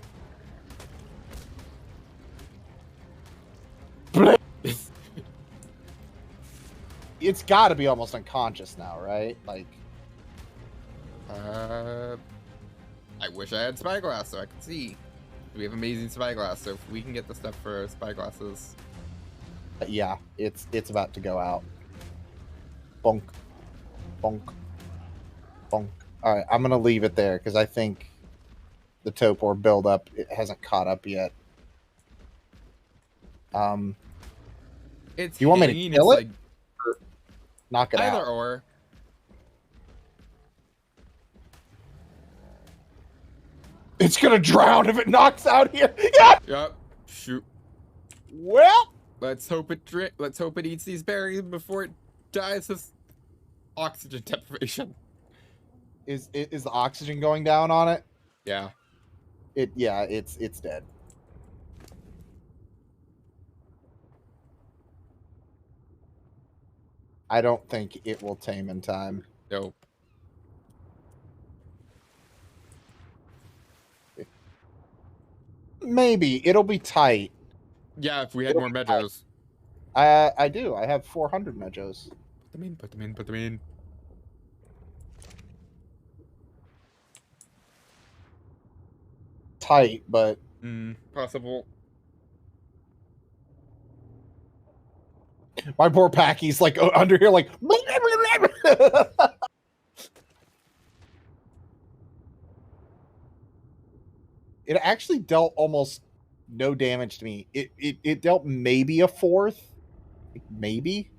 It's got to be almost unconscious now, right? Like... I wish I had spyglass so I could see. We have amazing spyglass, so if we can get the stuff for spyglasses. Yeah, it's about to go out. Bonk. Bonk. Bonk. Alright, I'm gonna leave it there, because I think the Topor buildup, it hasn't caught up yet. It's you want me to kill it? Like, or knock it out? Either or. It's gonna drown if it knocks out here. Yeah. Yep. Shoot. Well, Let's hope it let's hope it eats these berries before it dies of oxygen deprivation. Is the oxygen going down on it? Yeah. Yeah, it's dead. I don't think it will tame in time. Nope. Maybe it'll be tight. Yeah, if we had It'll more be tight. meadows. I do. I have 400 mejos. Put them in, put them in, put them in. Tight, but Possible. my poor Packy's like under here, like. It actually dealt almost no damage to me. It dealt maybe a fourth, maybe.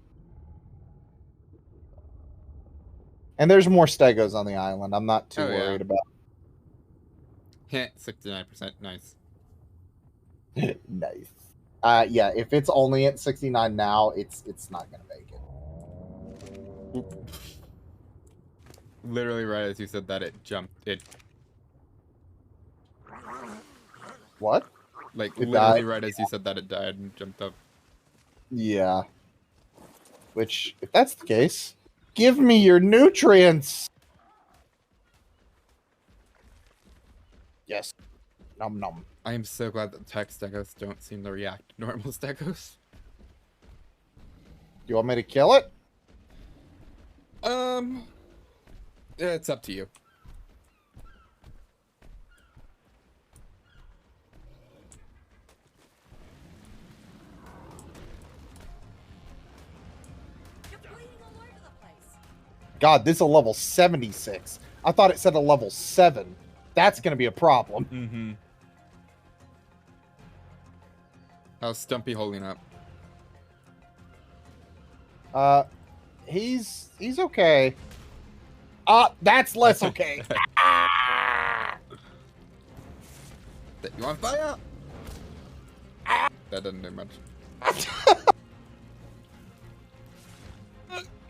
And there's more stegos on the island. I'm not too worried about. Heh, 69%. Nice. Nice. Yeah, if it's only at 69 now, it's not gonna make it. Oop. Literally right as you said that, it jumped. It What? like It literally died? right as you said that, it died and jumped up. Yeah. Which, if that's the case, give me your nutrients. Yes. Nom nom. I am so glad that tech stegos don't seem to react to normal stegos. You want me to kill it? It's up to you. You're bleeding all over the place. God, this is a level 76. I thought it said a level 7. That's going to be a problem. Mm-hmm. How's Stumpy holding up? He's okay. That's less okay. You on fire? That doesn't do much.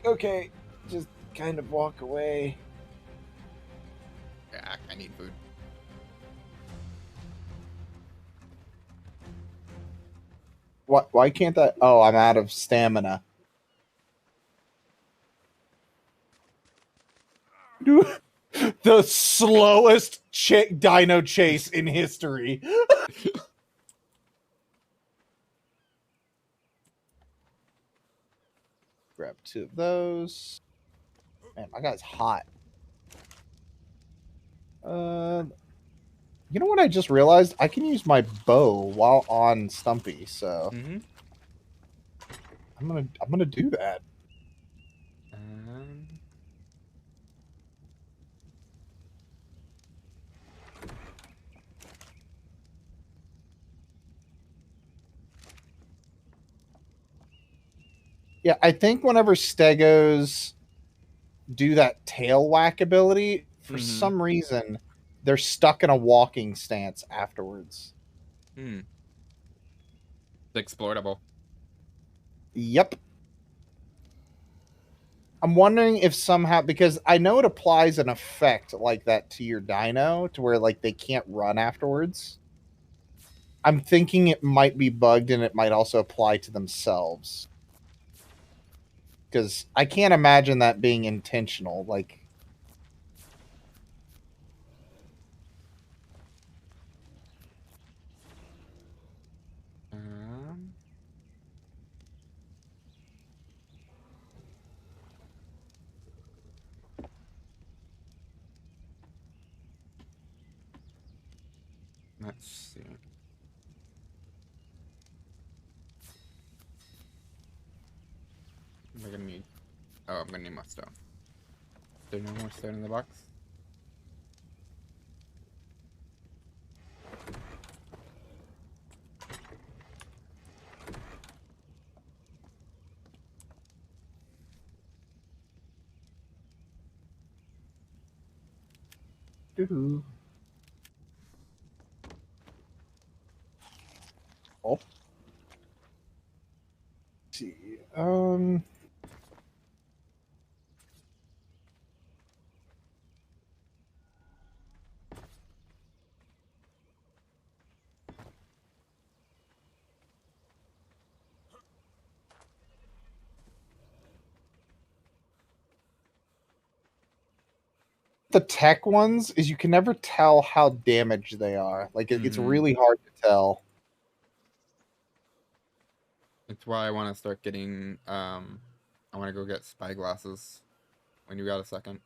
Okay, just kind of walk away. Yeah, I need food. Why can't that? Oh, I'm out of stamina. The slowest dino chase in history. Grab 2 of those. Man, my guy's hot. You know what I just realized? I can use my bow while on Stumpy, so Mm-hmm. I'm gonna do that. Yeah, I think whenever Stegos do that tail whack ability, for some reason, they're stuck in a walking stance afterwards. It's exploitable. Yep. I'm wondering if somehow, because I know it applies an effect like that to your dino, to where like they can't run afterwards. I'm thinking it might be bugged and it might also apply to themselves. Because I can't imagine that being intentional. Like, Let's see. We're gonna need. Oh, I'm gonna need more stone. Is there no more stone in the box? doo-hoo. Oh. Um. The tech ones is you can never tell how damaged they are. Like it's Mhm. really hard to tell. It's why I want to start getting. I want to go get spy glasses. When you got a second.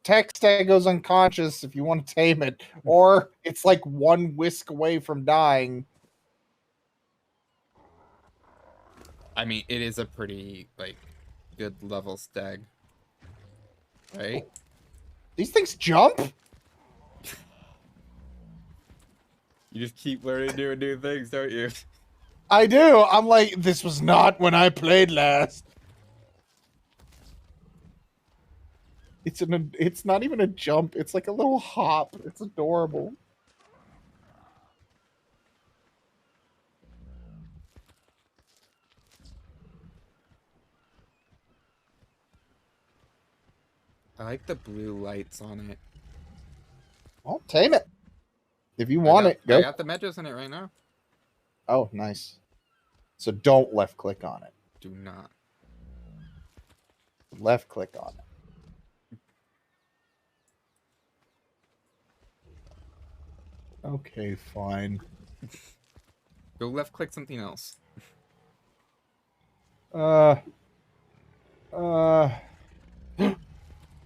Tech stag goes unconscious if you want to tame it, or it's like one whisk away from dying. I mean, it is a pretty like good level stag, right? These things jump? You just keep learning new things, don't you? I do. I'm like, this was not when I played last. It's not even a jump. It's like a little hop. It's adorable. I like the blue lights on it. Well, tame it. If you want it, go. I got the medges in it right now. Oh, nice. So don't left click on it. Do not. Left click on it. Okay, fine. Go left click something else.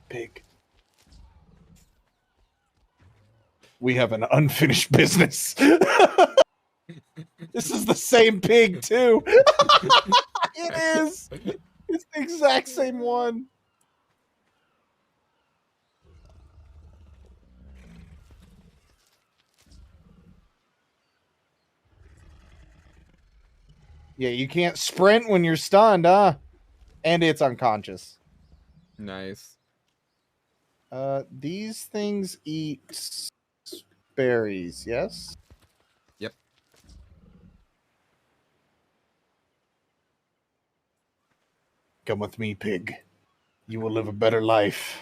Pig. We have an unfinished business. This is the same pig, too. It is. It's the exact same one. Yeah, you can't sprint when you're stunned, huh? And it's unconscious. Nice. These things eat berries, yes? Yep. Come with me, pig. You will live a better life.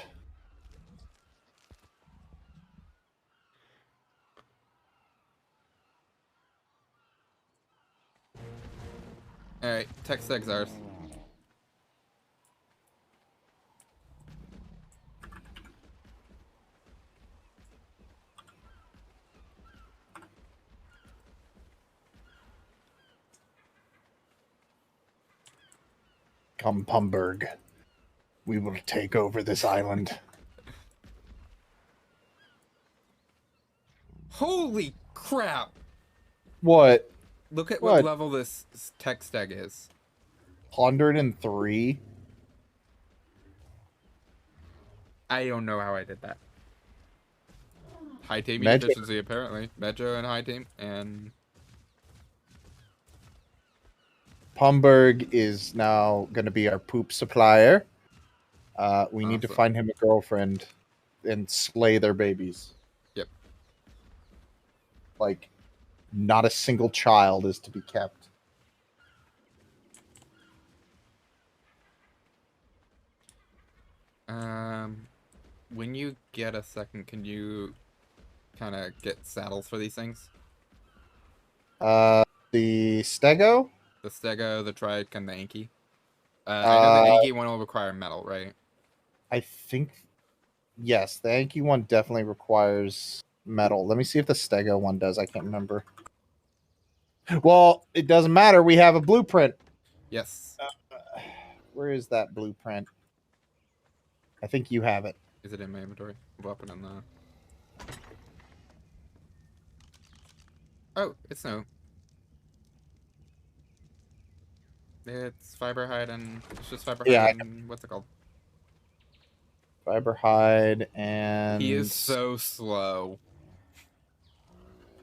All right, tech stag's ours. Come, Pumberg. We will take over this island. Holy crap! What? Look at What? what level this tech stag is. 103? I don't know how I did that. High taming Magic. efficiency, apparently. Metro and high tame, and Pumberg is now going to be our poop supplier. We need to Awesome. find him a girlfriend and slay their babies. Yep. Like, not a single child is to be kept. when you get a second, can you kind of get saddles for these things? The Stego? The Stego, the Trike, and the Anki. I know the Anki one will require metal, right? I think, yes, the Anki one definitely requires metal. Let me see if the Stego one does. I can't remember. Well, it doesn't matter. We have a blueprint. Yes. Where is that blueprint? I think you have it. Is it in my inventory? Weapon in the... Oh, it's no. It's fiber hide and... It's just fiber hide Yeah, and... What's it called? Fiber hide and... He is so slow.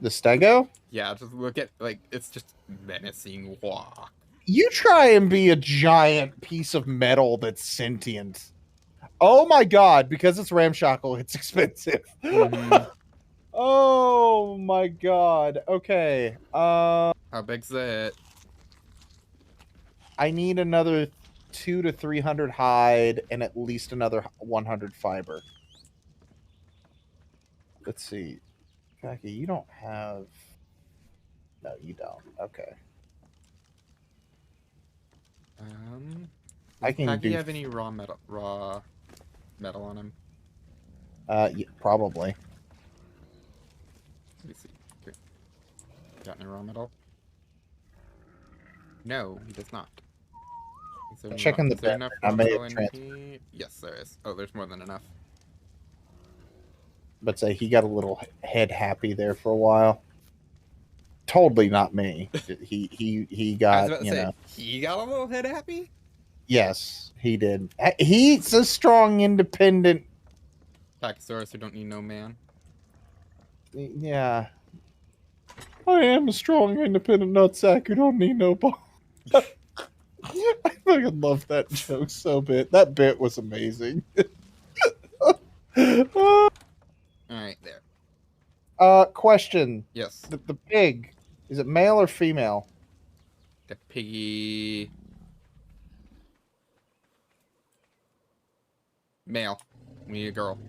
The Stego? Yeah, just look at, like, it's just menacing walk. You try and be a giant piece of metal that's sentient. Oh my god, because it's ramshackle, it's expensive. Mhm. Oh my god. Okay. How big's it? I need another 200 to 300 hide and at least another 100 fiber. Let's see. Jackie, you don't have... No, you don't. Okay. Does I can Peggy do... have any raw metal on him? Yeah, probably. Let me see. Here. Got any raw metal? No, he does not. Checking the is there bed. enough I raw may metal have in transferred. here? Yes, there is. Oh, there's more than enough. But say he got a little head happy there for a while. Totally not me. He I was got, about to you say, know. he got a little head happy? Yes, he did. He's a strong, independent. Pachysaurus who don't need no man. Yeah. I am a strong, independent nutsack who don't need no ball. I fucking love that joke so bit. That bit was amazing. Alright, there. Question. Yes. The pig, is it male or female? The piggy... Male. We need a girl.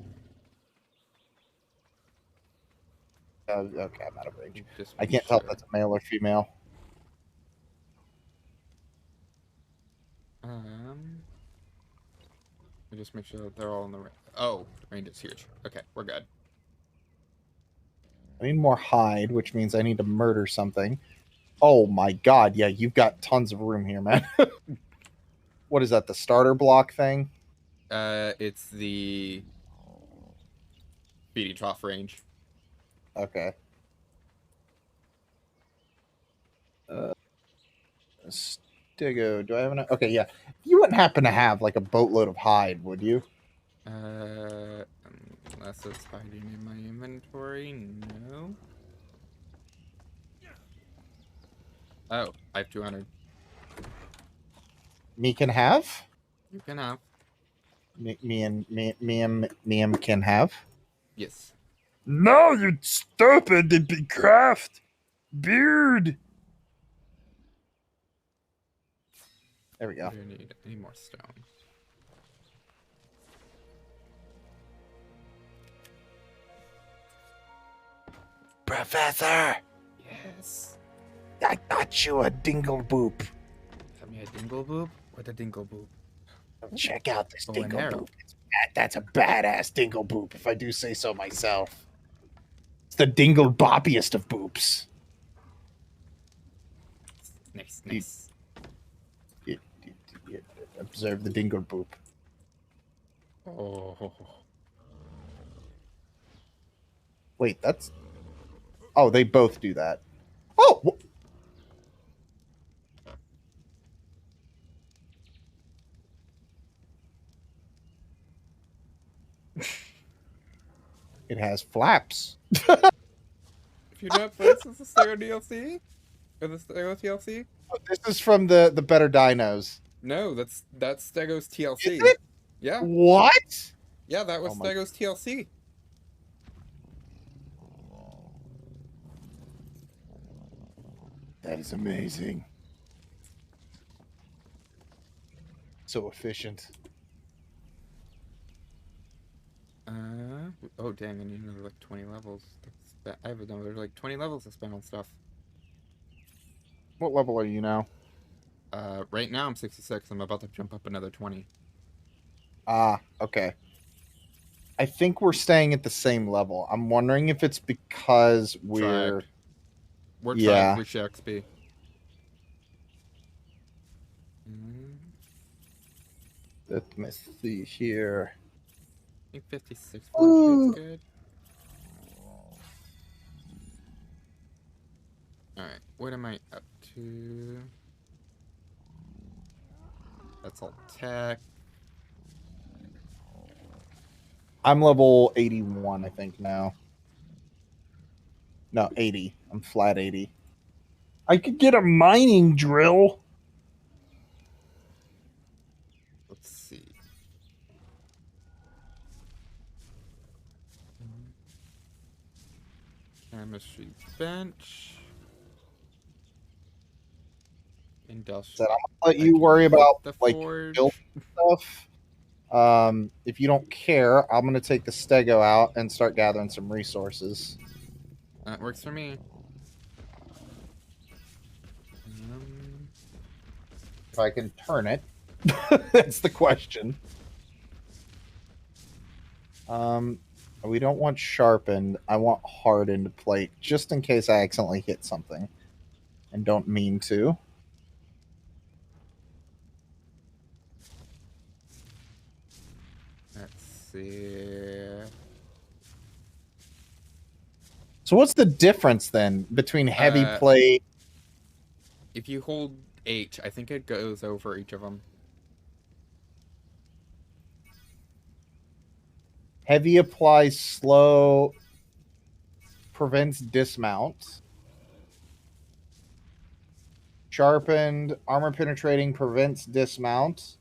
Okay, I'm out of range. Just I make can't tell if sure. that's a male or female. We just make sure that they're all in the range. Oh, the range is huge. Okay, we're good. I need more hide, which means I need to murder something. Oh my god, yeah, you've got tons of room here, man. What is that, the starter block thing? It's the feeding trough range. Okay. Stigo, do I have enough? Okay, yeah. You wouldn't happen to have like a boatload of hide, would you? Unless it's hiding in my inventory, no. Oh, I have 200. Me can have? You can have. Me can have? Yes. No, you stupid, it'd be craft. Beard. There we go. Do you need any more stone? Professor, Yes. I got you a dingle boop. Have me a dingle boop? What a dingle boop? Check out this Oh, an dingle arrow. boop. That's a badass dingle boop, if I do say so myself. It's the dingle boppiest of boops. Nice, nice. You observe the dingle boop. Oh. Wait, that's... Oh, they both do that. Oh! It has flaps. If you know this is the Stego DLC? Or the Stego TLC? This is from the Better Dinos. No, that's Stego's TLC. Is it? Yeah. What? Yeah, that was Oh my- Stego's TLC. That is amazing. So efficient. Oh dang, I need another like 20 levels. I have another like 20 levels to spend on stuff. What level are you now? Right now I'm 66. I'm about to jump up another 20. Ah, okay. I think we're staying at the same level. I'm wondering if it's because we're... Tribed. We're Yeah. tribed. We share XP. Let me see here. I think 56 fortune is good. Alright, what am I up to? That's all tech. I'm level 81, I think, now. No, 80. I'm flat 80. I could get a mining drill. Let's see. Chemistry bench. Industrial. Let I you can worry make about the like forge. build stuff. If you don't care, I'm gonna take the stego out and start gathering some resources. That works for me. Um, If I can turn it, that's the question. We don't want sharpened. I want hardened plate, just in case I accidentally hit something and don't mean to. let's see. So what's the difference then between heavy plate? If you hold H, I think it goes over each of them. Heavy applies slow, prevents dismount. Sharpened, armor penetrating, prevents dismount.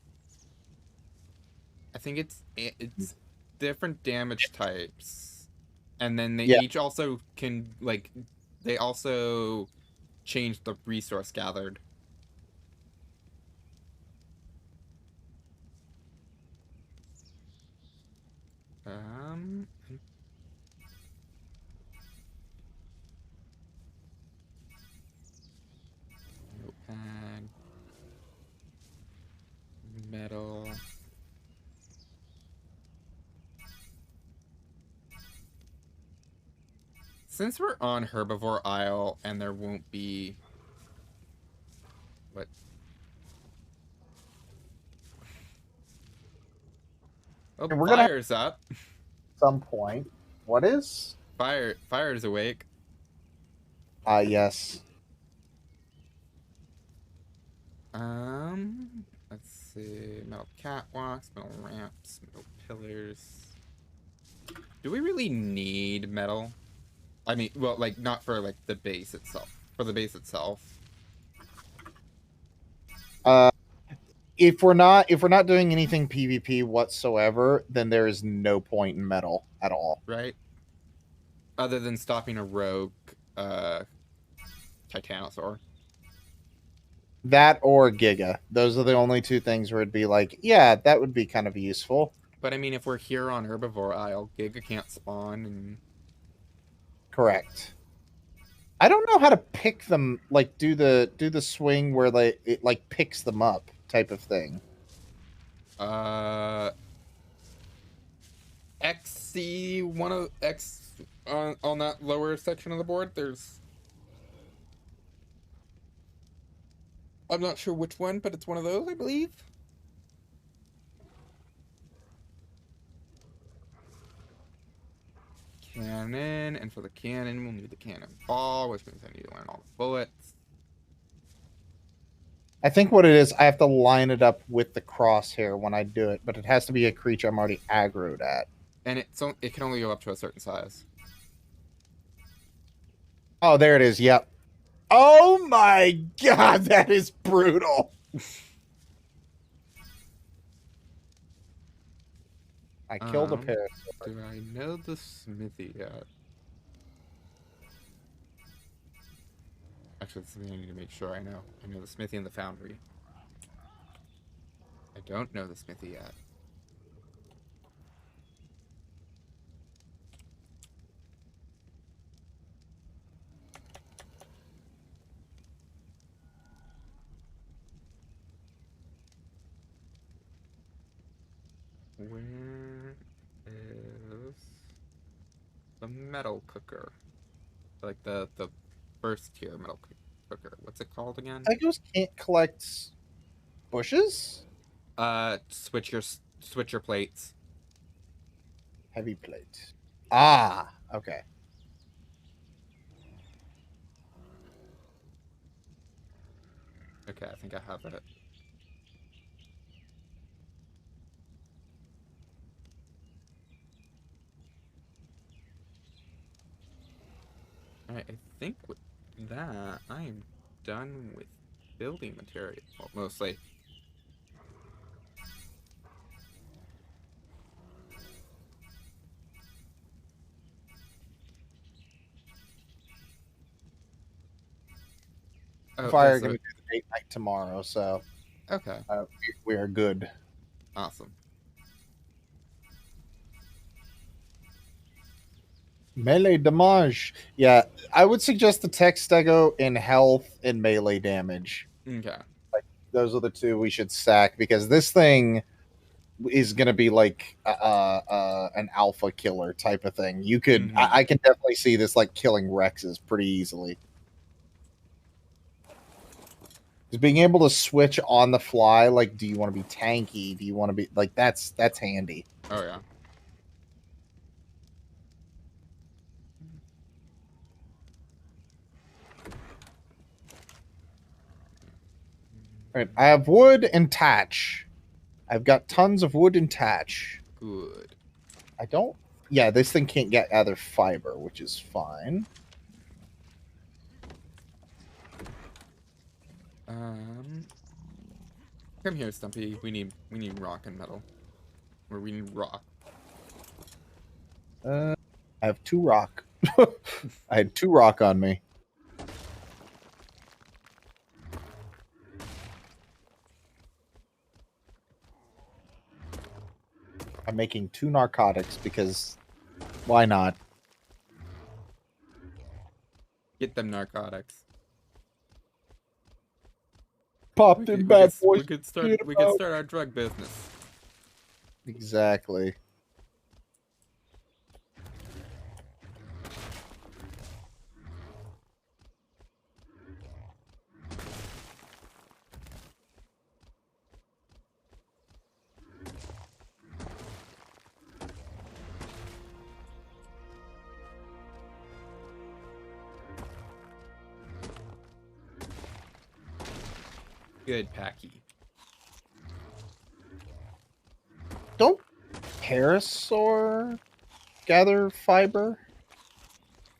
I think it's different damage types, and then they Yeah. each also can they also change the resource gathered. Um, notepad, metal. Since we're on Herbivore Isle and there won't be what? Oh, And we're gonna have fire's up. some point. What is? Fire's awake. Yes. Let's see. Metal catwalks, metal ramps, metal pillars. Do we really need metal? I mean, well, like not for like the base itself. For the base itself. If we're not doing anything PvP whatsoever, then there is no point in metal at all. Right? Other than stopping a rogue Titanosaur. That or Giga. Those are the only two things where it'd be like, yeah, that would be kind of useful. But I mean, if we're here on Herbivore Isle, Giga can't spawn, and Correct. I don't know how to pick them, like do the swing where it like picks them up type of thing. XC one of X on that lower section of the board. There's, I'm not sure which one, but it's one of those, I believe. Cannon, and for the cannon, we'll need the cannonball, which means I need to learn all the bullets. I think what it is, I have to line it up with the crosshair when I do it, but it has to be a creature I'm already aggroed at. And it can only go up to a certain size. Oh, there it is. Yep. Oh my god, that is brutal. I killed a pair. Do I know the smithy yet? Actually, that's something I need to make sure I know. I know the smithy and the foundry. I don't know the smithy yet. Where is the metal cooker? Like the first tier metal cooker. What's it called again? I just can't collect bushes. Switcher plates. Heavy plate. Ah, okay. Okay, I think I have it. Alright, I think with that, I am done with building material. Well, mostly. Oh, Fire yes, gonna do the date night back tomorrow, so Okay. we are good. Awesome. Melee damage. Yeah, I would suggest the tech stego in health and melee damage. Okay. Those are the two we should stack because this thing is going to be like an alpha killer type of thing. You could, Mhm. I can definitely see this like killing Rexes pretty easily. Just being able to switch on the fly, like, do you want to be tanky? Do you want to be like that's handy. Oh yeah. All right, I have wood and thatch. I've got tons of wood and thatch. Good. I don't. Yeah, this thing can't get other fiber, which is fine. Come here, Stumpy. We need rock and metal. Or we need rock. I have 2 rock. I had 2 rock on me. I'm making 2 narcotics because why not? Get them narcotics. Popped in bad boys. We could start our drug business. Exactly. Good, Packy. Don't Parasaur gather fiber?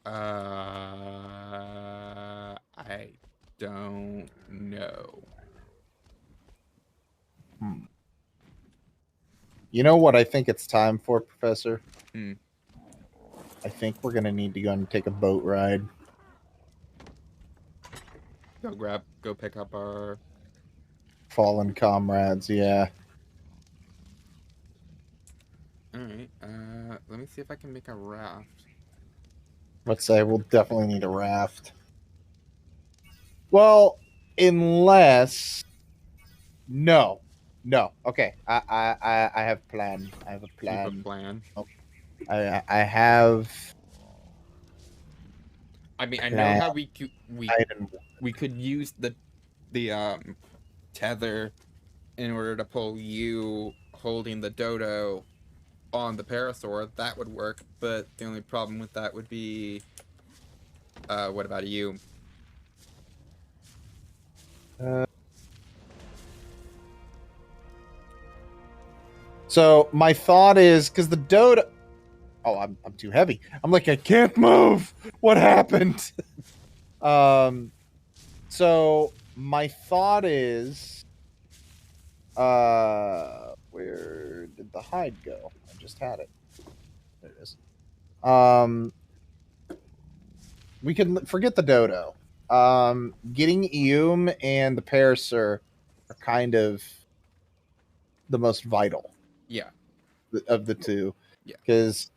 I don't know. You know what I think it's time for, Professor? Hmm. I think we're gonna need to go and take a boat ride. Go pick up our... Fallen comrades, yeah. Alright, let me see if I can make a raft. Let's say we'll definitely need a raft. Well, unless no. Okay. I have a plan. I have a You have a plan. plan. I have I mean, I know plan. how we could use the tether in order to pull you holding the dodo on the parasaur. That would work, but the only problem with that would be, what about you? So my thought is because the dodo. Oh, I'm too heavy. I'm like I can't move. What happened? So my thought is, where did the hide go? I just had it. There it is. We can forget the dodo. Getting Eum and the Parasaur are kind of the most vital. Yeah. Of the two. Yeah. Because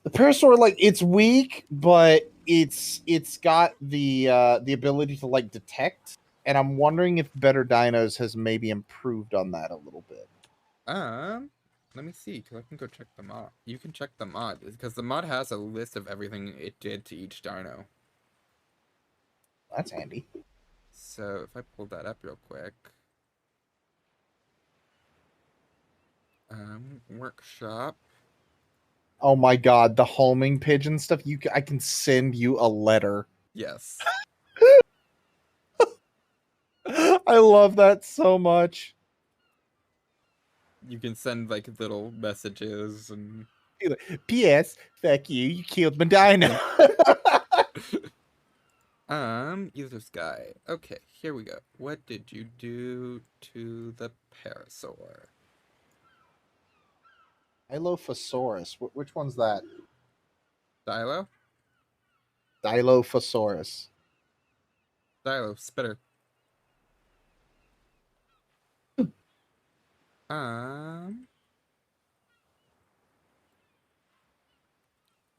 the Parasaur, like, it's weak, but it's got the ability to like detect, and I'm wondering if Better Dinos has maybe improved on that a little bit. Let me see, because I can go check the mod. You can check the mod, because the mod has a list of everything it did to each dino. That's handy. So if I pull that up real quick. Workshop. Oh my god, the homing pigeon stuff. I can send you a letter. Yes. I love that so much. You can send like little messages and P.S. Fuck you. You killed my dino. user sky. Okay, here we go. What did you do to the parasaur? Dilophosaurus. Which one's that? Dilo? Dilophosaurus. Dilo, spitter. Um,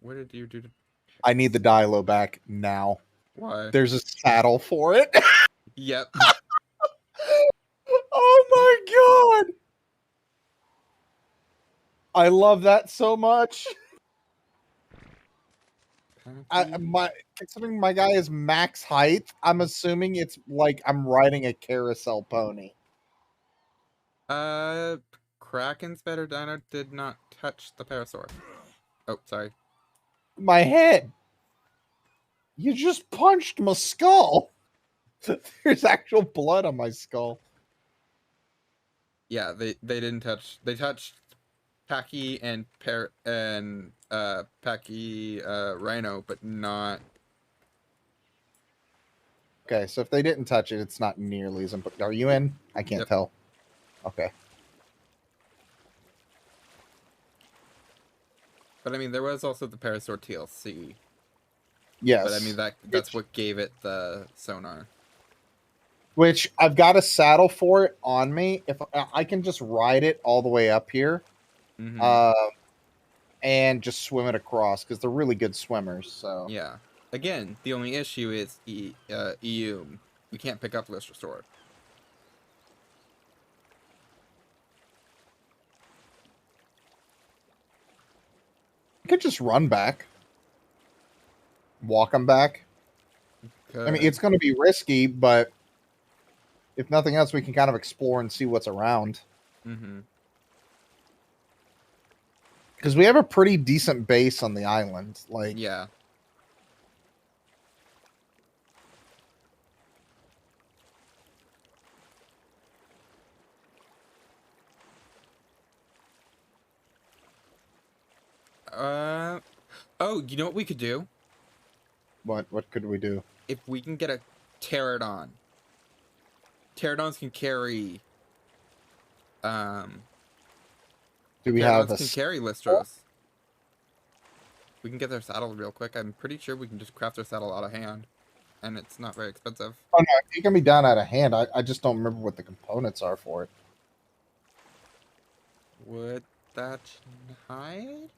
what did you do? I need the Dilo back now. Why? There's a saddle for it. Yep. Oh my god! I love that so much. Considering my guy is max height, I'm assuming it's like I'm riding a carousel pony. Kraken's better dino did not touch the parasaur. Oh, sorry. My head. You just punched my skull. There's actual blood on my skull. Yeah, they didn't touch. They touched Packy and Packy Rhino, but not. Okay, so if they didn't touch it, it's not nearly as important. Are you in? I can't Yep. tell. Okay. But I mean, there was also the parasaur TLC. Yes. But I mean that's what gave it the sonar. Which I've got a saddle for it on me. If I can just ride it all the way up here, Mm-hmm. and just swim it across because they're really good swimmers. So Yeah. Again, the only issue is EU. We can't pick up List Restore. I could just run back, walk them back. I mean, it's going to be risky, but if nothing else, we can kind of explore and see what's around. Mm-hmm. Because we have a pretty decent base on the island. Like, Yeah. Oh, you know what we could do? what could we do? If we can get a pterodon. Pterodons can carry. Do we have Pterodons a can carry Listros. We can get their saddle real quick. I'm pretty sure we can just craft their saddle out of hand, and it's not very expensive. Oh, no, it can be done out of hand. I just don't remember what the components are for it. Would that hide?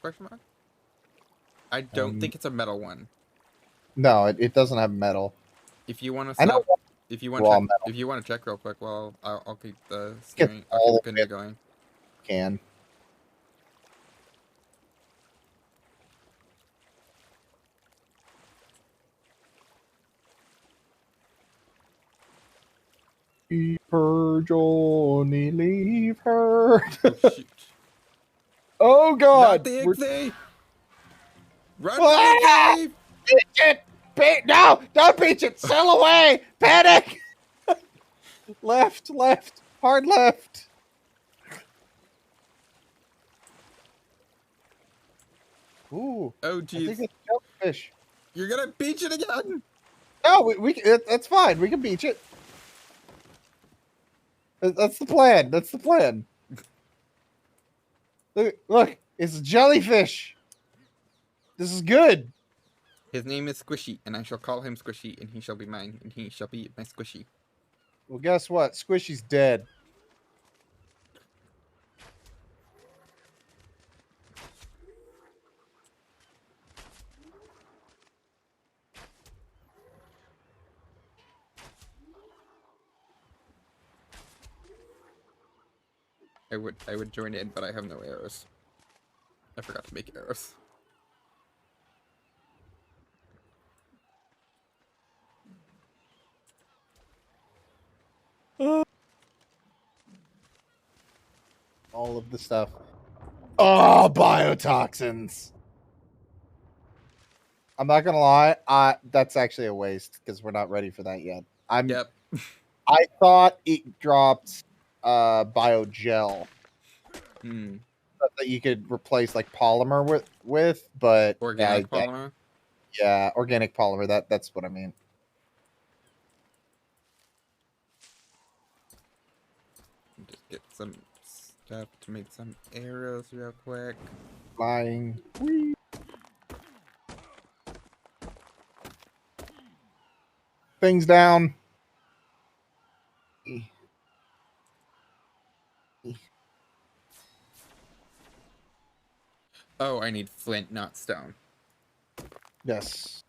Question mark. I don't think it's a metal one. No, it doesn't have metal. If you want to I know stop, if you want raw to, metal. if you want to check real quick, well, I'll keep the Get steering, I'll all keep the of canoe it. going. Can. Leave her, Johnny, leave her. Oh, shoot. Oh Not god! the We're- Igthy! Run Ah! for the Igthy! Beach it! No! Don't beach it! Sail away! Panic! Left, hard left. Ooh, Oh, I think jeez. it's jellyfish. You're gonna beach it again! No, that's fine. We can beach it. That's the plan. That's the plan. Look, it's a jellyfish. This is good. His name is Squishy, and I shall call him Squishy, and he shall be mine, and he shall be my Squishy. Well, guess what? Squishy's dead. I would join in, but I have no arrows. I forgot to make arrows. All of the stuff. Oh, biotoxins. I'm not gonna lie. That's actually a waste because we're not ready for that yet. Yep. I thought it dropped biogel Hmm. that you could replace like polymer with, but Organic polymer. yeah, organic polymer. That's what I mean. Just get some stuff to make some arrows real quick. Flying. Whee. Things down. Oh, I need flint, not stone. Yes.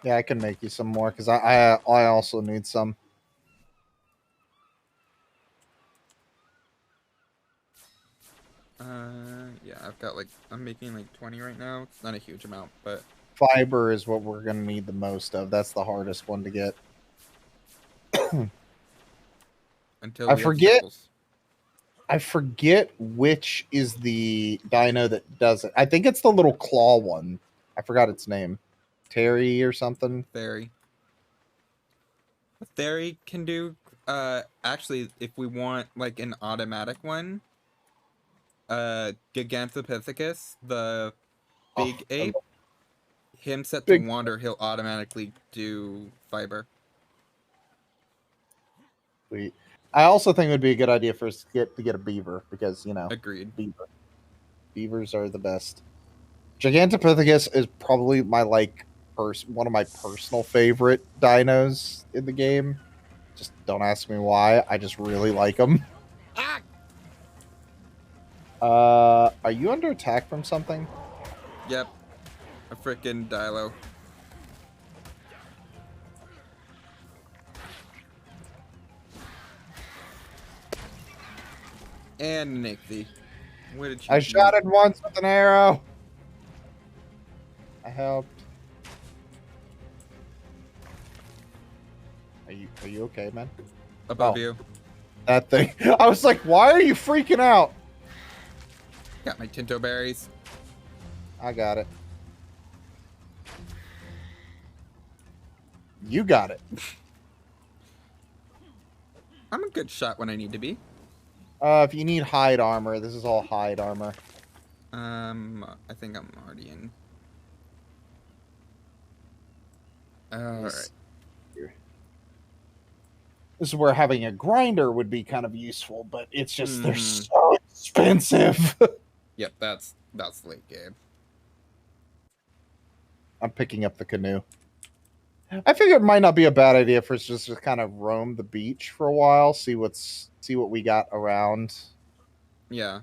Yeah, I can make you some more because I also need some. Yeah, I've got like I'm making like 20 right now. It's not a huge amount, but Fiber is what we're gonna need the most of. That's the hardest one to get. until I we have forget. sickles. I forget which is the dino that does it. I think it's the little claw one. I forgot its name. Terry or something. Theory. Theory can do. Actually, if we want like an automatic one, Gigantopithecus, the big Oh, ape, him set to big. wander, he'll automatically do fiber. Sweet. I also think it would be a good idea for us to get a beaver because Agreed. beavers are the best. Gigantopithecus is probably my one of my personal favorite dinos in the game. Just don't ask me why. I just really like them. Ah! Are you under attack from something? Yep. A frickin' Dilo. And Nixie. Where did you I shot it once with an arrow. I helped. Are you okay, man? above Oh. you? That thing. I was like, why are you freaking out? Got my Tinto berries. I got it. You got it. I'm a good shot when I need to be. If you need hide armor, this is all hide armor. I think I'm already in. Alright. This is where having a grinder would be kind of useful, but it's just they're Mhm. so expensive. Yep, that's late game. I'm picking up the canoe. I figure it might not be a bad idea for us just to kind of roam the beach for a while, see what we got around. Yeah.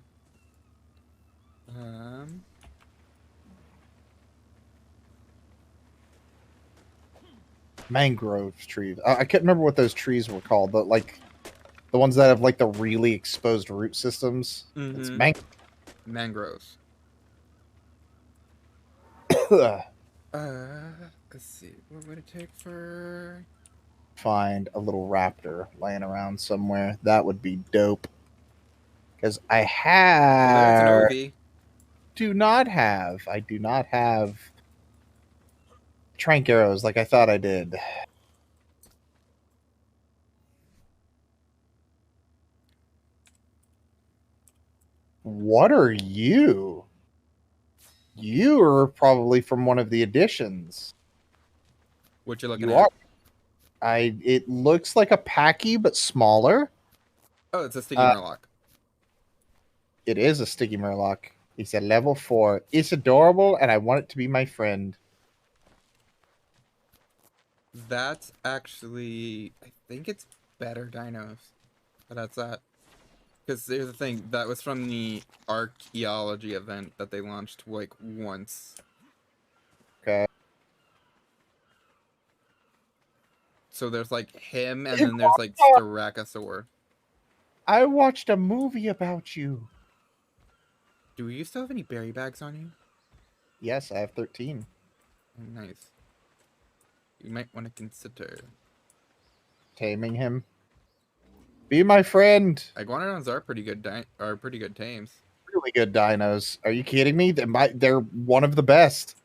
Mangrove trees. I can't remember what those trees were called, but the ones that have like the really exposed root systems. It's Mhm. Mangroves. Let's see. What would it take for? Find a little raptor laying around somewhere. That would be dope. Because I Well, there's an Ovi. I do not have trank arrows like I thought I did. What are you? You are probably from one of the editions. What you looking You at? are. It looks like a Packy but smaller. Oh, it's a sticky murloc. It is a sticky murloc. It's a level 4. It's adorable, and I want it to be my friend. That's actually, I think it's better dinos. But that's that. Because here's the thing, that was from the archaeology event that they launched like once. Okay. So there's like him, and then there's like Styracosaur. I watched a movie about you. Do you still have any berry bags on you? Yes, I have 13. Oh, nice. You might want to consider. Taming him. Be my friend. Iguanodons are pretty good tames. Really good dinos. Are you kidding me? They're one of the best.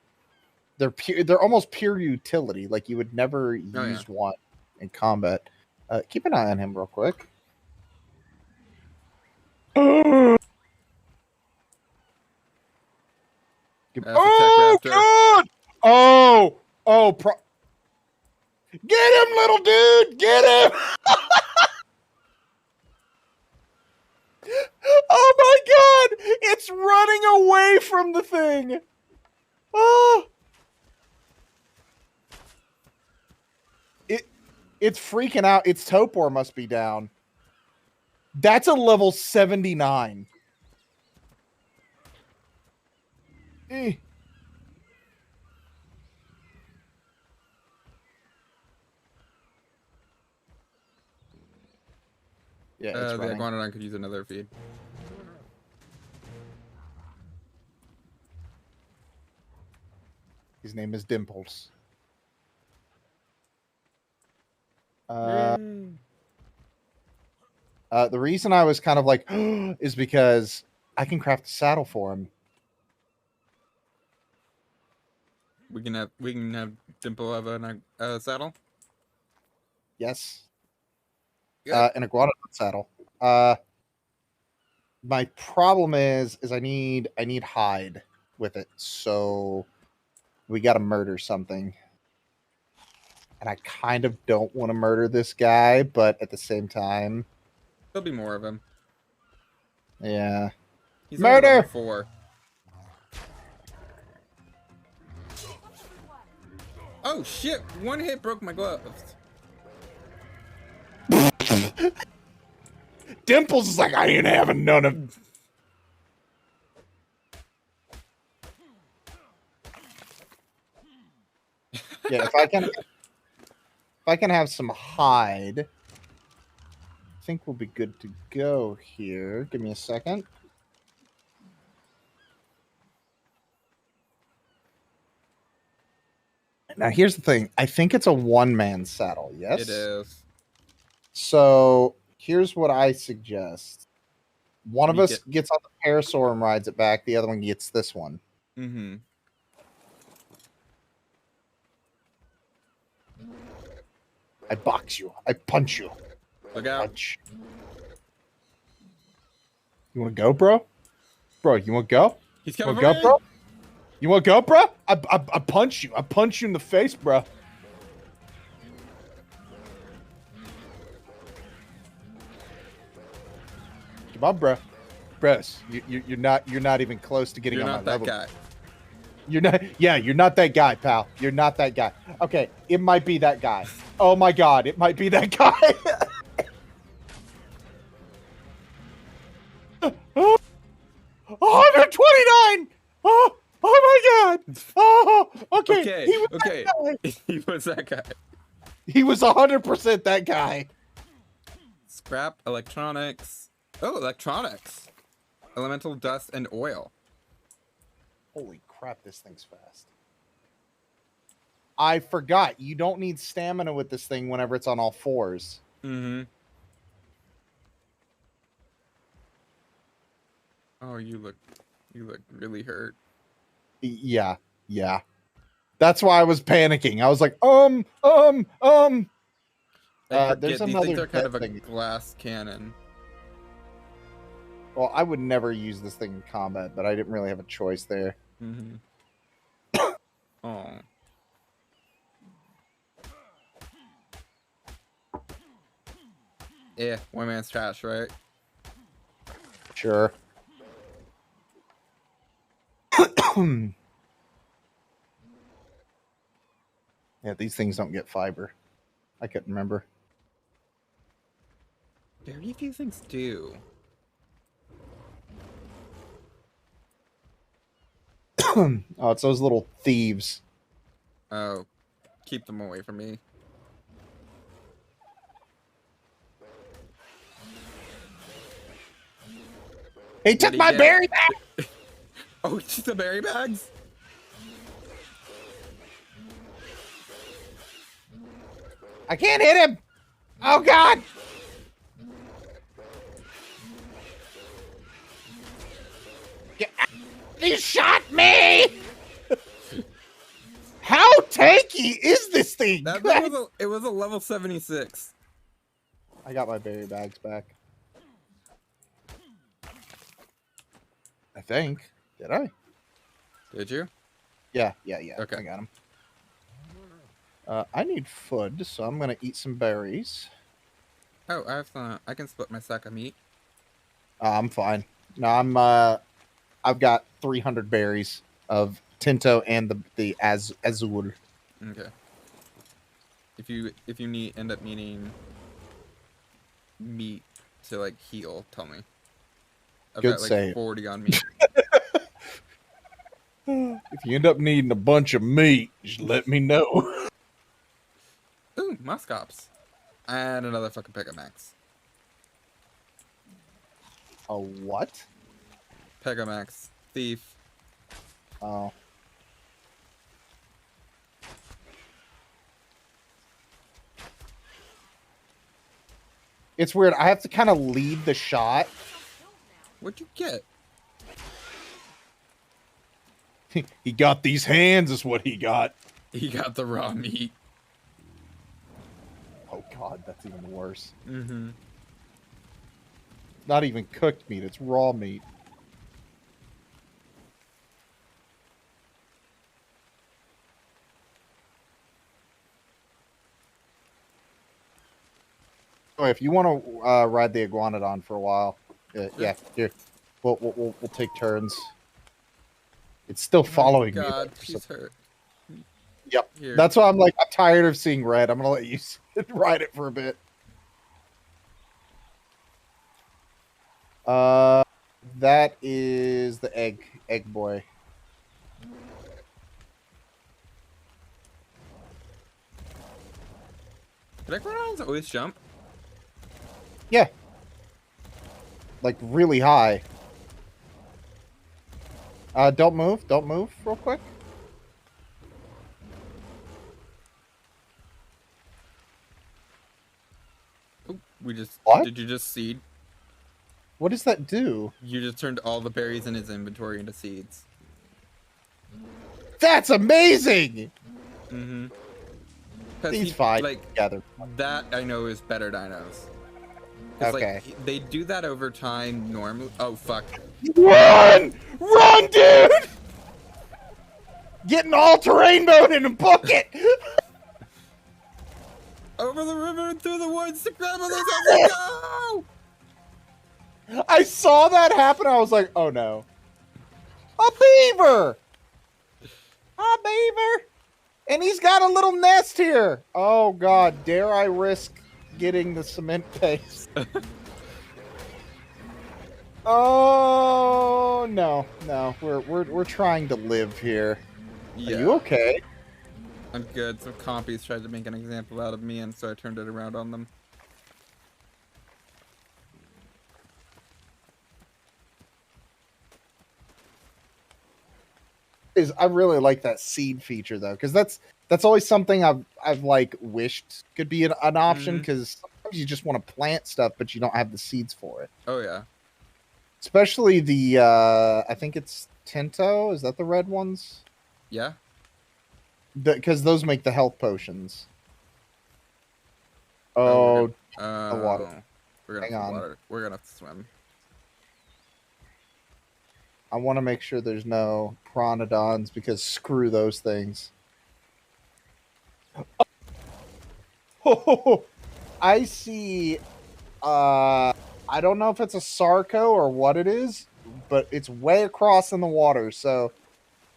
They're almost pure utility. Like you would never use one in combat. Keep an eye on him real quick. Oh, God! Get him, little dude! Get him! Oh my God! It's running away from the thing. Oh! It's freaking out. Its Topor must be down. That's a level 79. Eh. Yeah, it's The running. iguanodon could use another feed. His name is Dimples. The reason I was kind of like is because I can craft a saddle for him. We can have Dimple have a saddle. Yes. Good. An iguanodon saddle. My problem is I need hide with it, so we got to murder something. And I kind of don't want to murder this guy, but at the same time, There'll be more of him. yeah. He's only Murder! level 4. Oh shit! One hit broke my gloves. Dimples is like, I ain't having none of. Yeah, if I can have some hide, I think we'll be good to go here. Give me a second. Now here's the thing. I think it's a one-man saddle, yes? It is. So here's what I suggest. One of We us gets on the parasaur and rides it back, the other one gets this one. Mm-hmm. I box you. I punch you. Look out! Punch. You want to go, bro? Bro, you want to go? He's You coming want to for go, me! bro? You want to go, bro? I punch you. I punch you in the face, bro. Come on, bro. Bros, you're not even close to getting You're on not my that level. guy. You're not. Yeah, you're not that guy, pal. You're not that guy. Okay, it might be that guy. Oh my god, it might be that guy. 129. Oh my god. Oh, okay. Okay, He was okay. that guy. He was that guy. He was 100% that guy. Scrap electronics. Oh, electronics. Elemental dust and oil. Holy crap, this thing's fast. I forgot. You don't need stamina with this thing whenever it's on all fours. Mm-hmm. Oh, you look really hurt. Yeah. That's why I was panicking. I was like, I forget, there's these another things are kind of a thing. glass cannon. Well, I would never use this thing in combat, but I didn't really have a choice there. Mm-hmm. Oh. Yeah, one man's trash, right? Sure. Yeah, these things don't get fiber. I couldn't remember. Very few things do. Oh, it's those little thieves. Oh, keep them away from me. He took What'd he my get? berry back! Oh, just the berry bags? I can't hit him! Oh, God! He shot me! How tanky is this thing? That it was a level 76. I got my berry bags back. I think. Did I? Did you? Yeah. Okay. I got them. I need food, so I'm gonna eat some berries. Oh, I have some. I can split my sack of meat. I'm fine. No, I've got 300 berries of Tinto and the Azul. Okay. If you end up needing meat to like heal, tell me. I've Good got like save. 40 on me. If you end up needing a bunch of meat, just let me know. Ooh, Muscops. And another fucking Pegamax. A what? Pegamax. Thief. Oh. It's weird. I have to kind of lead the shot. What'd you get? He got these hands, is what he got. He got the raw meat. Oh god, that's even worse. Mm-hmm. Not even cooked meat, it's raw meat. Oh, if you want to ride the iguanodon for a while, yeah, here, we'll take turns. It's still following me. God, though, she's hurt. Yep. Here. That's why I'm like, I'm tired of seeing red. I'm gonna let you ride it for a bit. That is the egg boy. Did Iguanodons always jump? Yeah. Like really high. Don't move real quick. Oh, we just. What? Did you just seed? What does that do? You just turned all the berries in his inventory into seeds. That's amazing! Mm-hmm. He's fine. Like, Together. that I know is better dinos. 'Cause, Okay. Like, they do that over time normally. Oh, fuck. Run! Run, dude! Getting all terrain mode in a bucket! Over the river and through the woods to grab those as go! I saw that happen. I was like, oh no. A beaver! A beaver! And he's got a little nest here. Oh god, dare I risk getting the cement paste? Oh no, we're trying to live here. Yeah. Are you okay? I'm good. Some compies tried to make an example out of me, and so I turned it around on them. I really like that seed feature though, because that's always something I've like wished could be an option, because sometimes you just want to plant stuff but you don't have the seeds for it. Oh yeah. Especially the I think it's Tinto, is that the red ones? Yeah. Because those make the health potions. Oh, Oh, the water. We're gonna Hang have to on. water. We're gonna have to swim. I want to make sure there's no pteranodons, because screw those things. Oh, I see. I don't know if it's a Sarco or what it is, but it's way across in the water. So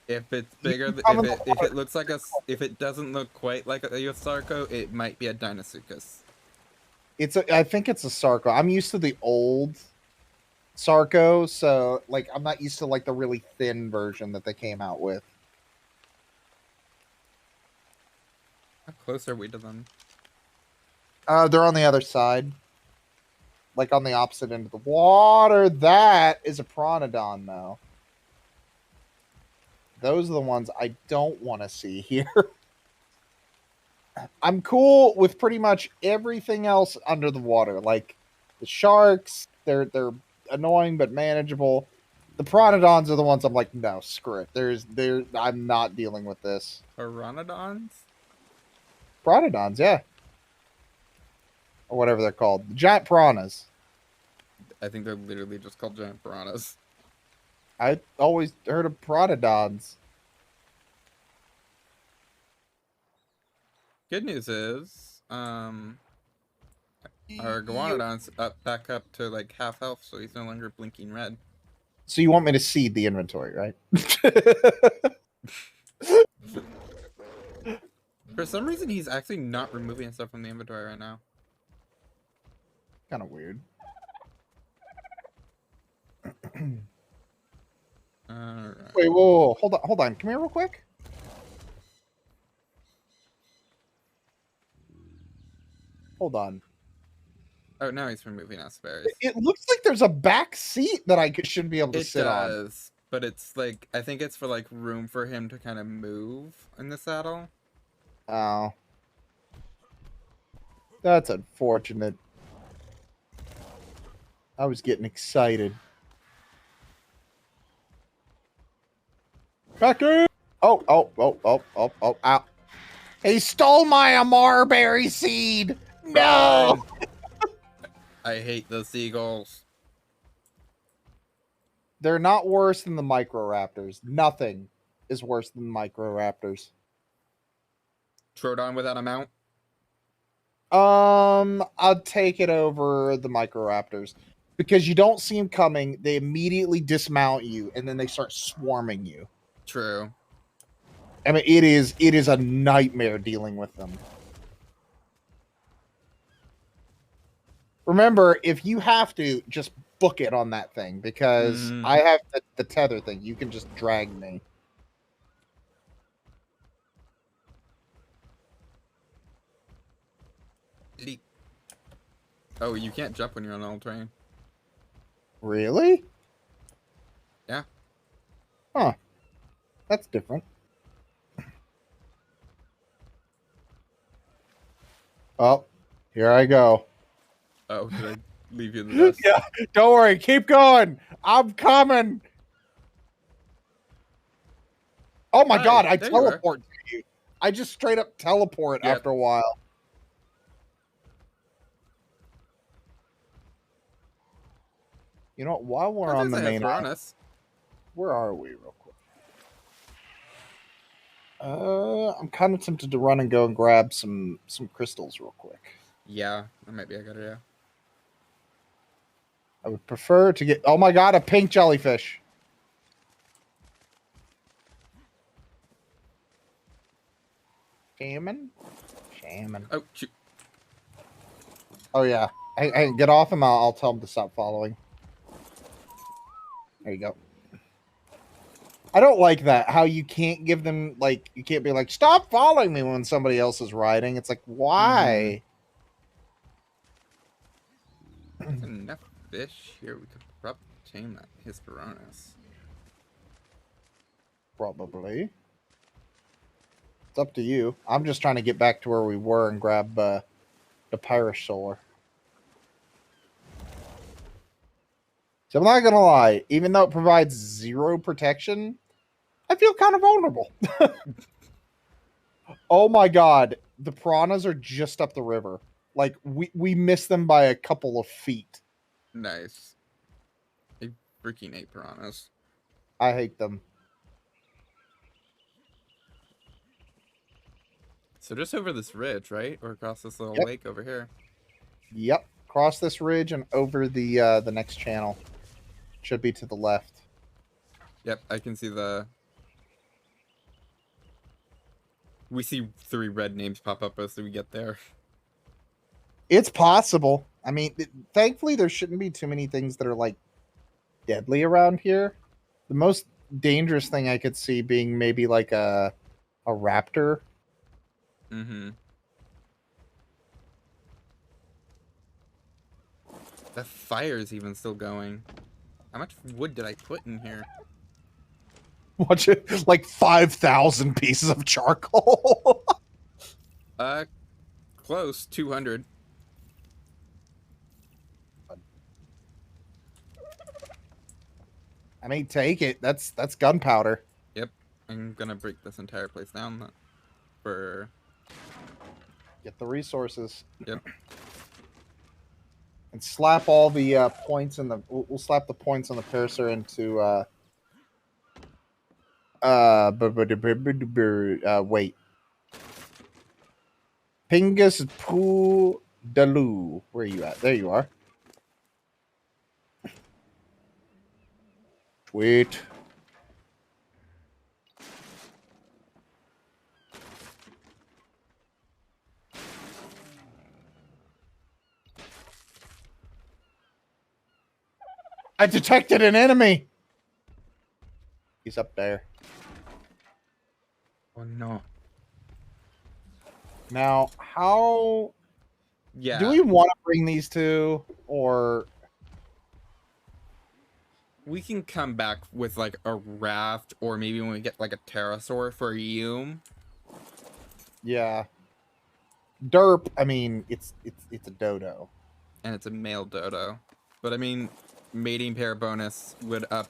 If it's bigger, if it looks like if it doesn't look quite like a Sarco, it might be a Deinosuchus. I think it's a Sarco. I'm used to the old Sarco, so like I'm not used to like the really thin version that they came out with. How close are we to them? They're on the other side, like on the opposite end of the water. That is a Pteranodon, though. Those are the ones I don't want to see here. I'm cool with pretty much everything else under the water, like the sharks. They're annoying but manageable. The Pteranodons are the ones I'm like, no, screw it. I'm not dealing with this. Pteranodons? Pteranodons, yeah. Or whatever they're called. The giant piranhas. I think they're literally just called giant piranhas. I always heard of Pteranodons. Good news is, our Iguanodon's back up to like half health, so he's no longer blinking red. So you want me to seed the inventory, right? For some reason, he's actually not removing stuff from the inventory right now. Kind of weird. Alright. Wait, whoa. Hold on. Come here real quick. Hold on. Oh, no, he's removing asparagus. It looks like there's a back seat that I should be able to It sit on. does, but it's like, I think it's for like room for him to kind of move in the saddle. Oh. That's unfortunate. I was getting excited. Becky! Oh, ow. He stole my Amarberry seed! No! I hate the seagulls. They're not worse than the Microraptors. Nothing is worse than Microraptors. Troodon without a mount? I'll take it over the Microraptors. Because you don't see them coming, they immediately dismount you, and then they start swarming you. True. I mean, it is a nightmare dealing with them. Remember, if you have to, just book it on that thing, because I have the tether thing. You can just drag me. Leap. Oh, you can't jump when you're on all terrain. Really? Yeah. Huh. That's different. Oh, here I go. Oh, did I leave you in the dust? Yeah, don't worry. Keep going. I'm coming. Oh my Hi, god, I there you are. teleport to you. I just straight up teleport Yep. after a while. You know what? While we're on the main island, where are we real quick? I'm kind of tempted to run and go and grab some crystals real quick. Yeah, that might be a good idea. I would prefer to get... Oh my god, a pink jellyfish. Shaman? Oh, shoot. Oh yeah. Hey, get off him. I'll tell him to stop following. There you go. I don't like that. How you can't give them, like, you can't be like, stop following me when somebody else is riding. It's like, why? There's enough fish here. We could probably tame that Hesperornis. Probably. It's up to you. I'm just trying to get back to where we were and grab the Pyrosaur. So I'm not gonna lie, even though it provides 0 protection, I feel kind of vulnerable. Oh my god, the piranhas are just up the river. Like we missed them by a couple of feet. Nice. I freaking hate piranhas. I hate them. So just over this ridge, right? Or across this little Yep. lake over here. Yep, cross this ridge and over the next channel. Should be to the left. Yep, I can see the... We see 3 red names pop up as we get there. It's possible. I mean, thankfully there shouldn't be too many things that are like deadly around here. The most dangerous thing I could see being maybe like a raptor. Mm-hmm. The fire's even still going. How much wood did I put in here? Watch it, like 5,000 pieces of charcoal. Close. 200. I mean, take it. That's gunpowder. Yep. I'm gonna break this entire place down for... Get the resources. Yep. And slap all the points in the. We'll slap the points on the Parasaur into. Wait. Pingus Poo Dalu. Where are you at? There you are. Sweet. I detected an enemy. He's up there. Oh no. Now, how Yeah. do we want to bring these two, or We can come back with like a raft, or maybe when we get like a pterosaur for Yume. yeah, derp? I mean, it's a dodo. And it's a male dodo. But I mean, mating pair bonus would up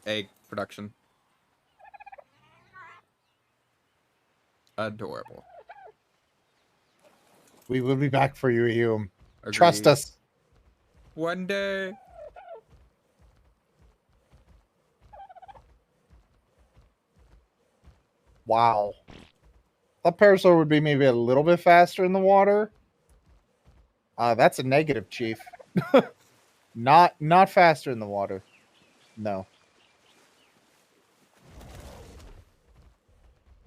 egg production. Adorable. We will be back for you, Hume. Trust Agreed. us. One day. Wow. That parasaur would be maybe a little bit faster in the water. That's a negative, Chief. Not faster in the water. No.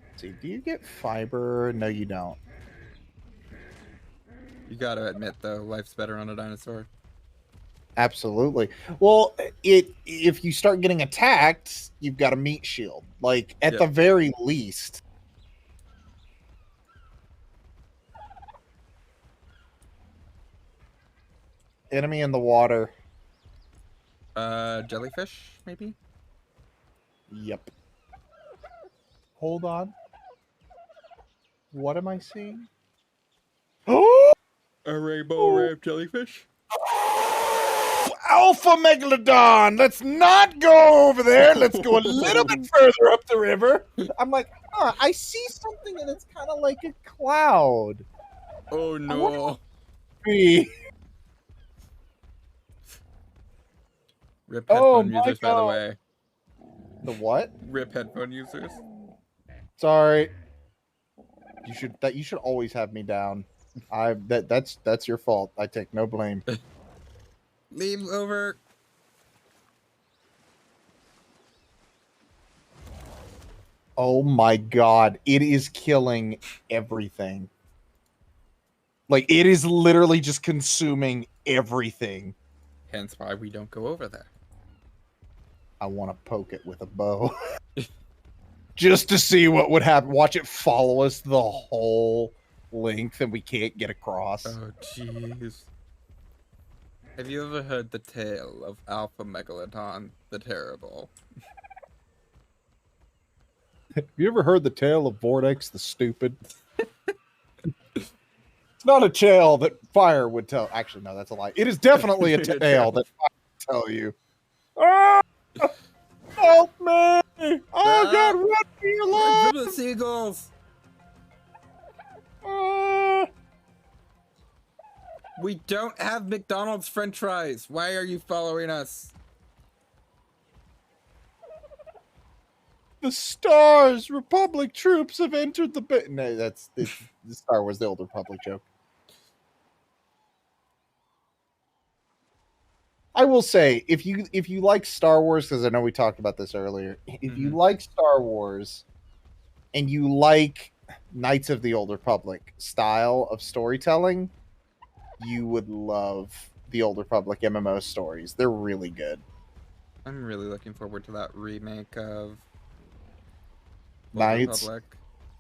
Let's see, do you get fiber? No, you don't. You gotta admit though, life's better on a dinosaur. Absolutely. Well, if you start getting attacked, you've got a meat shield. Like at the very least. Enemy in the water. Jellyfish, maybe? Yep. Hold on. What am I seeing? Oh! A rainbow ray of jellyfish? Alpha Megalodon! Let's not go over there. Let's go a little bit further up the river. I'm like, I see something and it's kind of like a cloud. Oh no. Be. Rip Oh, headphone my users, by the God. way. The what? Rip headphone users. Sorry. You should always have me down. That's your fault. I take no blame. Leave over. Oh my God. It is killing everything. Like, it is literally just consuming everything. Hence why we don't go over there. I want to poke it with a bow. Just to see what would happen. Watch it follow us the whole length and we can't get across. Oh jeez. Have you ever heard the tale of Alpha Megalodon the Terrible? Have you ever heard the tale of Vortex the Stupid? It's not a tale that fire would tell. Actually, no, that's a lie. It is definitely a tale that fire would tell you. Ah! Help me! Oh God, run for your Run life! from the seagulls! Ah! We don't have McDonald's French fries. Why are you following us? The stars, Republic troops have entered the bit. No, that's the Star Wars: The Old Republic joke. I will say, if you like Star Wars, because I know we talked about this earlier, if you like Star Wars and you like Knights of the Old Republic style of storytelling, you would love the Old Republic MMO stories. They're really good. I'm really looking forward to that remake of Old Knights. Republic.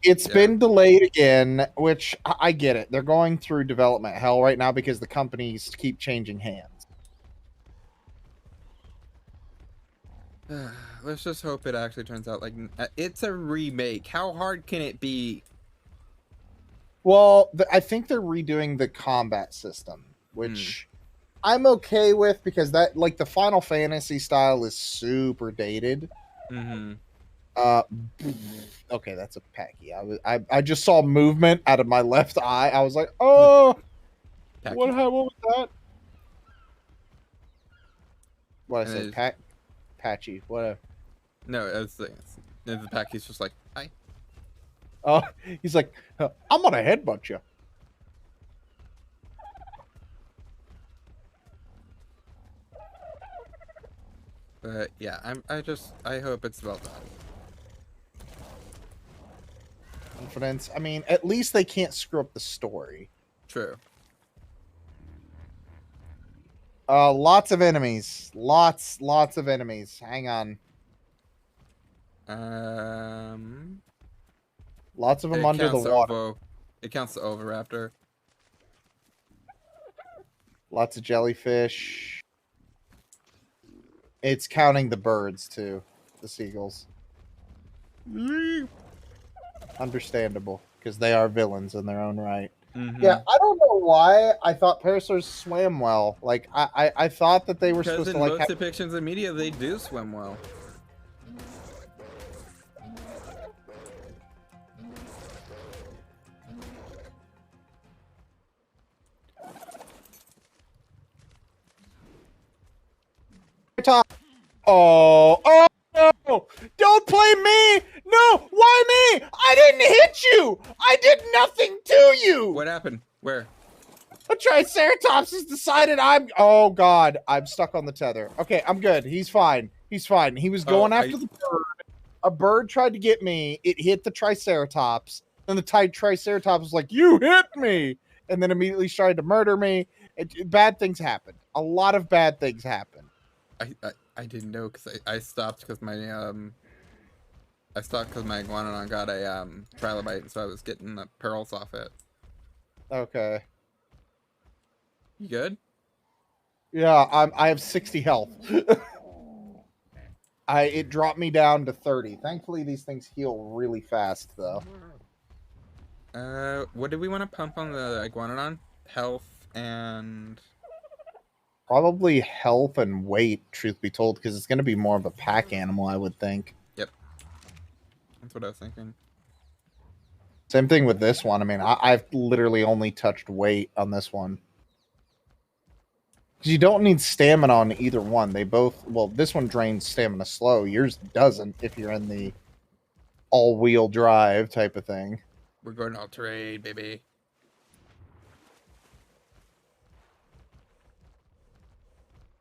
It's been delayed again, which I get it. They're going through development hell right now because the companies keep changing hands. Let's just hope it actually turns out like it's a remake. How hard can it be? Well, I think they're redoing the combat system, which I'm okay with because that, like, the Final Fantasy style is super dated. Mm-hmm. Okay, that's a Packy. I just saw movement out of my left eye. I was like, oh, what was that? What I said, Patchy, whatever. No, it's the Packy's just like, hi. Oh, he's like, I'm gonna headbutt you. But yeah, I hope it's well done. Confidence. I mean, at least they can't screw up the story. True. Lots of enemies. Lots of enemies. Hang on. Lots of them it under the counts water. Ovo. It counts the Oviraptor. Lots of jellyfish. It's counting the birds too, the seagulls. Understandable, because they are villains in their own right. Mm-hmm. Yeah, I don't know why I thought parasaurs swam well. Like I thought that they were Because supposed in to like most have... depictions in media, they do swim well. Oh no! Don't play me! No! Why me? I didn't hit you! I did nothing to you! What happened? Where? A Triceratops has decided I'm... Oh, God. I'm stuck on the tether. Okay, I'm good. He's fine. He's fine. He was going after the bird. A bird tried to get me. It hit the Triceratops. And the Triceratops was like, you hit me! And then immediately tried to murder me. Bad things happened. A lot of bad things happened. I didn't know because I stopped because my iguanodon got a trilobite, and so I was getting the pearls off it. Okay. You good? Yeah, I have 60 health. It dropped me down to 30. Thankfully, these things heal really fast, though. What did we want to pump on the iguanodon? Health and... Probably health and weight, truth be told, because it's going to be more of a pack animal, I would think. Yep. That's what I was thinking. Same thing with this one. I mean, I've literally only touched weight on this one. Because you don't need stamina on either one. They both... Well, this one drains stamina slow. Yours doesn't if you're in the all-wheel drive type of thing. We're going all-terrain, baby.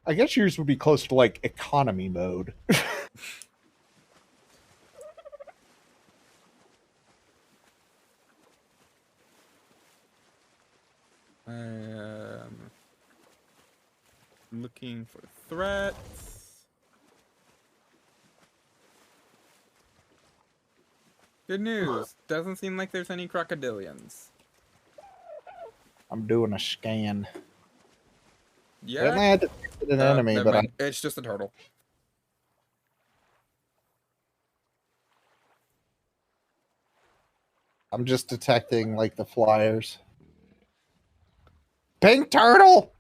I guess yours would be close to, like, economy mode. Looking for threats. Good news. Doesn't seem like there's any crocodilians. I'm doing a scan. Yeah. Apparently I had to hit an enemy, never but mind. It's just a turtle. I'm just detecting, like, the flyers. Pink turtle!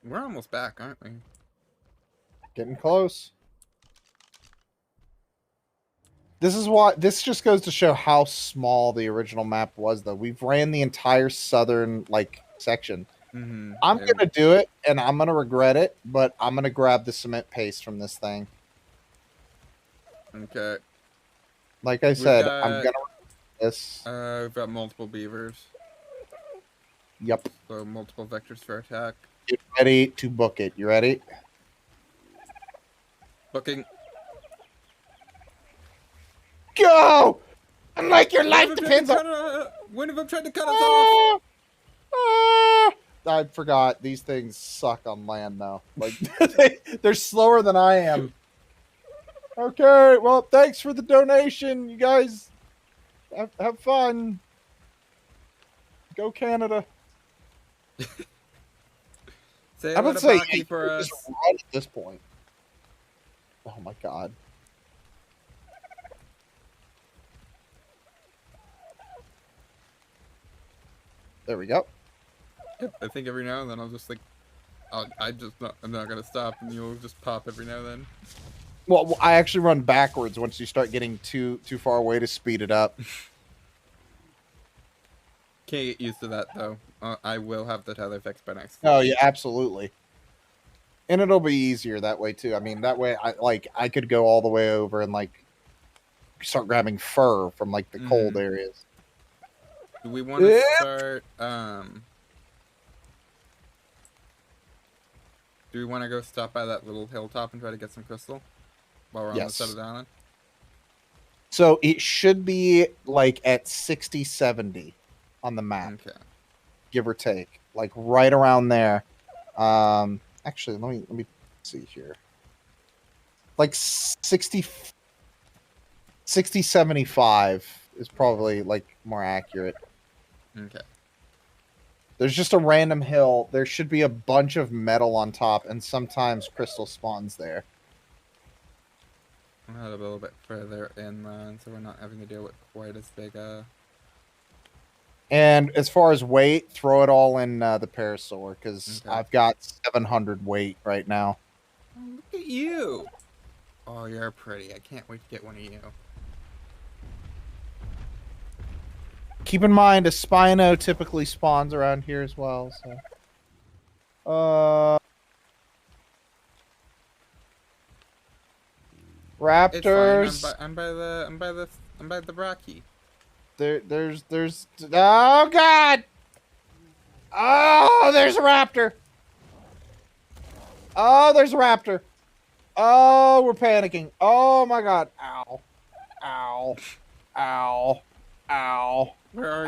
We're almost back, aren't we? Getting close. This just goes to show how small the original map was, though. We've ran the entire southern, like, section. Mm-hmm. I'm gonna do it, and I'm gonna regret it, but I'm gonna grab the cement paste from this thing. Okay. Like I said, got, I'm gonna this. We've got multiple beavers. Yep. So multiple vectors for attack. Get ready to book it. You ready? Booking. Go! I'm like, your life depends on... One of them tried to cut us off! I forgot. These things suck on land now. Like, they're slower than I am. Okay, well, thanks for the donation. You guys have fun. Go Canada. Say I what would say about for us. just run at this point. Oh my god. There we go. Yep, I think every now and then I'll just like, I'm not gonna stop, and you'll just pop every now and then. Well, I actually run backwards once you start getting too far away to speed it up. Can't get used to that though. I will have the tether fixed by next. Oh yeah, absolutely. And it'll be easier that way too. I mean, that way I could go all the way over and like start grabbing fur from like the cold areas. Do we want to start? Do we want to go stop by that little hilltop and try to get some crystal while we're on the side of the island? So it should be like at 60, 70 on the map, Okay. give or take, like right around there. Actually, let me see here. Like 60, 75 is probably like more accurate. Okay. There's just a random hill. There should be a bunch of metal on top, and sometimes crystal spawns there. We'll head a little bit further inland, so we're not having to deal with quite as big a... And as far as weight, throw it all in the parasaur, because Okay. I've got 700 weight right now. Oh, look at you! Oh, you're pretty. I can't wait to get one of you. Keep in mind, a Spino typically spawns around here as well. So, Raptors. It's fine. I'm by the Rocky. There's. Oh God! Oh, there's a raptor. Oh, there's a raptor. Oh, we're panicking. Oh my God! Ow! Ow! Ow! Ow! Where are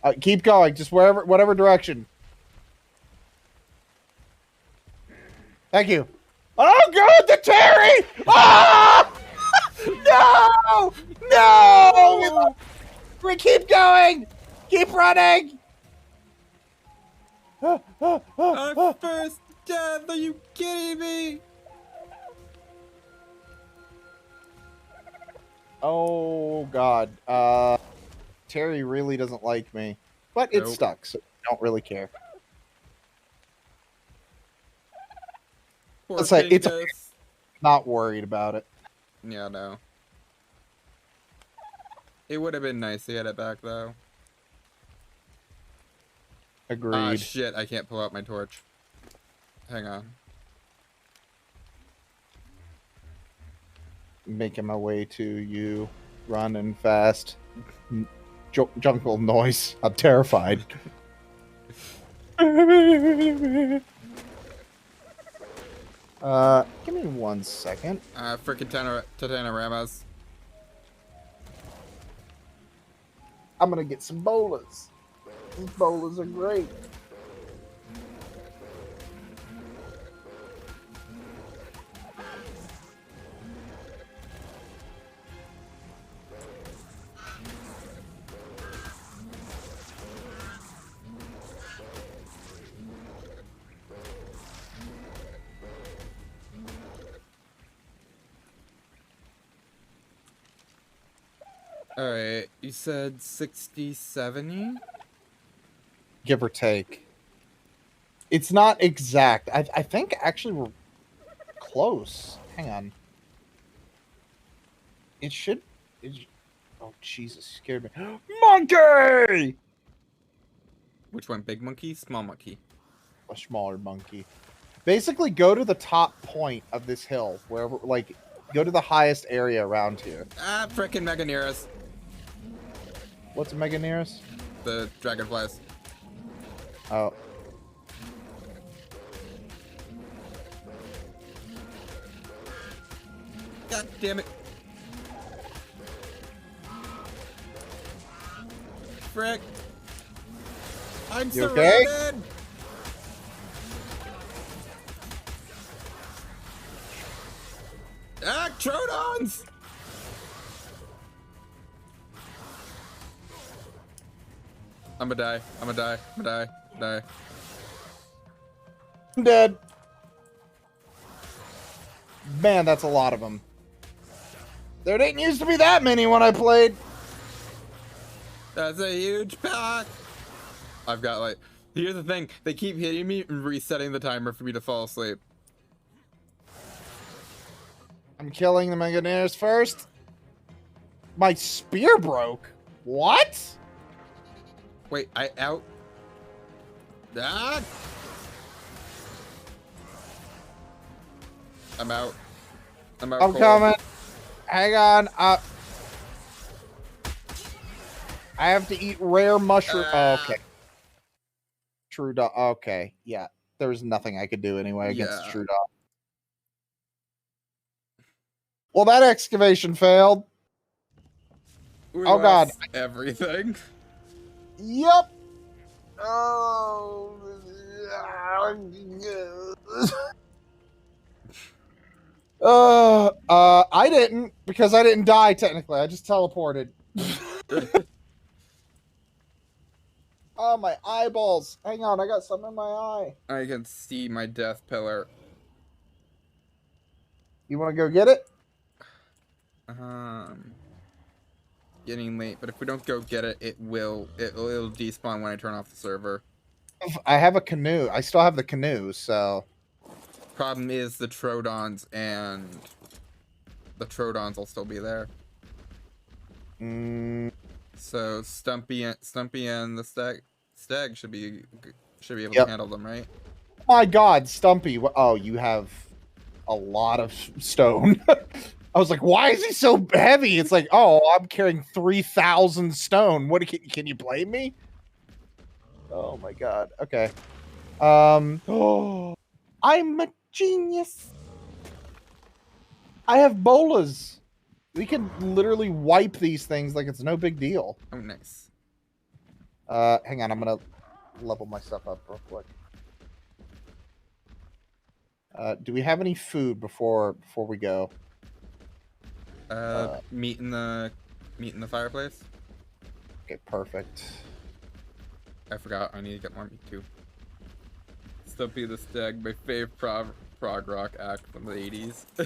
Ow! Keep going, just whatever direction. Thank you. Oh God, the Terry! Ah! No! No! We keep going! Keep running! you? Our first death! Are you kidding me? Oh God. Terry really doesn't like me. But it's Nope. stuck, so I don't really care. Poor Let's say it's Pingus. not worried about it. Yeah, no. It would have been nice to get it back, though. Agreed. Ah, shit. I can't pull out my torch. Hang on. Making my way to you, running fast. Jungle noise. I'm terrified. Give me 1 second. Frickin' Titanoramas. I'm gonna get some bolas. These bolas are great. Alright, you said 60, 70? Give or take. It's not exact. I think actually we're close. Hang on. It should. Oh Jesus! Scared me. Monkey. Which one? Big monkey? Small monkey? A smaller monkey. Basically, go to the top point of this hill, wherever. Like, go to the highest area around here. Ah, frickin' Meganeras. What's a mega nearest? The dragonflies. Oh. God damn it. Frick. I'm You okay? surrounded. Ah, Trodons! I'm gonna die. I'm gonna die. I'm gonna die. I'm dead. Man, that's a lot of them. There didn't used to be that many when I played. That's a huge pack. I've got like. Here's the thing. They keep hitting me and resetting the timer for me to fall asleep. I'm killing the Meganeers first. My spear broke. What? Wait, I out. Ah! I'm out. I'm out. I'm cold. coming. Hang on. I have to eat rare mushroom. Oh, okay. True. Okay. Yeah. there was nothing I could do anyway against Yeah. True Dot. Well, that excavation failed. We Oh, God. lost everything. Yep. Oh. I didn't, because I didn't die technically. I just teleported. Oh, my eyeballs. Hang on, I got something in my eye. I can see my death pillar. You want to go get it? Getting late, but if we don't go get it, it'll despawn when I turn off the server. I have a canoe. I still have the canoe, so... Problem is the Trodons, and the Trodons will still be there. So Stumpy and the Stag should be able to handle them, right? My God, Stumpy. Oh, you have a lot of stone. I was like, why is he so heavy? It's like, oh, I'm carrying 3,000 stone. What can you blame me? Oh my God. Okay. Oh, I'm a genius. I have bolas. We can literally wipe these things like it's no big deal. Oh, nice. Hang on, I'm gonna level myself up real quick. Do we have any food before we go? Meat in the fireplace. Okay, perfect. I forgot. I need to get more meat too. Stumpy the Stag, my fave prog rock act from the 80s. I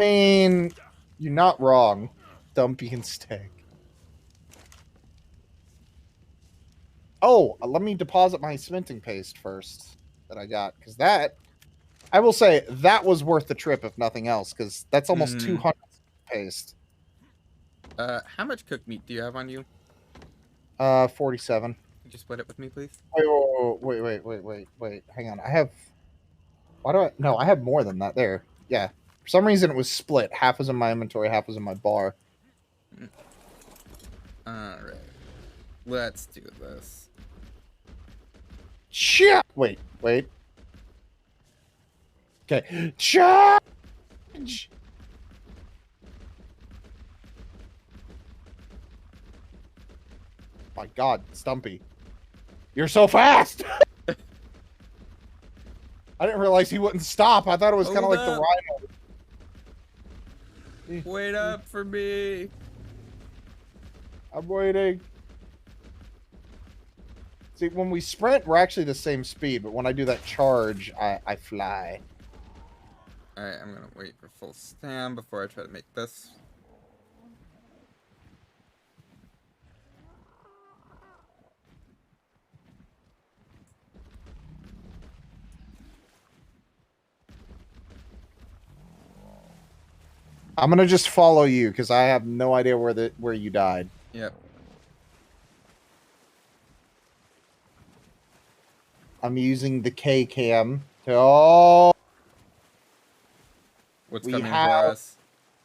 mean, you're not wrong. Stumpy and Stag. Oh, let me deposit my cementing paste first that I got, because that, I will say, that was worth the trip if nothing else, because that's almost 200 paste. How much cooked meat do you have on you? 47. Could you split it with me, please? Wait. Hang on. I have. Why do I? No, I have more than that. There. Yeah. For some reason, it was split. Half was in my inventory, half was in my bar. Alright. Let's do this. Shit! Wait. Okay. Charge! My God, Stumpy. You're so fast! I didn't realize he wouldn't stop. I thought it was kind of like the rhino. Wait up for me. I'm waiting. See, when we sprint, we're actually the same speed, but when I do that charge, I fly. Alright, I'm gonna wait for full stam before I try to make this. I'm gonna just follow you because I have no idea where you died. Yep. I'm using the K cam. Oh, What's coming for us?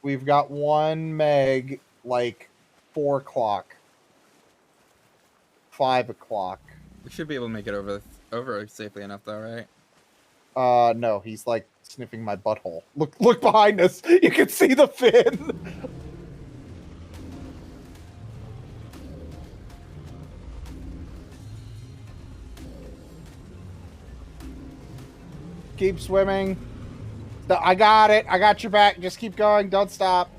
We've got one meg like 4 o'clock, 5 o'clock. We should be able to make it over safely enough, though, right? No, he's like sniffing my butthole. Look behind us. You can see the fin. Keep swimming. I got it. I got your back. Just keep going. Don't stop.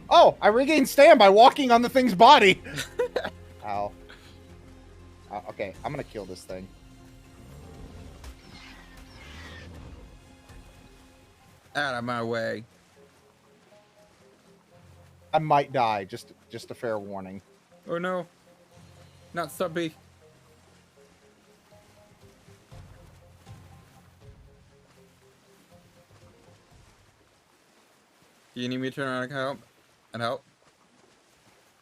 Oh, I regained stand by walking on the thing's body. Ow. Okay, I'm gonna kill this thing. Out of my way. I might die. Just a fair warning. Oh no. Not Stumpy. Do you need me to turn around and help?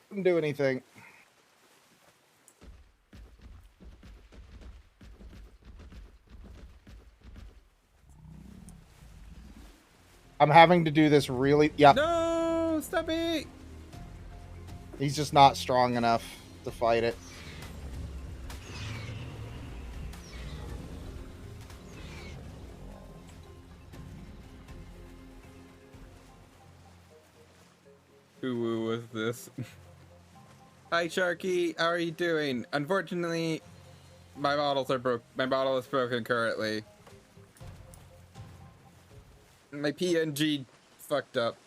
Didn't do anything. I'm having to do this really. Yep. No, Stumpy. He's just not strong enough. to fight it. Who was this? Hi, Sharky. How are you doing? Unfortunately, my bottles are broke. My bottle is broken currently. My PNG fucked up.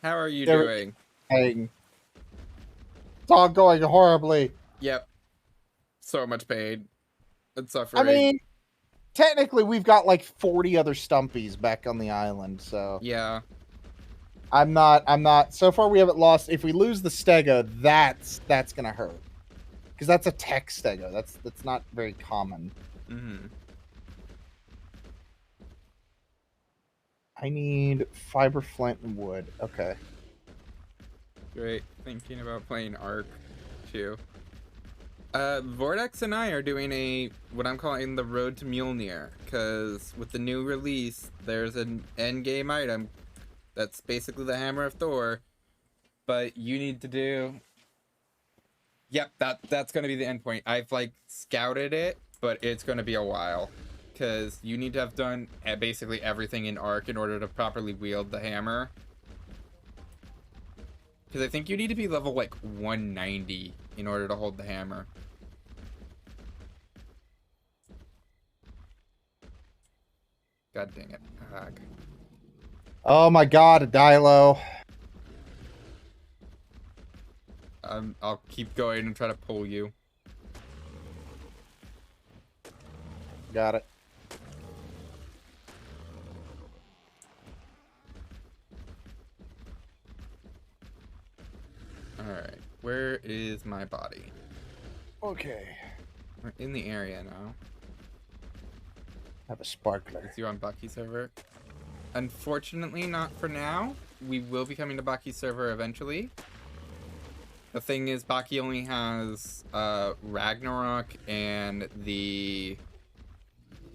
How are you doing? It's all going horribly. Yep. So much pain and I suffering. mean, technically, we've got like 40 other Stumpies back on the island, so yeah. I'm not. So far, we haven't lost. If we lose the Stego, that's gonna hurt, because that's a tech Stego. That's not very common. Mm-hmm. I need fiber, flint, and wood. Okay. Great. Thinking about playing Ark too. Vortex and I are doing what I'm calling the Road to Mjolnir, because with the new release, there's an end game item that's basically the Hammer of Thor, but you need to do. Yep, that's gonna be the end point. I've like scouted it, but it's gonna be a while, because you need to have done basically everything in Ark in order to properly wield the hammer. Because I think you need to be level like 190 in order to hold the hammer. God dang it. Ugh. Oh my God, a Dilo. I'll keep going and try to pull you. Got it. Alright, where is my body? Okay. We're in the area now. Have a sparkler. Is you on Bucky's server? Unfortunately, not for now. We will be coming to Bucky's server eventually. The thing is, Baki only has Ragnarok and the...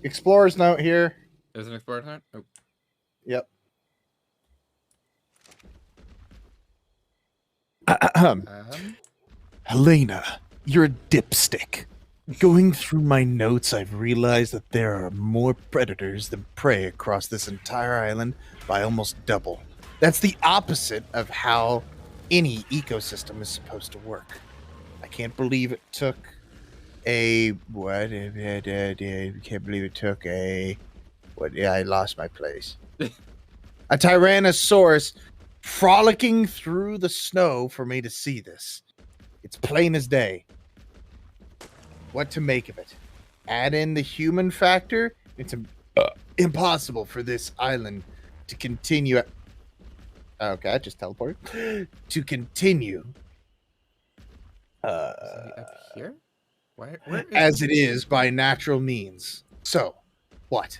Explorer's note here. There's an explorer hunt? Oh. Yep. Helena, you're a dipstick. Going through my notes, I've realized that there are more predators than prey across this entire island by almost double. That's the opposite of how any ecosystem is supposed to work. I can't believe it took a... What? I can't believe it took a... What? Yeah, I lost my place. A Tyrannosaurus frolicking through the snow for me to see this. It's plain as day. What to make of it? Add in the human factor? It's impossible for this island to continue. Okay, I just teleported. To continue. Is he up here? Where is As it is by natural means. So, what?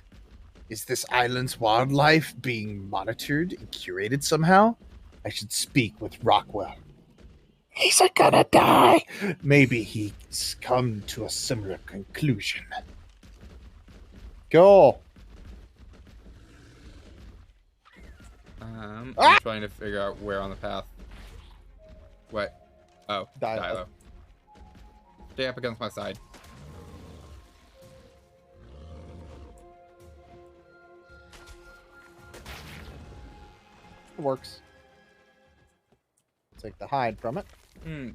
Is this island's wildlife being monitored and curated somehow? I should speak with Rockwell. He's gonna die. Maybe he's come to a similar conclusion. Go. I'm trying to figure out where on the path. What? Oh, Dilo. Stay up against my side. Works. Take the hide from it.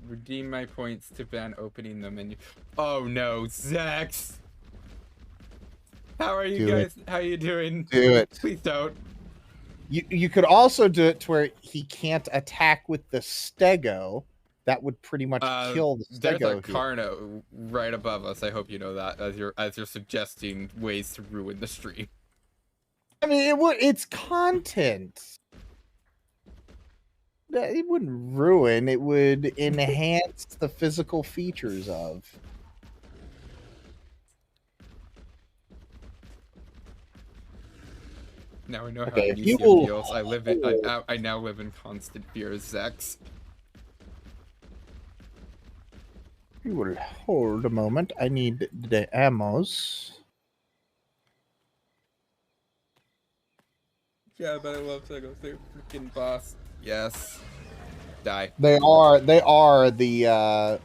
Redeem my points to ban opening the menu. Oh no, Zax! How are you guys? How are you doing? Do it. Please don't. You could also do it to where he can't attack with the Stego. That would pretty much kill the Stego. There's a Carno right above us. I hope you know that as you're suggesting ways to ruin the stream. I mean, it's content. It wouldn't ruin. It would enhance the physical features of. Now I know how Okay, Elysium feels. I now live in constant fear of Zex. You will hold a moment. I need the ammos. Yeah, but I love Sego. They're freaking boss. Yes. Die. They are the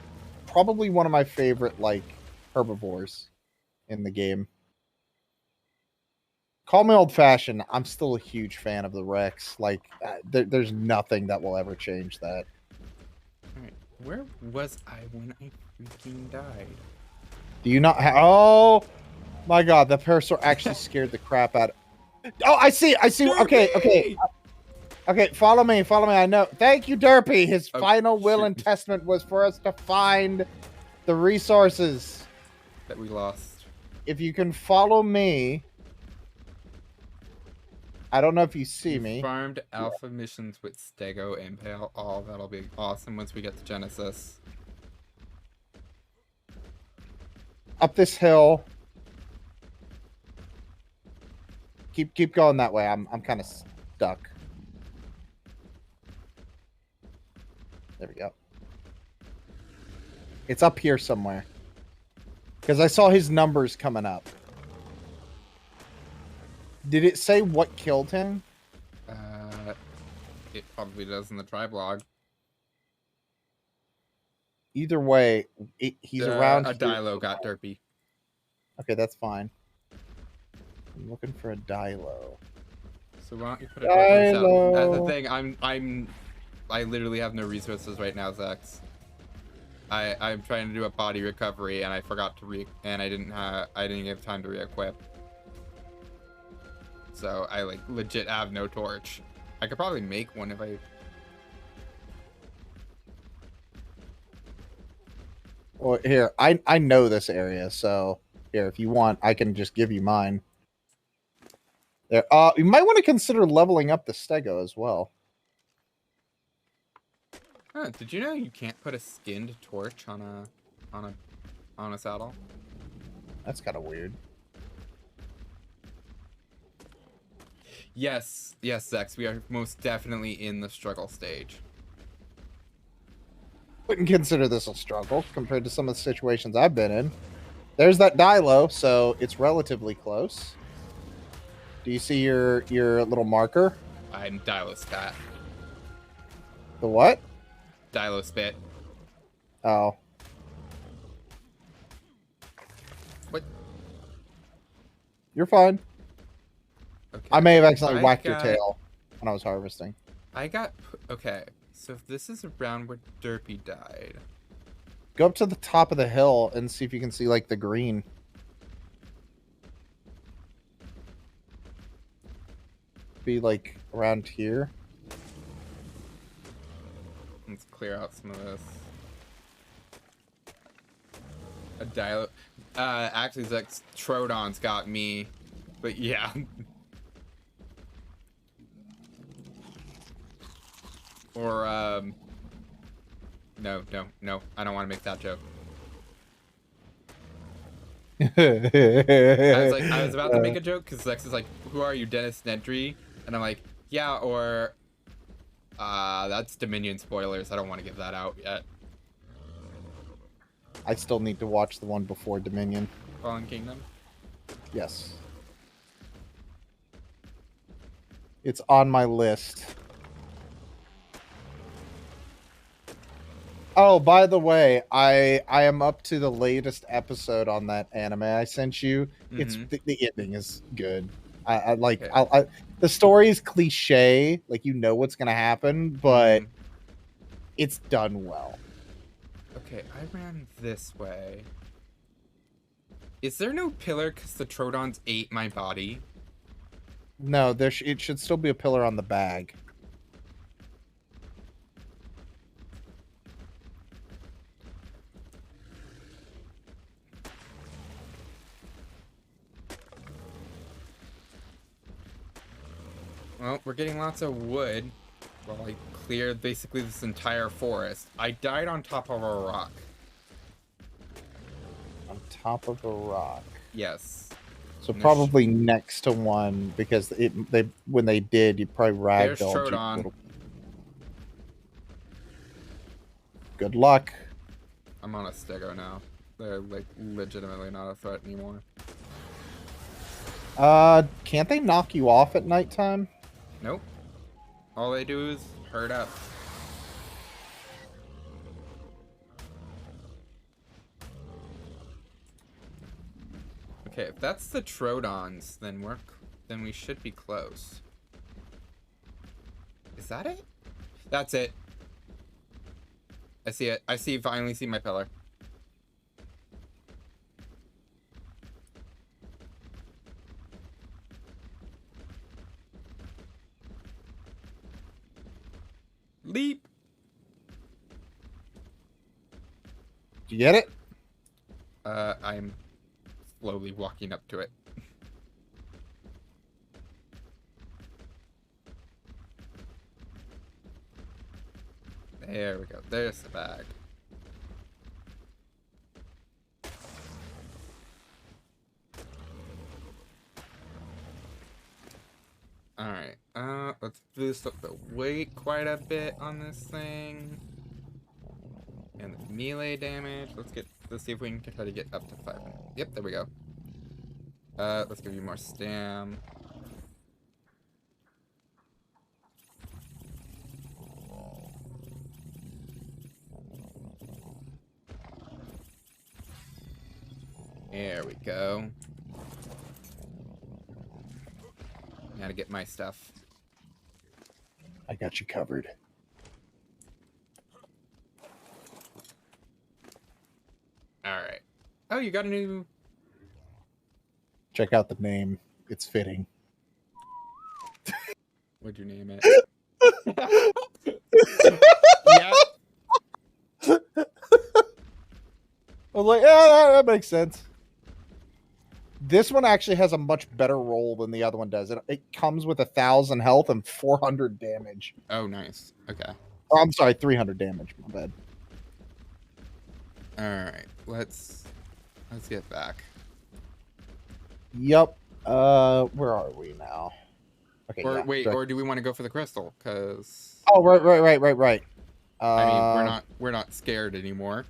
probably one of my favorite like herbivores in the game. Call me old-fashioned. I'm still a huge fan of the Rex. Like, there's nothing that will ever change that. Alright, where was I when I freaking died? Do you not have... Oh, my God. The Parasaur actually scared the crap out of... Oh, I see. Okay, okay. Okay, follow me. I know. Thank you, Derpy. His final will and testament was for us to find the resources. That we lost. If you can follow me... I don't know if you see me. Farmed alpha missions with Stego and Pale. Oh, that'll be awesome once we get to Genesis. Up this hill. Keep going that way. I'm kind of stuck. There we go. It's up here somewhere. Because I saw his numbers coming up. Did it say what killed him? It probably does in the tri-blog. Either way, he's around A here. Dilo got Derpy. Okay, that's fine. I'm looking for a Dilo. So why don't you put it out? That's the thing. I literally have no resources right now, Zex. I'm trying to do a body recovery and I forgot to I didn't have time to re-equip. So I like legit have no torch. I could probably make one if I... Well, here, I know this area, so here, if you want, I can just give you mine. There, you might want to consider leveling up the Stego as well. Huh, did you know you can't put a skinned torch on a saddle? That's kind of weird. Yes, Zex, we are most definitely in the struggle stage. Wouldn't consider this a struggle compared to some of the situations I've been in. There's that Dilo, so it's relatively close. Do you see your little marker? I'm Dilo Spat. The what? Dilo Spit. Oh. What? You're fine. Okay. I may have accidentally I whacked your got- tail when I was harvesting. Okay, so if this is around where Derpy died. Go up to the top of the hill and see if you can see, like, the green. Be, like, around here. Let's clear out some of this. A Dilo... actually, Zex, Troodon's got me. But yeah. Or, no, I don't want to make that joke. I was about to make a joke because Zex is like, who are you, Dennis Nedry? And I'm like, yeah, or, that's Dominion spoilers. I don't want to give that out yet. I still need to watch the one before Dominion. Fallen Kingdom? Yes. It's on my list. Oh, by the way, I am up to the latest episode on that anime I sent you. It's the ending is good. I like Okay. the story is cliche, like you know what's gonna happen, but it's done well. Okay, I ran this way. Is there no pillar because the Troodons ate my body? No, it should still be a pillar on the bag. Well, we're getting lots of wood. Well, I cleared basically this entire forest. I died on top of a rock. On top of a rock. Yes. So probably next to one because when they did, you probably There's ragdolled. Troodon. Good luck. I'm on a Stego now. They're like legitimately not a threat anymore. Can't they knock you off at nighttime? Nope. All they do is herd up. Okay, if that's the Trodons, then then we should be close. Is that it? That's it. I see it. Finally see my pillar. Leap. Did you get it? I'm slowly walking up to it. There we go. There's the bag. Alright, let's boost up the weight quite a bit on this thing. And the melee damage. Let's see if we can try to get up to 500. Yep, there we go. Let's give you more stam. There we go. Gotta get my stuff. I got you covered. Alright. Oh, you got a new... Check out the name. It's fitting. What'd you name it? Yep. I was like, yeah, that makes sense. This one actually has a much better roll than the other one does. It comes with 1,000 health and 400 damage. Oh, nice. Okay. Oh, I'm sorry, 300 damage. My bad. Alright. Let's get back. Yep. Where are we now? Okay. Or yeah, wait, direct- or do we want to go for the crystal? Cause Oh, right. I mean, we're not scared anymore.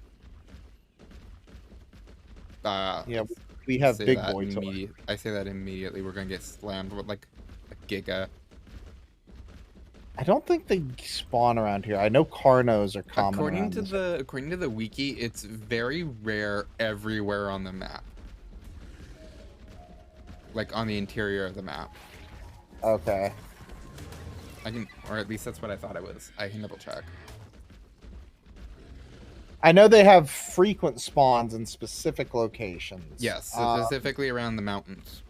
Yeah, we have say big that boy toy. I say that immediately. We're gonna get slammed with like a giga. I don't think they spawn around here. I know Carnos are common. According to the wiki, it's very rare everywhere on the map. Like on the interior of the map. Okay. Or at least that's what I thought it was. I can double check. I know they have frequent spawns in specific locations. Yes, specifically around the mountains.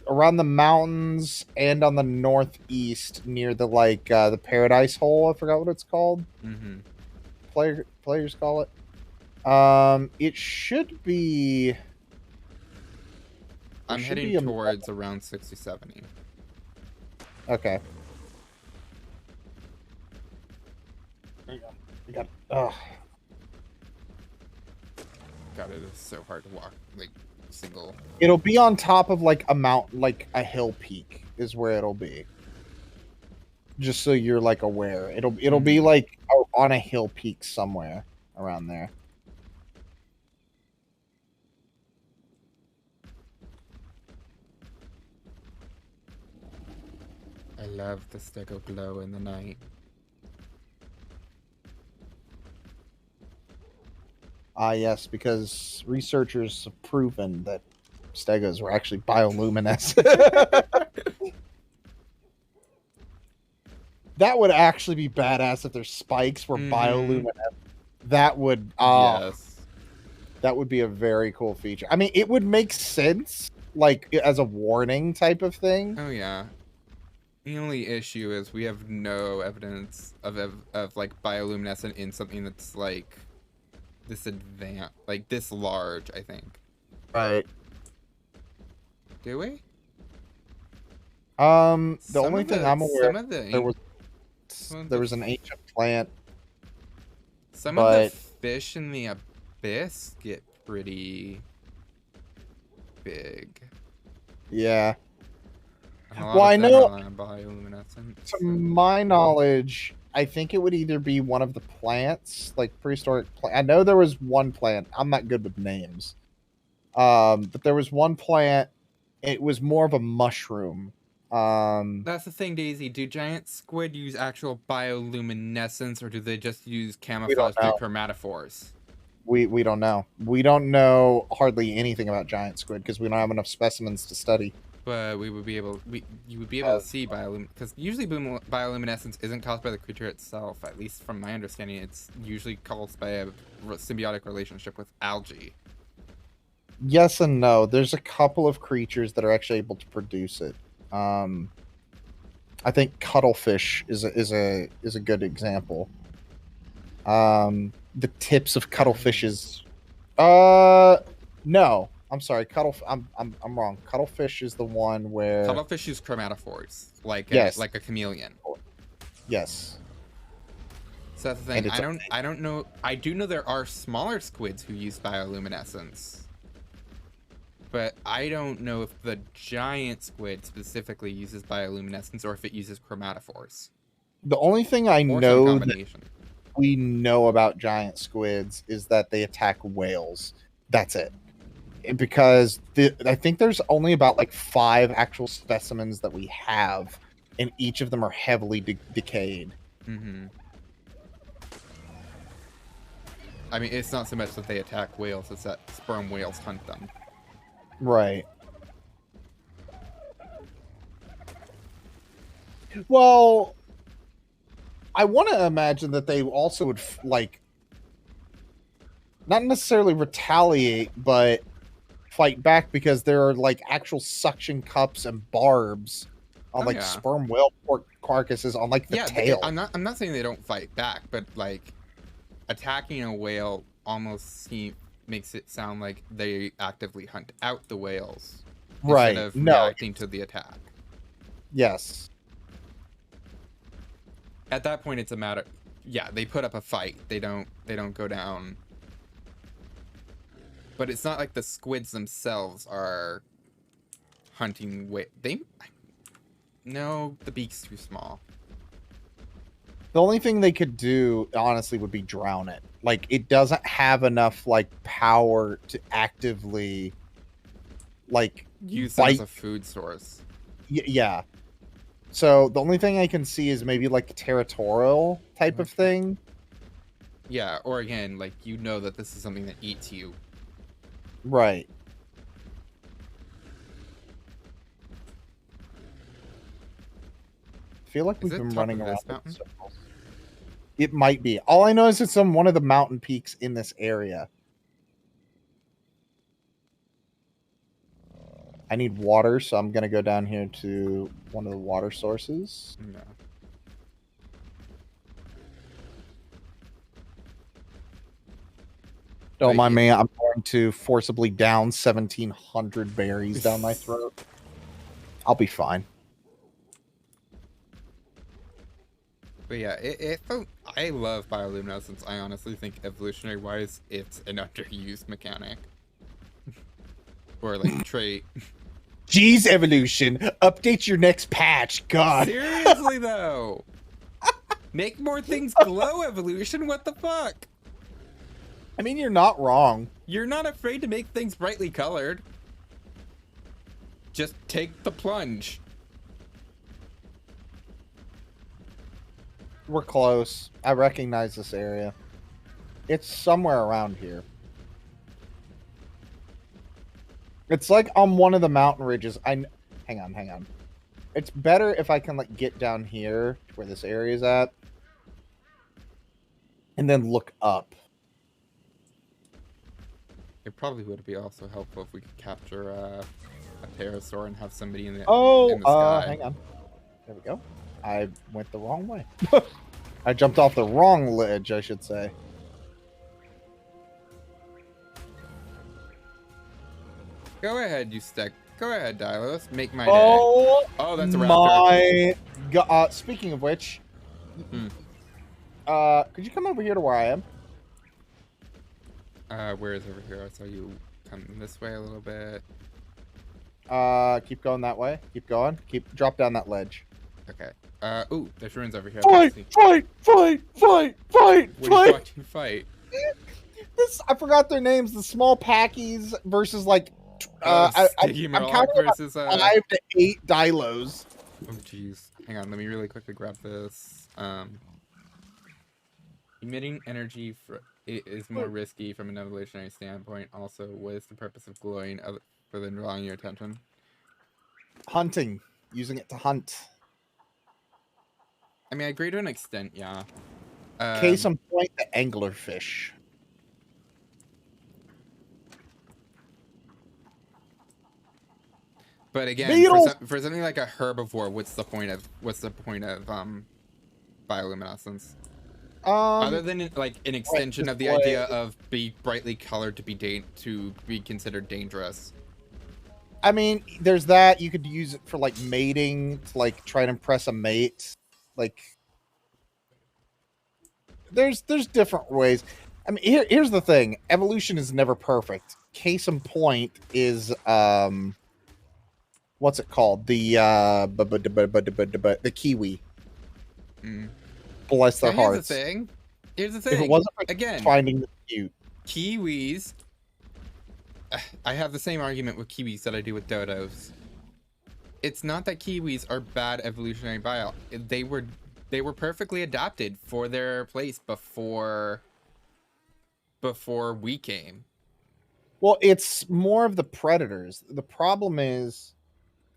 Around the mountains and on the northeast near the the Paradise Hole. I forgot what it's called. Mm-hmm. Players call it. It should be. I'm heading towards around 60, 70. Okay. We got. Oh. God, it is so hard to walk like single. It'll be on top of like a mountain, like a hill peak, is where it'll be. Just so you're like aware, it'll be like on a hill peak somewhere around there. I love the stego glow in the night. Ah, yes, because researchers have proven that stegos were actually bioluminescent. That would actually be badass if their spikes were bioluminescent. That would Yes. That would be a very cool feature. I mean, it would make sense, like as a warning type of thing. Oh yeah. The only issue is we have no evidence of like bioluminescent in something that's like this advanced, like this large, I think. Right. Do we? The only thing I'm aware of, there was an ancient plant. Some of the fish in the abyss get pretty big. Yeah. Well, I know. Bioluminescent. To my knowledge, I think it would either be one of the plants, like prehistoric plant. I know there was one plant. I'm not good with names. But there was one plant. It was more of a mushroom. That's the thing, Daisy. Do giant squid use actual bioluminescence, or do they just use camouflage through chromatophores? We don't know. We don't know hardly anything about giant squid because we don't have enough specimens to study. But you would be able to see because usually bioluminescence isn't caused by the creature itself. At least from my understanding, it's usually caused by a symbiotic relationship with algae. Yes and no. There's a couple of creatures that are actually able to produce it. I think cuttlefish is a good example. The tips of cuttlefishes. No, I'm sorry. I'm wrong. Cuttlefish is the one where Cuttlefish use chromatophores, like Yes. like a chameleon. yes. So that's the And thing. it's I don't know. I do know there are smaller squids who use bioluminescence. But I don't know if the giant squid specifically uses bioluminescence or if it uses chromatophores. The only thing I Or some know that combination. we know about giant squids is that they attack whales. That's it. Because I think there's only about like 5 actual specimens that we have, and each of them are heavily decayed. Mm-hmm. I mean, it's not so much that they attack whales, it's that sperm whales hunt them. Right. Well, I want to imagine that they also would like not necessarily retaliate, but fight back because there are like actual suction cups and barbs on Oh, like yeah. sperm whale carcasses on like the tail. I'm not saying they don't fight back, but like attacking a whale almost makes it sound like they actively hunt out the whales Right. instead of No. reacting to the attack. Yes. At that point, it's a matter. Yeah, they put up a fight. They don't go down. But it's not like the squids themselves are hunting. No, the beak's too small. The only thing they could do, honestly, would be drown it. Like, it doesn't have enough, like, power to actively, like, Use them as bite. a food source. Yeah. So, the only thing I can see is maybe, like, a territorial type of thing. Yeah, or again, like, you know that this is something that eats you. Right. I feel like Is we've it been top running of around this in mountain? circles. It might be. All I know is it's on one of the mountain peaks in this area. I need water, so I'm going to go down here to one of the water sources. No. Don't Wait, mind yeah. me, I'm going to forcibly down 1,700 berries down my throat. I'll be fine. But yeah, I love bioluminescence. I honestly think evolutionary-wise, it's an underused mechanic. Or like trait. Jeez, evolution, update your next patch. God. Seriously though! Make more things glow, evolution, what the fuck? I mean, you're not wrong. You're not afraid to make things brightly colored. Just take the plunge. We're close. I recognize this area. It's somewhere around here. It's like on one of the mountain ridges. Hang on. It's better if I can like get down here to where this area is at, and then look up. It probably would be also helpful if we could capture a pterosaur and have somebody in the Oh, in the sky. hang on. There we go. I went the wrong way. I jumped off the wrong ledge, I should say. Go ahead, you stick. Go ahead, Dylos. Make my day. Oh, Oh, that's a raptor. my God. Speaking of which, Hmm. could you come over here to where I am? Where is over here? I saw you come this way a little bit. Keep going that way. Keep going. Drop down that ledge. Okay. Ooh, there's ruins over here. Fight! What Fight! are you watching fight? I forgot their names. The small packies versus like, I'm Sticky counting Murloc about versus 5 to 8 Dilos. Oh jeez. Hang on, let me really quickly grab this. Emitting energy for it is more risky from an evolutionary standpoint. Also, what is the purpose of glowing other than drawing your attention? Hunting, using it to hunt. I mean, I agree to an extent, yeah. Case in point, the anglerfish. But again, Beetles! for something like a herbivore, what's the point of bioluminescence? Other than like an extension of the idea of be brightly colored to be considered dangerous. I mean, there's that. You could use it for like mating, to like try and impress a mate. Like, there's different ways. I mean, here's the thing: evolution is never perfect. Case in point is what's it called? The the kiwi. Mm. Bless their hearts. Here's the thing. If it wasn't for again finding the cute kiwis, I have the same argument with kiwis that I do with dodos. It's not that kiwis are bad evolutionary bio. They were perfectly adapted for their place before we came. Well, it's more of the predators. The problem is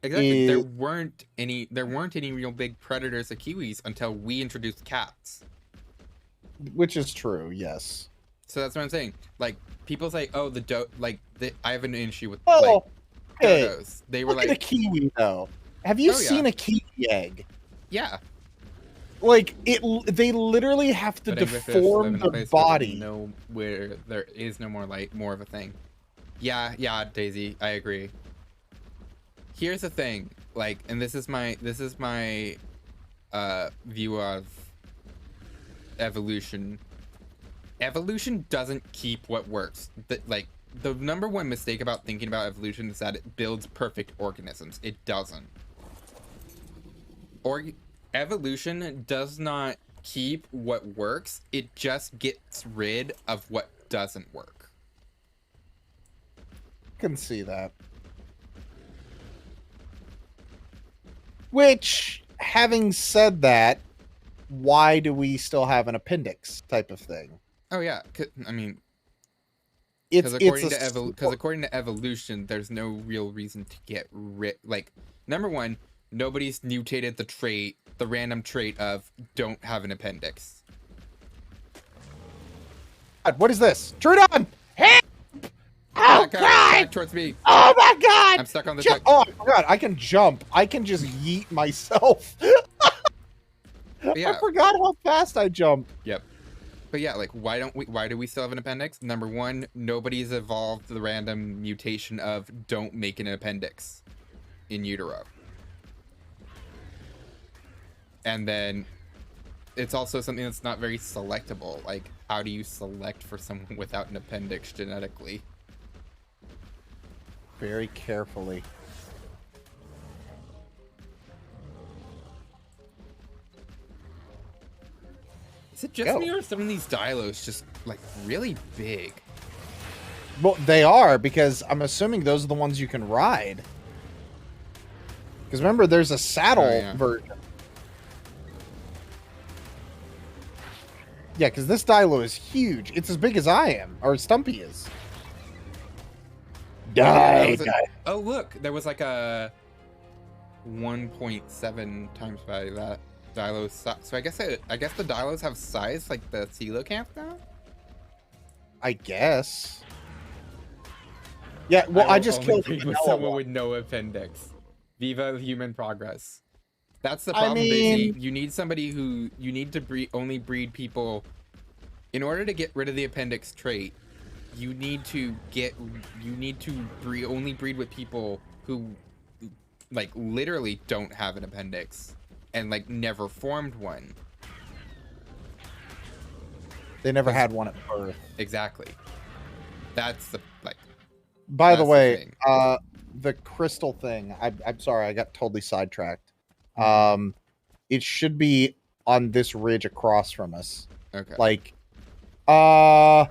exactly there weren't any real big predators of kiwis until we introduced cats. Which is true, yes. So that's what I'm saying. Like people say, "Oh, I have an issue with dodos." They were look at a kiwi though. Have you seen a kiwi egg? Yeah. Like they literally have to deform their body. Where there is no more light, more of a thing. Yeah, Daisy, I agree. Here's the thing, like, and this is my view of evolution. Evolution doesn't keep what works. The number one mistake about thinking about evolution is that it builds perfect organisms. It doesn't. Evolution does not keep what works. It just gets rid of what doesn't work. Can see that. Which, having said that, why do we still have an appendix type of thing? Oh yeah, I mean, because according to evolution, there's no real reason to get rid. Like, number one, nobody's mutated the random trait of don't have an appendix. God, what is this? Trudon! Help! Oh God! Back towards me. Oh my God! I'm stuck on the. Oh, I forgot. I can jump. I can just yeet myself. Yeah. I forgot how fast I jump. Yep. But yeah, like, why do we still have an appendix? Number one, nobody's evolved the random mutation of don't make an appendix in utero. And then it's also something that's not very selectable. Like, how do you select for someone without an appendix genetically? Very carefully. Is it just me or are some of these dilos just, like, really big? Well, they are, because I'm assuming those are the ones you can ride. Because remember, there's a saddle version. Yeah, because this Dilo is huge. It's as big as I am, or Stumpy is. Die. Oh, look, there was like a 1.7 times value of that Dilo. So I guess the Dilos have size like the coelacanth now. I guess. Yeah. Well, I just killed someone with no appendix. Viva human progress. That's the problem. Basically, you need somebody who you need to only breed people. In order to get rid of the appendix trait, you need to only breed with people who, like, literally don't have an appendix and like never formed one. They never had one at birth. Exactly. That's the like. By the way, the crystal thing. I'm sorry, I got totally sidetracked. It should be on this ridge across from us. Okay. Like, what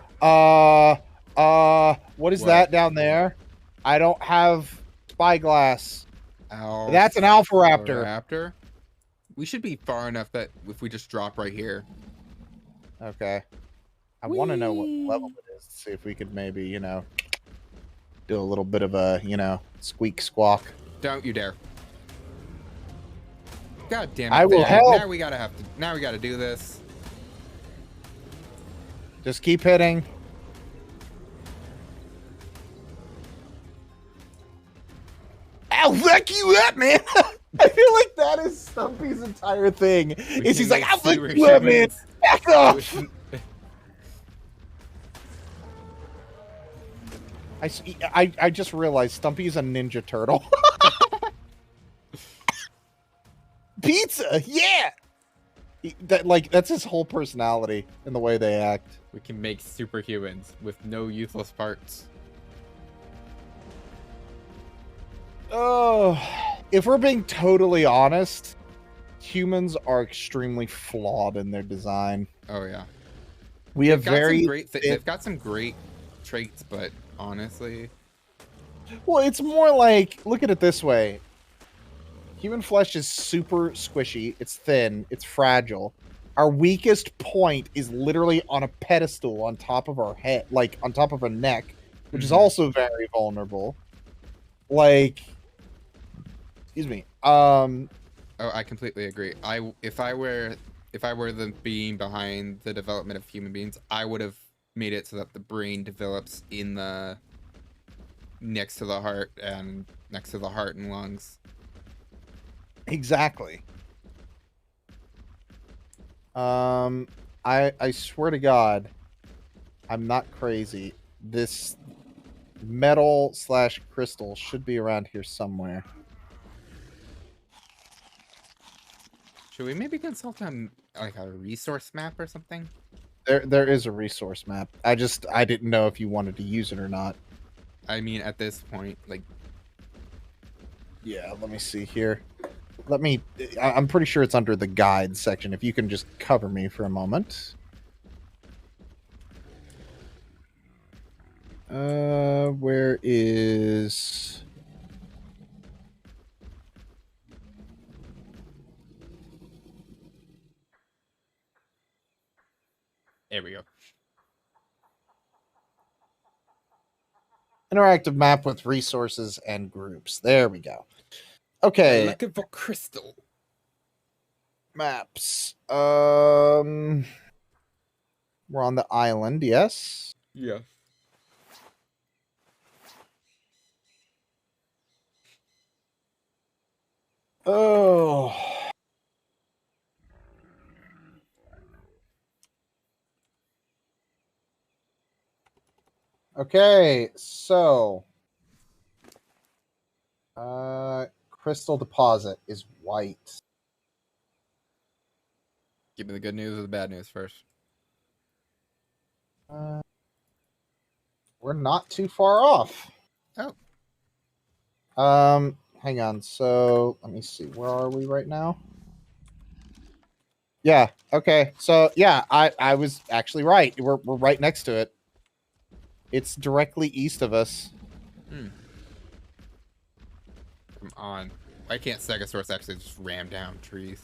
is that down there? I don't have spyglass. That's an alpha raptor. We should be far enough that if we just drop right here. Okay. I want to know what level it is. See if we could maybe, do a little bit of a, squeak squawk. Don't you dare. God damn it. I will Thea. help. Now we gotta do this. Just keep hitting. I'll wreck you up, man. I feel like that is Stumpy's entire thing. Is he's like, I'll wreck you up, man. Back off. I just realized Stumpy's a Ninja Turtle. Pizza, yeah. That's his whole personality and the way they act. We can make superhumans with no useless parts. Oh, if we're being totally honest, humans are extremely flawed in their design. Oh yeah. We have They've got some great traits, but honestly, well, it's more like, look at it this way. Human flesh is super squishy, it's thin, it's fragile. Our weakest point is literally on a pedestal on top of our head, like on top of our neck, which is also very vulnerable. Like, excuse me. Oh, I completely agree. If I were the being behind the development of human beings, I would have made it so that the brain develops in the next to the heart and lungs. Exactly. I swear to God, I'm not crazy. This metal/crystal should be around here somewhere. Should we maybe consult on like a resource map or something? There is a resource map. I didn't know if you wanted to use it or not. I mean, at this point, like, yeah, let me see here. I'm pretty sure it's under the guide section. If you can just cover me for a moment. Where is... there we go. Interactive map with resources and groups. There we go. Okay. Looking for crystal. Maps. We're on the island, yes? Yeah. Oh. Okay, so crystal deposit is white. Give me the good news or the bad news first. We're not too far off. Oh. Hang on. So let me see. Where are we right now? Yeah. Okay. So yeah, I was actually right. We're right next to it. It's directly east of us. Come on. Why can't Stegosaurus actually just ram down trees?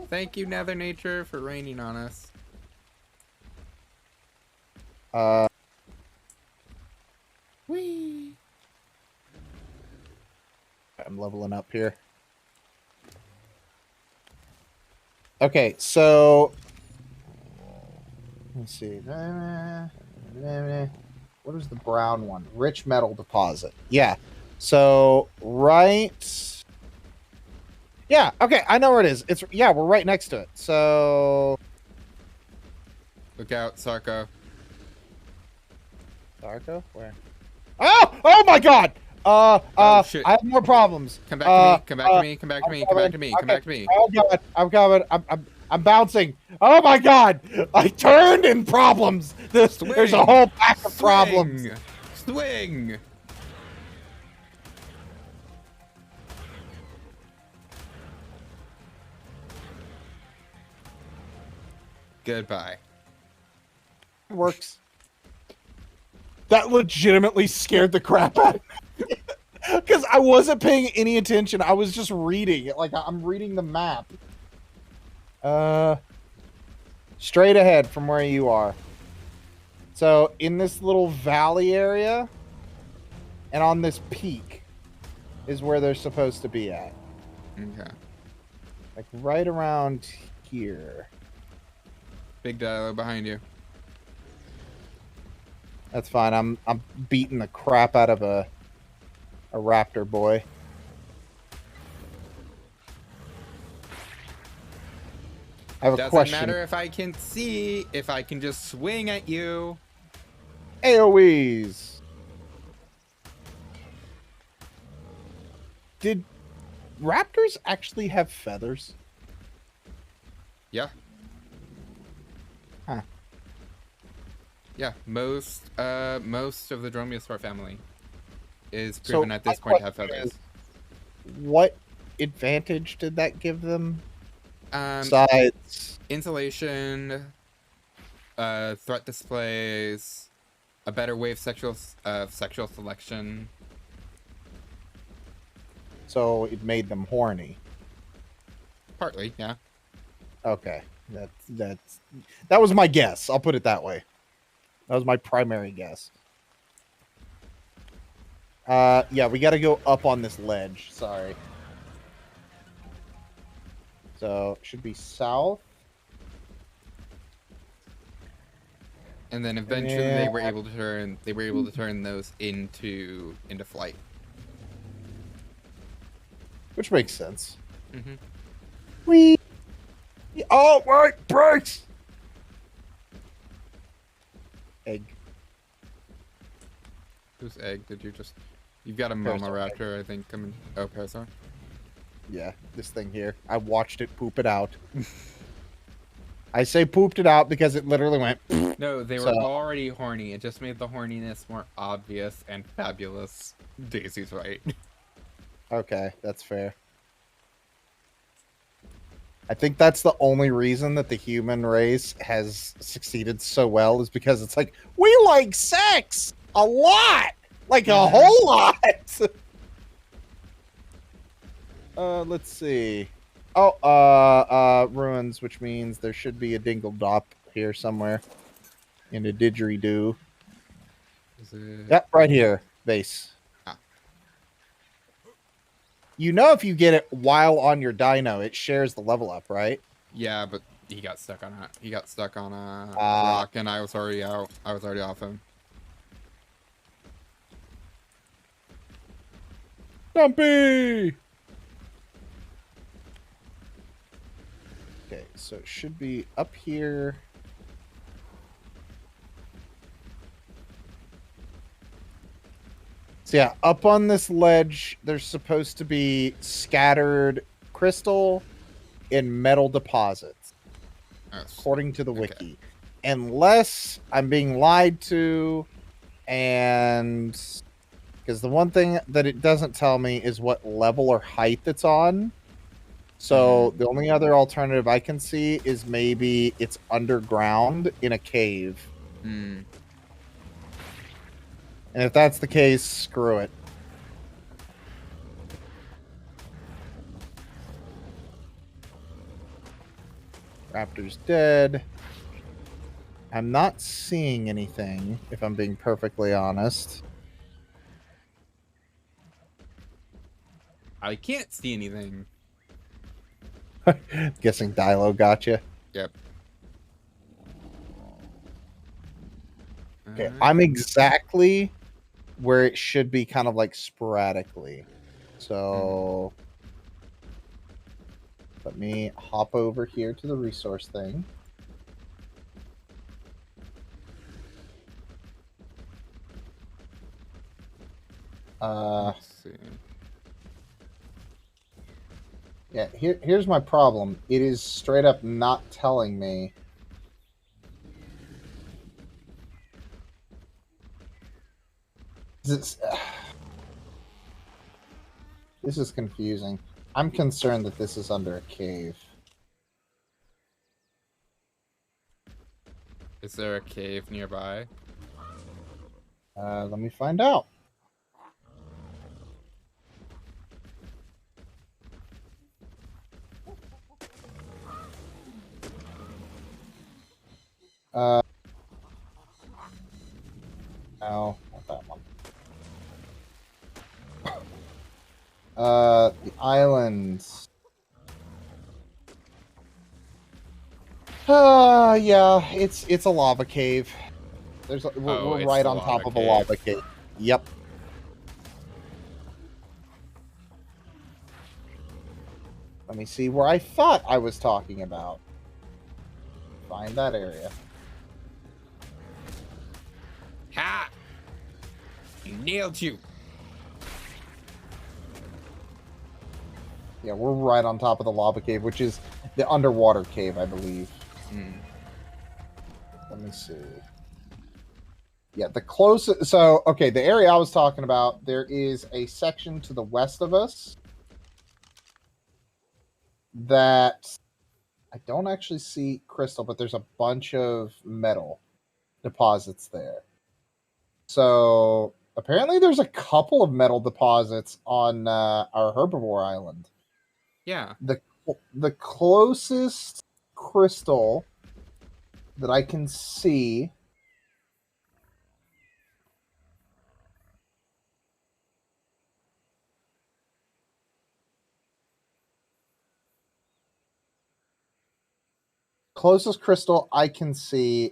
Thank you, Nether Nature, for raining on us. Whee! I'm leveling up here. Okay, so let's see. What is the brown one? Rich metal deposit. Yeah. So right. Yeah. Okay, I know where it is. We're right next to it. So Look out, Sarko. Darko? Where? Oh my God! Shit. I have more problems. Come back to me. Come back to me. Come back to me. Come back to me. Come back to me. Oh God! I'm coming. I'm bouncing. Oh my God! I turned in problems. There's a whole pack of problems. Swing. Goodbye. Works. That legitimately scared the crap out of me. Because I wasn't paying any attention. I was just reading it. Like, I'm reading the map. Straight ahead from where you are. So, in this little valley area, and on this peak, is where they're supposed to be at. Okay. Like, right around here. Big dialogue behind you. That's fine. I'm beating the crap out of a raptor boy. I have a Doesn't question. matter if I can see, if I can just swing at you. AoEs. Did raptors actually have feathers? Yeah. Huh. Yeah, most of the Dromaeosaur family is So proven at this my point to have question feathers. What advantage did that give them? Um, Besides, insulation, threat displays, a better way of sexual selection. so it made them horny. Partly, yeah. Okay, that was my guess. I'll put it that way. That was my primary guess. Yeah, we got to go up on this ledge. Sorry. So it should be south. And then eventually they were Yeah. able to turn those into flight. Which makes sense. Mm-hmm. Whee! Oh, wait! Brakes! Egg. Whose egg did you just... You've got a Parasaur Mama Raptor, I think, coming... Oh, Parasaur? Yeah, this thing here. I watched it poop it out. I say pooped it out because it literally went... No, they were So- already horny. It just made the horniness more obvious and fabulous. Daisy's right. Okay, that's fair. I think that's the only reason that the human race has succeeded so well is because it's like, we like sex a lot! Like a whole lot! Let's see. Oh, ruins, which means there should be a dingle-dop here somewhere. In a didgeridoo. Is it... Yep, right here. Base. Ah. You know if you get it while on your dino, it shares the level up, right? Yeah, but he got stuck on a... He got stuck on a Ah. rock, and I was already out. I was already off him. Dumpy! Okay, so it should be up here. So yeah, up on this ledge, there's supposed to be scattered crystal and metal deposits, Oh, according to the okay. wiki. Unless I'm being lied to, and because the one thing that it doesn't tell me is what level or height it's on. So the only other alternative I can see is maybe it's underground in a cave. Hmm. And if that's the case, screw it. Raptor's dead. I'm not seeing anything, if I'm being perfectly honest. I can't see anything. Guessing Dilo gotcha. Yep. Okay, I'm exactly where it should be, kind of like sporadically. So let me hop over here to the resource thing. Let's see. Yeah, here's my problem. It is straight up not telling me. This is confusing. I'm concerned that this is under a cave. Is there a cave nearby? Let me find out. No, not that one. The islands. Yeah, it's a lava cave. We're it's right the on top lava of a lava cave. Yep. Let me see where I thought I was talking about. Find that area. Ha! I nailed you. Yeah, we're right on top of the lava cave, which is the underwater cave, I believe. Let me see. Yeah, the closest... So, okay, the area I was talking about, there is a section to the west of us that I don't actually see crystal, but there's a bunch of metal deposits there. So, apparently there's a couple of metal deposits on our herbivore island. Yeah. The closest crystal that I can see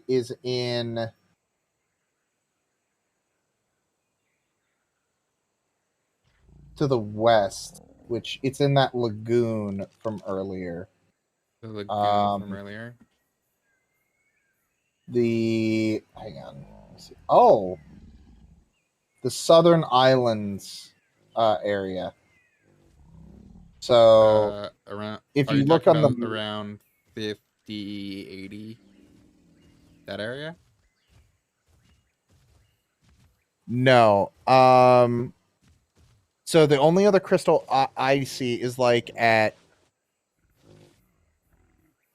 is in to the west, which it's in that lagoon from earlier. The lagoon from earlier. Hang on. Let me see. Oh, the Southern Islands area. So Around. if Are you you look talking on about the around 50, 80? That area? no, so the only other crystal I see is like at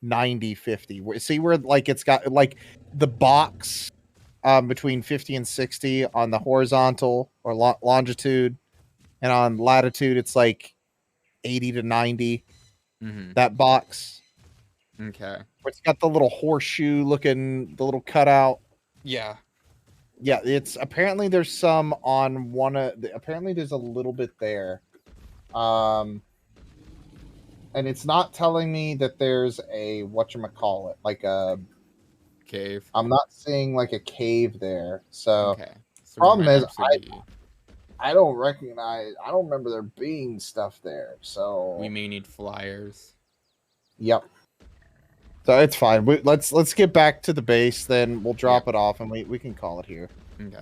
90, 50. See where like it's got like the box between 50 and 60 on the horizontal or longitude, and on latitude it's like 80 to 90. Mm-hmm. That box Okay. where it's got the little horseshoe looking, the little cutout. Yeah. Yeah, it's apparently there's some on one of apparently there's a little bit there. And it's not telling me that there's a whatchamacallit, like a Cave. I'm not seeing like a cave there. So Okay. So we problem might is actually be. I don't remember there being stuff there. So We may need flyers. yep. So it's fine. Let's get back to the base, then we'll drop it off and we can call it here. Okay.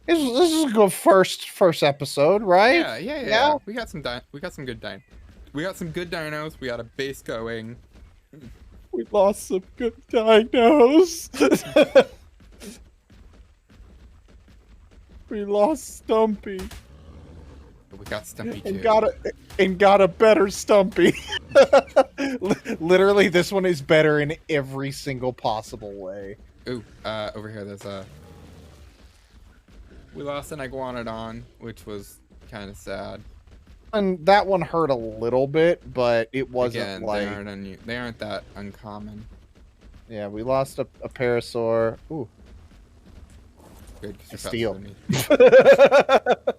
This is a good first episode, right? Yeah. We got some we got some good We got some good dinos. We got a base going. We lost some good dinos. We lost Stumpy. But we got Stumpy too. And got a better Stumpy. Literally, this one is better in every single possible way. Ooh, over here there's a. We lost an iguanodon, which was kind of sad. And that one hurt a little bit, but it wasn't Again, like they aren't that uncommon. yeah. We lost a parasaur. Ooh, Good, 'cause a you're steal. faster than me.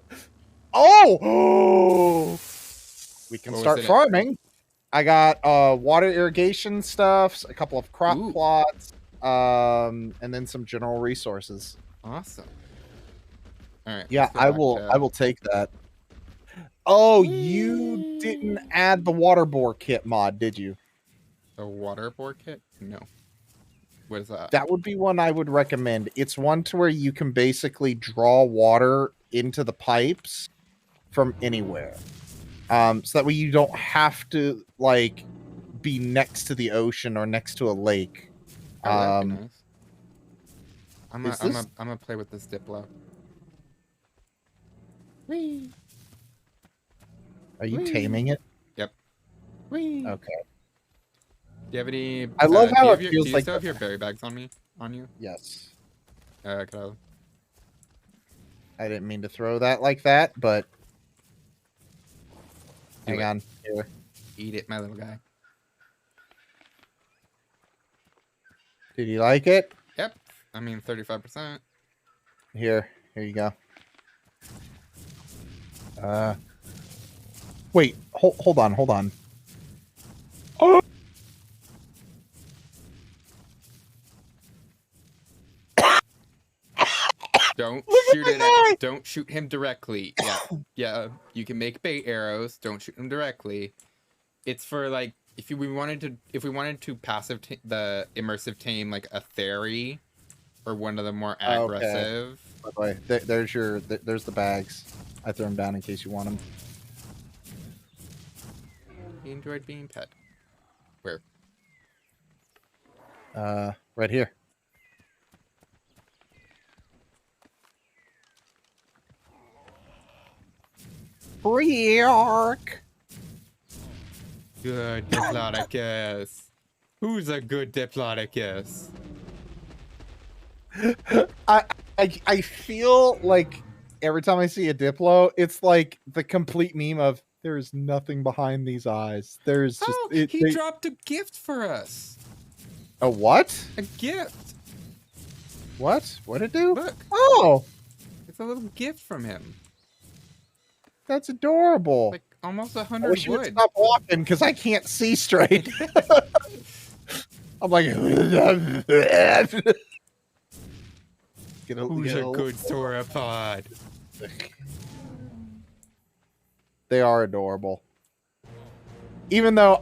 Oh, we can What was start in it? farming. I got water irrigation stuffs, a couple of crop Ooh. plots, and then some general resources. Awesome. All right. Yeah, let's go I back will. to- I will take that. Oh, you didn't add the water bore kit mod, did you? The water bore kit? No. What is that? That would be one I would recommend. It's one to where you can basically draw water into the pipes from anywhere. So that way you don't have to like be next to the ocean or next to a lake. Oh, that'd be nice. I'm is gonna play with this Diplo. Whee! Are you Whee! taming it? Yep. Whee! Okay. Do you have any? I love how it do feels you like still have your berry bags on you? Yes. Could I didn't mean to throw that like that, but Do hang it. on. Here. eat it, my little guy? Did you like it? Yep. I mean, 35%. Here you go. Wait, hold on. Oh, Don't Look at shoot the it guy! at. Don't shoot him directly. Yeah, yeah. You can make bait arrows. Don't shoot him directly. It's for like if we wanted to passive the immersive tame like a fairy, or one of the more Okay. aggressive. By the way, there's the bags. I threw them down in case you want them. He enjoyed being pet. Where? Right here. Arc. Good Diplodocus. Who's a good Diplodocus? I feel like every time I see a Diplo, it's like the complete meme of there is nothing behind these eyes. There's just Oh, he dropped a gift for us. a what? A gift. What? What'd it do? Look, Oh, it's a little gift from him. that's adorable. Like almost I 100 wish you would wood. stop walking because I can't see straight. I'm like, get Who's a good sauropod? They are adorable. Even though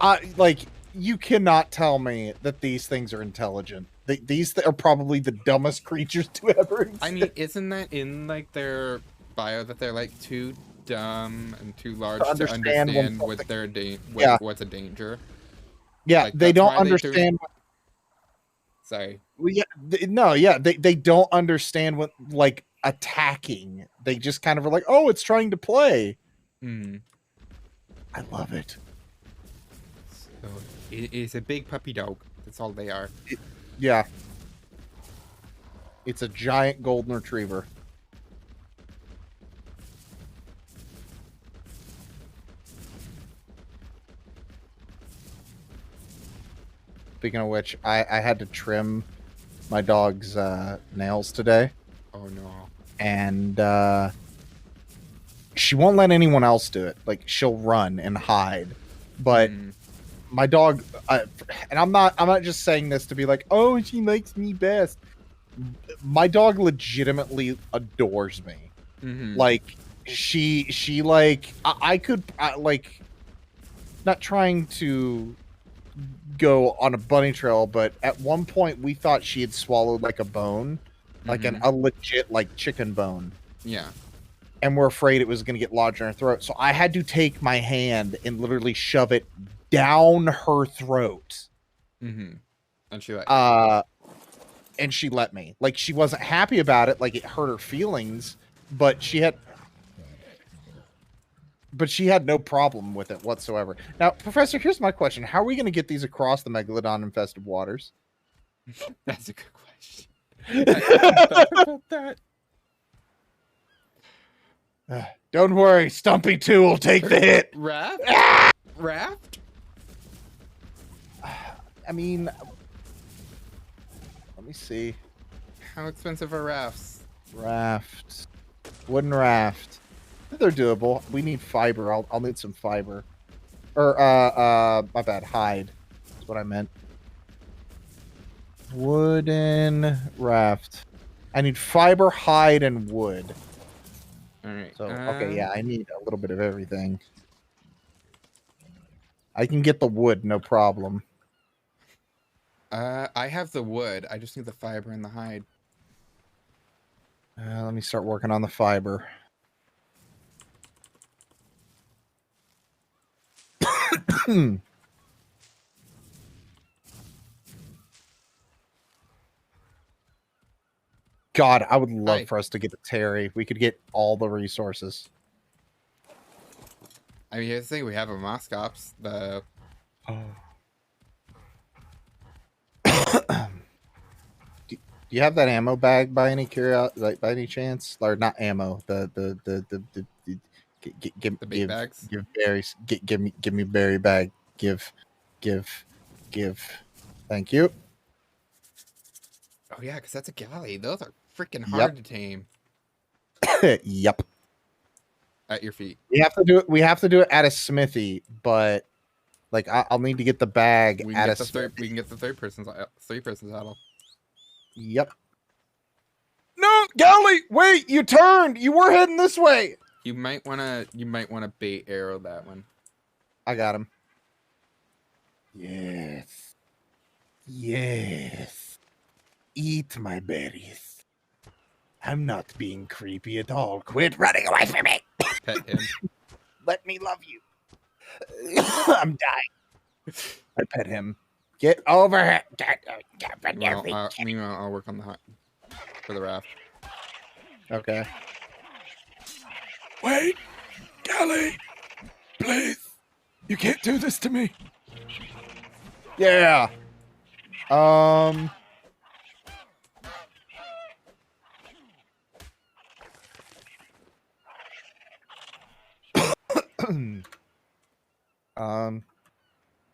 you cannot tell me that these things are intelligent. These are probably the dumbest creatures to ever exist. I mean, isn't that in like their bio that they're like too dumb and too large to understand when understand what their Yeah. what's a danger? yeah, like, they that's don't why they do- understand. Sorry. Well, they don't understand what like attacking. They just kind of are like, oh, it's trying to play. Hmm. I love it. So it is a big puppy dog. That's all they are. Yeah. It's a giant golden retriever. Speaking of which, I had to trim my dog's nails today, Oh no. and she won't let anyone else do it. Like, she'll run and hide, but Hmm. my dog, and I'm not just saying this to be like, oh, she likes me best. My dog legitimately adores me. Mhm. Like, she like I could like, not trying to go on a bunny trail, but at one point we thought she had swallowed like a bone, like a legit like chicken bone, Yeah. and we're afraid it was going to get lodged in her throat. So I had to take my hand and literally shove it down her throat. Mhm. And she like. And she let me. Like, she wasn't happy about it, like it hurt her feelings, but she had no problem with it whatsoever. Now, Professor, here's my question. How are we going to get these across the megalodon infested waters? That's a good question. I thought about that. Don't worry, Stumpy 2 will take the hit. Raft? Raft? I mean, let me see. How expensive are rafts? Raft. Wooden raft. They're doable. We need fiber. I'll need some fiber. Or, my bad, hide. That's what I meant. Wooden raft. I need fiber, hide, and wood. Alright. So, okay, yeah, I need a little bit of everything. I can get the wood, no problem. I have the wood. I just need the fiber and the hide. Let me start working on the fiber. God, I would love Hi. for us to get a Terry. We could get all the resources. I mean, here's the thing. We have a Moscops. The Do you have that ammo bag by any like by any chance? Or not ammo? The bait bags? Give berries. Give me berry bag. Give. Thank you. Oh yeah, because that's a galley. Those are freaking Yep. hard to tame. Yep. At your feet. We have to do it. We have to do it at a smithy, but like I'll need to get the bag We at can a get the smithy. we can get the three person saddle. Yep. No, Galley, wait! You turned. You were heading this way. You might wanna bait arrow that one. I got him. Yes. Yes. Eat my berries. I'm not being creepy at all. Quit running away from me. Pet him. Let me love you. I'm dying. I pet him. Get over here. Meanwhile, I'll work on the hut for the raft. Okay. Wait, Galley, please. You can't do this to me. Yeah.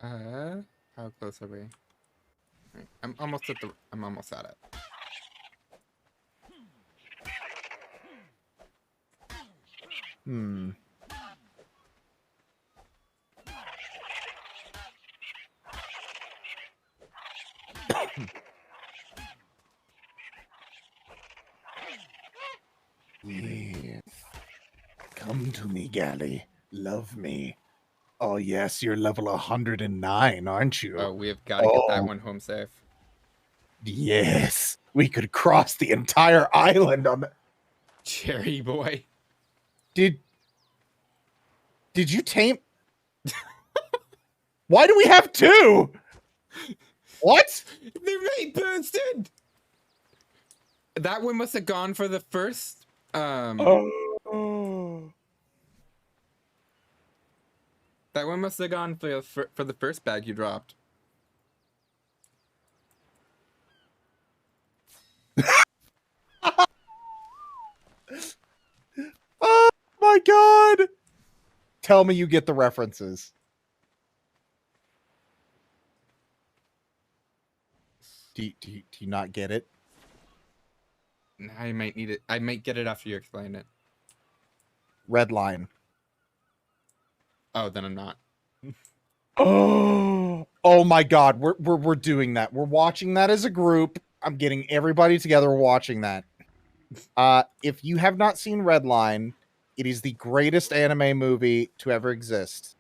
How close are we? Right, I'm almost at it. Yes. Come to me, Galley. Love me. Oh, yes, you're level 109, aren't you? Oh, we have got to get that Oh. one home safe. Yes. We could cross the entire island on the... Cherry boy. Did you tame... Why do we have two? What? They're right bursted. That one must have gone for the first. Oh. That one must have gone for the first bag you dropped. Oh my god! Tell me you get the references. Do you not get it? I might need it. I might get it after you explain it. Red line. Oh, then I'm not. Oh my god, we're doing that. We're watching that as a group. I'm getting everybody together watching that. If you have not seen Redline, it is the greatest anime movie to ever exist.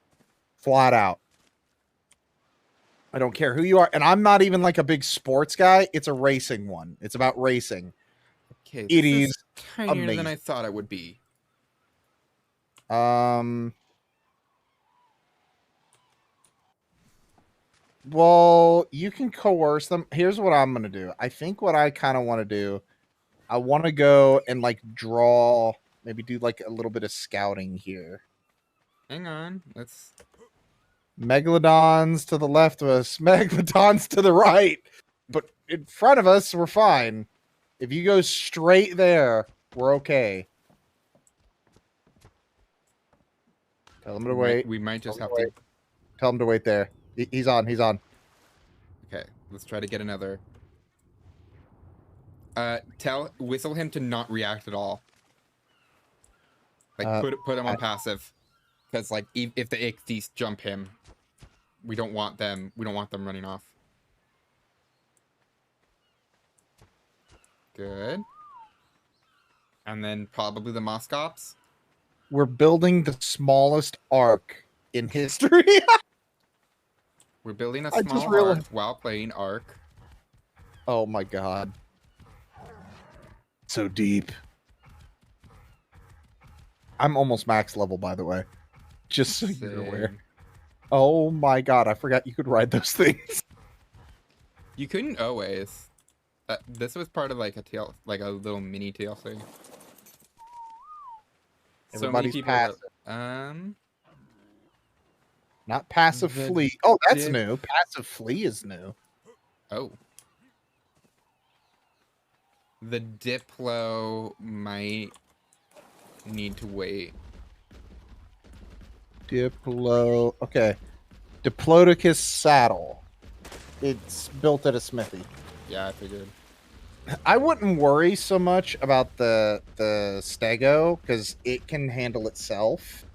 Flat out. I don't care who you are, and I'm not even like a big sports guy. It's a racing one. It's about racing. Okay, It this is tinier than amazing. I thought it would be. Well, you can coerce them. Here's what I'm gonna do. I think what I kind of want to do, I want to go and like draw, maybe do like a little bit of scouting here. Hang on, let's. Megalodons to the left of us, megalodons to the right, but in front of us, we're fine. If you go straight there, we're okay. Tell him to wait. We might just Tell have him to. Tell him to wait there. He's on. He's on. Okay, let's try to get another. Whistle him to not react at all. Like put him on passive, because like if the Ichthyes jump him, we don't want them. We don't want them running off. Good. And then probably the Moscops. We're building the smallest arc in history. We're building a I just small realized- arc while playing Ark. Oh my god. So deep. I'm almost max level, by the way. Just so you're aware. Same. Oh my god, I forgot you could ride those things. You couldn't always. This was part of like a little mini TLC. Everybody's are- passive. Not passive The flee. Oh, that's dip- new. Passive flee is new. Oh. The Diplo might need to wait. Diplo. Okay. Diplodocus saddle. It's built at a smithy. Yeah, I figured. I wouldn't worry so much about the stego because it can handle itself.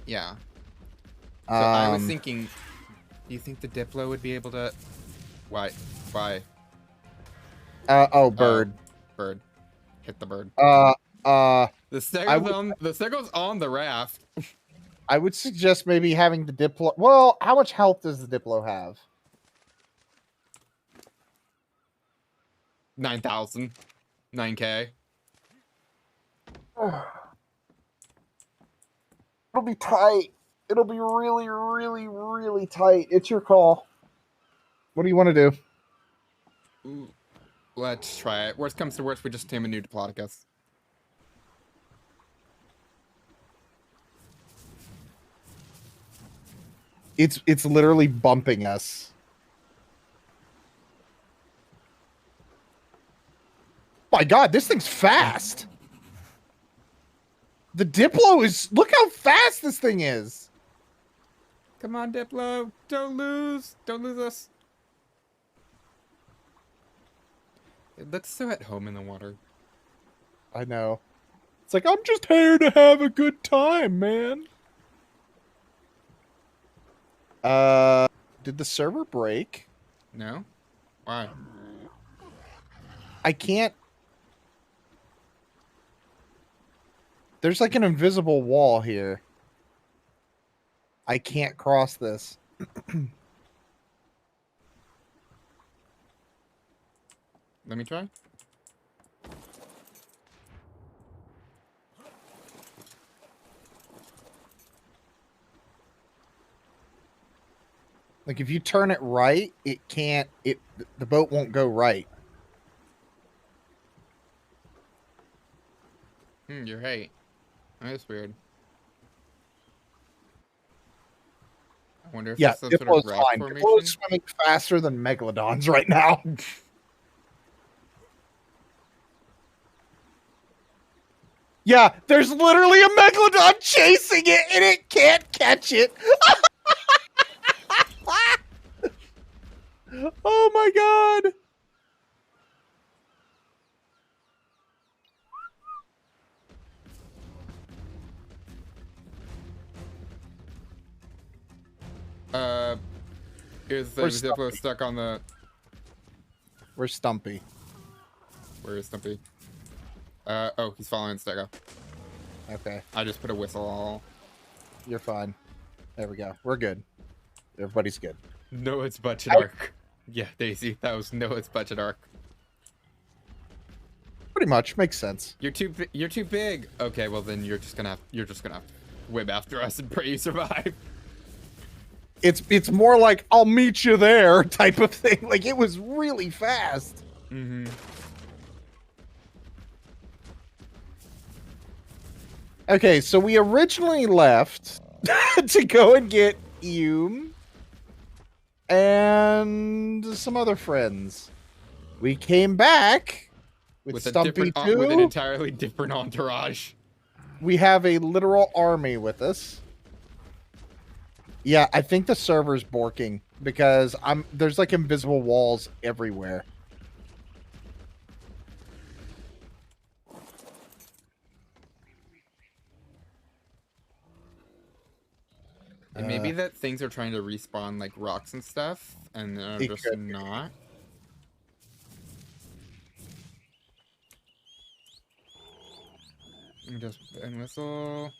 Yeah. So I was Um, thinking, do you think the Diplo would be able to? Why? Why? oh, bird. Bird. Hit the bird. Uh, uh, The I Stego's would on. The Stego's on the raft. I would suggest maybe having the Diplo. Well, how much health does the Diplo have? 9,000. 9K. It'll be tight. It'll be really, really, really tight. It's your call. What do you want to do? Ooh. Let's try it. Worst comes to worst, we just tame a new Diplodocus. It's literally bumping us. My God, this thing's fast. The Diplo is. Look how fast this thing is. Come on, Diplo. Don't lose. Don't lose us. It looks so at home in the water. I know. It's like, I'm just here to have a good time, man. Did the server break? No? Why? I can't. There's like an invisible wall here. I can't cross this. Let me try. Like if you turn it right, it can't. The boat won't go right. You're right. That's weird. I wonder if Yeah, it's some sort of Diplo's rock fine. formation. Diplo's swimming faster than Megalodons right now. Yeah, there's literally a Megalodon chasing it, and it can't catch it. Oh my God. Is the Where's Diplo Stumpy? stuck on the... Where's Stumpy? Where is Stumpy? Oh, he's following Stego. Okay, I just put a whistle. you're fine. There we go. We're good. Everybody's good. Noah's budget arc. Yeah, Daisy, that was Noah's budget arc. Pretty much makes sense. You're too big. Okay, well then you're just gonna have to whip after us and pray you survive. It's more like I'll meet you there type of thing. Like it was really fast. Mm-hmm. Okay, so we originally left to go and get Hume and some other friends. We came back with Stumpy too. With an entirely different entourage. We have a literal army with us. Yeah, I think the server's borking because there's like invisible walls everywhere. It may be that things are trying to respawn like rocks and stuff, and they're just not. And whistle.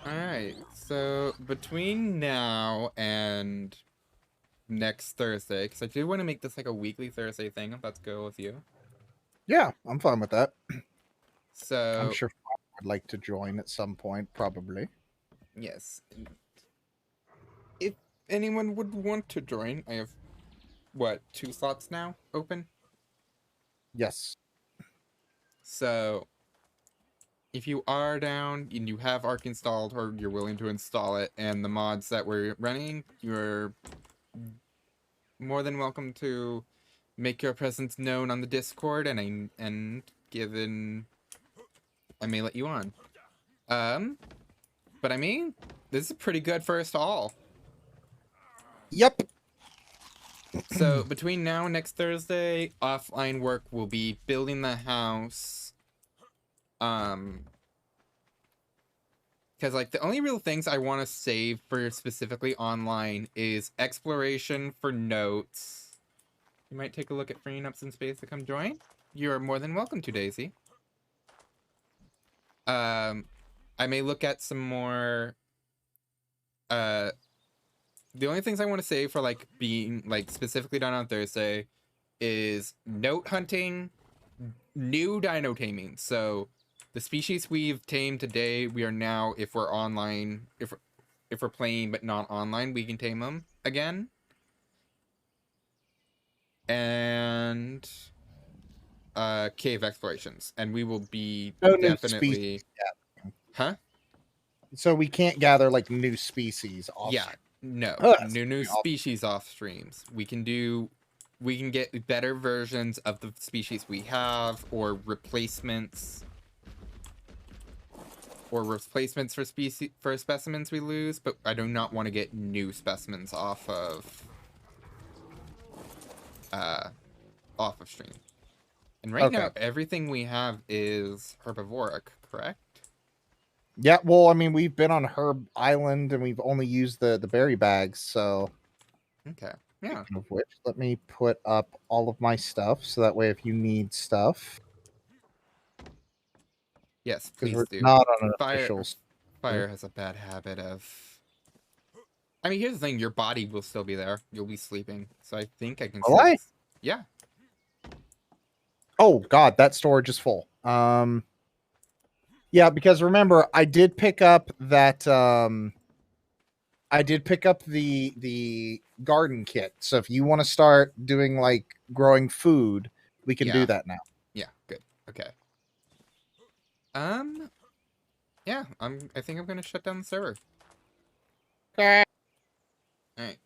Alright, so between now and next Thursday, because I do want to make this like a weekly Thursday thing, if that's cool with you. Yeah, I'm fine with that. So I'm sure I'd like to join at some point, probably. yes. If anyone would want to join, I have, what, 2 slots now open? Yes. So, if you are down and you have Arc installed or you're willing to install it and the mods that we're running, you're more than welcome to make your presence known on the Discord and given I may let you on. But I mean, this is a pretty good first haul. Yep. So between now and next Thursday, offline work will be building the house. Because like the only real things I want to save for specifically online is exploration for notes. You might take a look at freeing up some space to come join. You are more than welcome to, Daisy. I may look at some more. The only things I want to save for like being like specifically done on Thursday is note hunting, new dino taming. So the species we've tamed today, we are now, if we're online, if we're playing but not online, we can tame them again. And cave explorations, and we will be No new definitely species yet. huh So we can't gather like new species off. yeah no Oh, that's new pretty awesome. species off streams. We can get better versions of the species we have, or replacements for species for specimens we lose, but I do not want to get new specimens off of stream. And right now everything we have is herbivoric, correct? Yeah, well, I mean, we've been on Herb Island and we've only used the berry bags, so Okay. Yeah. speaking of which, let me put up all of my stuff so that way if you need stuff, Yes, because please we're do. not on an Fire official. Fire has a bad habit of. I mean, here's the thing: your body will still be there. You'll be sleeping, so I think I can. Will I? Yeah. Oh God, that storage is full. Yeah, because remember, I did pick up that. I did pick up the garden kit. So if you want to start doing like growing food, we can do that now. Yeah. Good. Okay. Yeah. I think I'm gonna shut down the server. Okay. All right.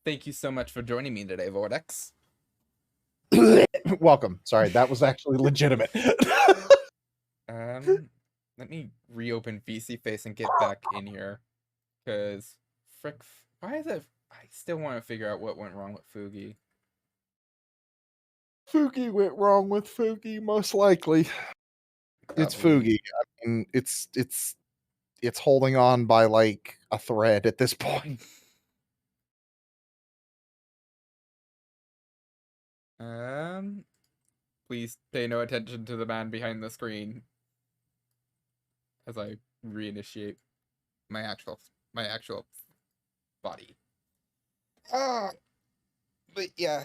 Thank you so much for joining me today, Vortex. Welcome. Sorry, that was actually legitimate. Let me reopen VC Face and get back in here, because frick, why is it? I still want to figure out what went wrong with Fugi. Fugi went wrong with Fugi, most likely. It's Probably. Fugi. I mean, it's holding on by like a thread at this point. Please pay no attention to the man behind the screen as I reinitiate my actual body. But yeah,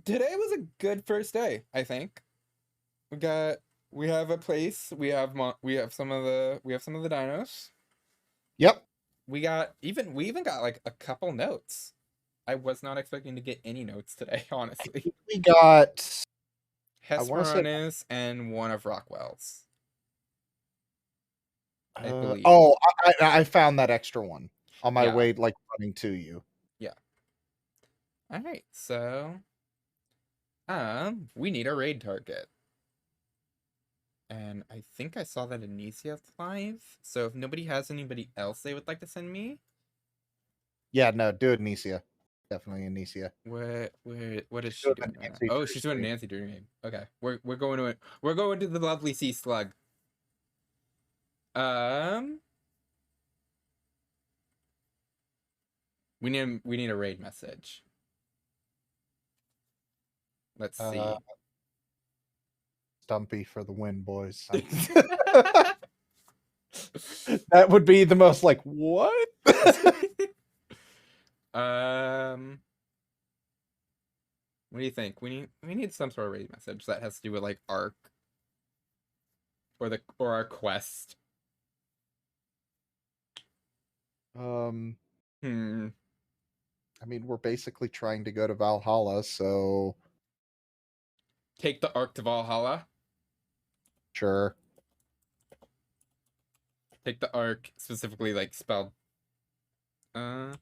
today was a good first day, I think. We have a place, we have some of the dinos. Yep. We even got like a couple notes. I was not expecting to get any notes today, honestly. We got Hesperornis and one of Rockwell's. I believe. Oh, I found that extra one on my Yeah. way, like running to you. Yeah. All right, so we need a raid target. And I think I saw that Anisia's live. So if nobody has anybody else they would like to send me. Yeah, no, do it, Anisia. Definitely Anisia. What is she doing right now? Oh, she's doing a Nancy dream. Okay. We're going to it. We're going to the lovely sea slug. We need a raid message. Let's see. Stumpy for the win, boys. That would be the most like what? What do you think? We need some sort of raid message that has to do with like Arc or our quest. I mean, we're basically trying to go to Valhalla, so take the Arc to Valhalla. Sure. Take the Arc, specifically like spelled. All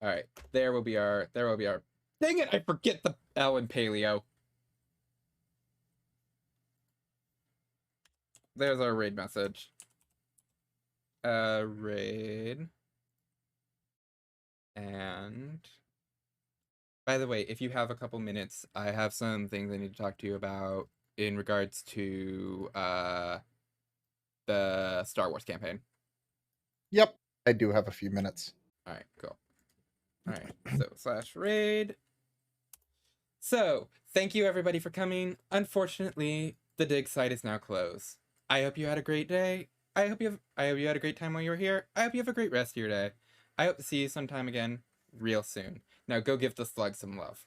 right, there will be our. Dang it! I forget the L in paleo. There's our raid message. raid. And by the way, if you have a couple minutes, I have some things I need to talk to you about in regards to the Star Wars campaign. Yep, I do have a few minutes. All right, cool. All right, so /raid. So, thank you everybody for coming. Unfortunately, the dig site is now closed. I hope you had a great day. I hope you had a great time while you were here. I hope you have a great rest of your day. I hope to see you sometime again real soon. Now go give the slug some love.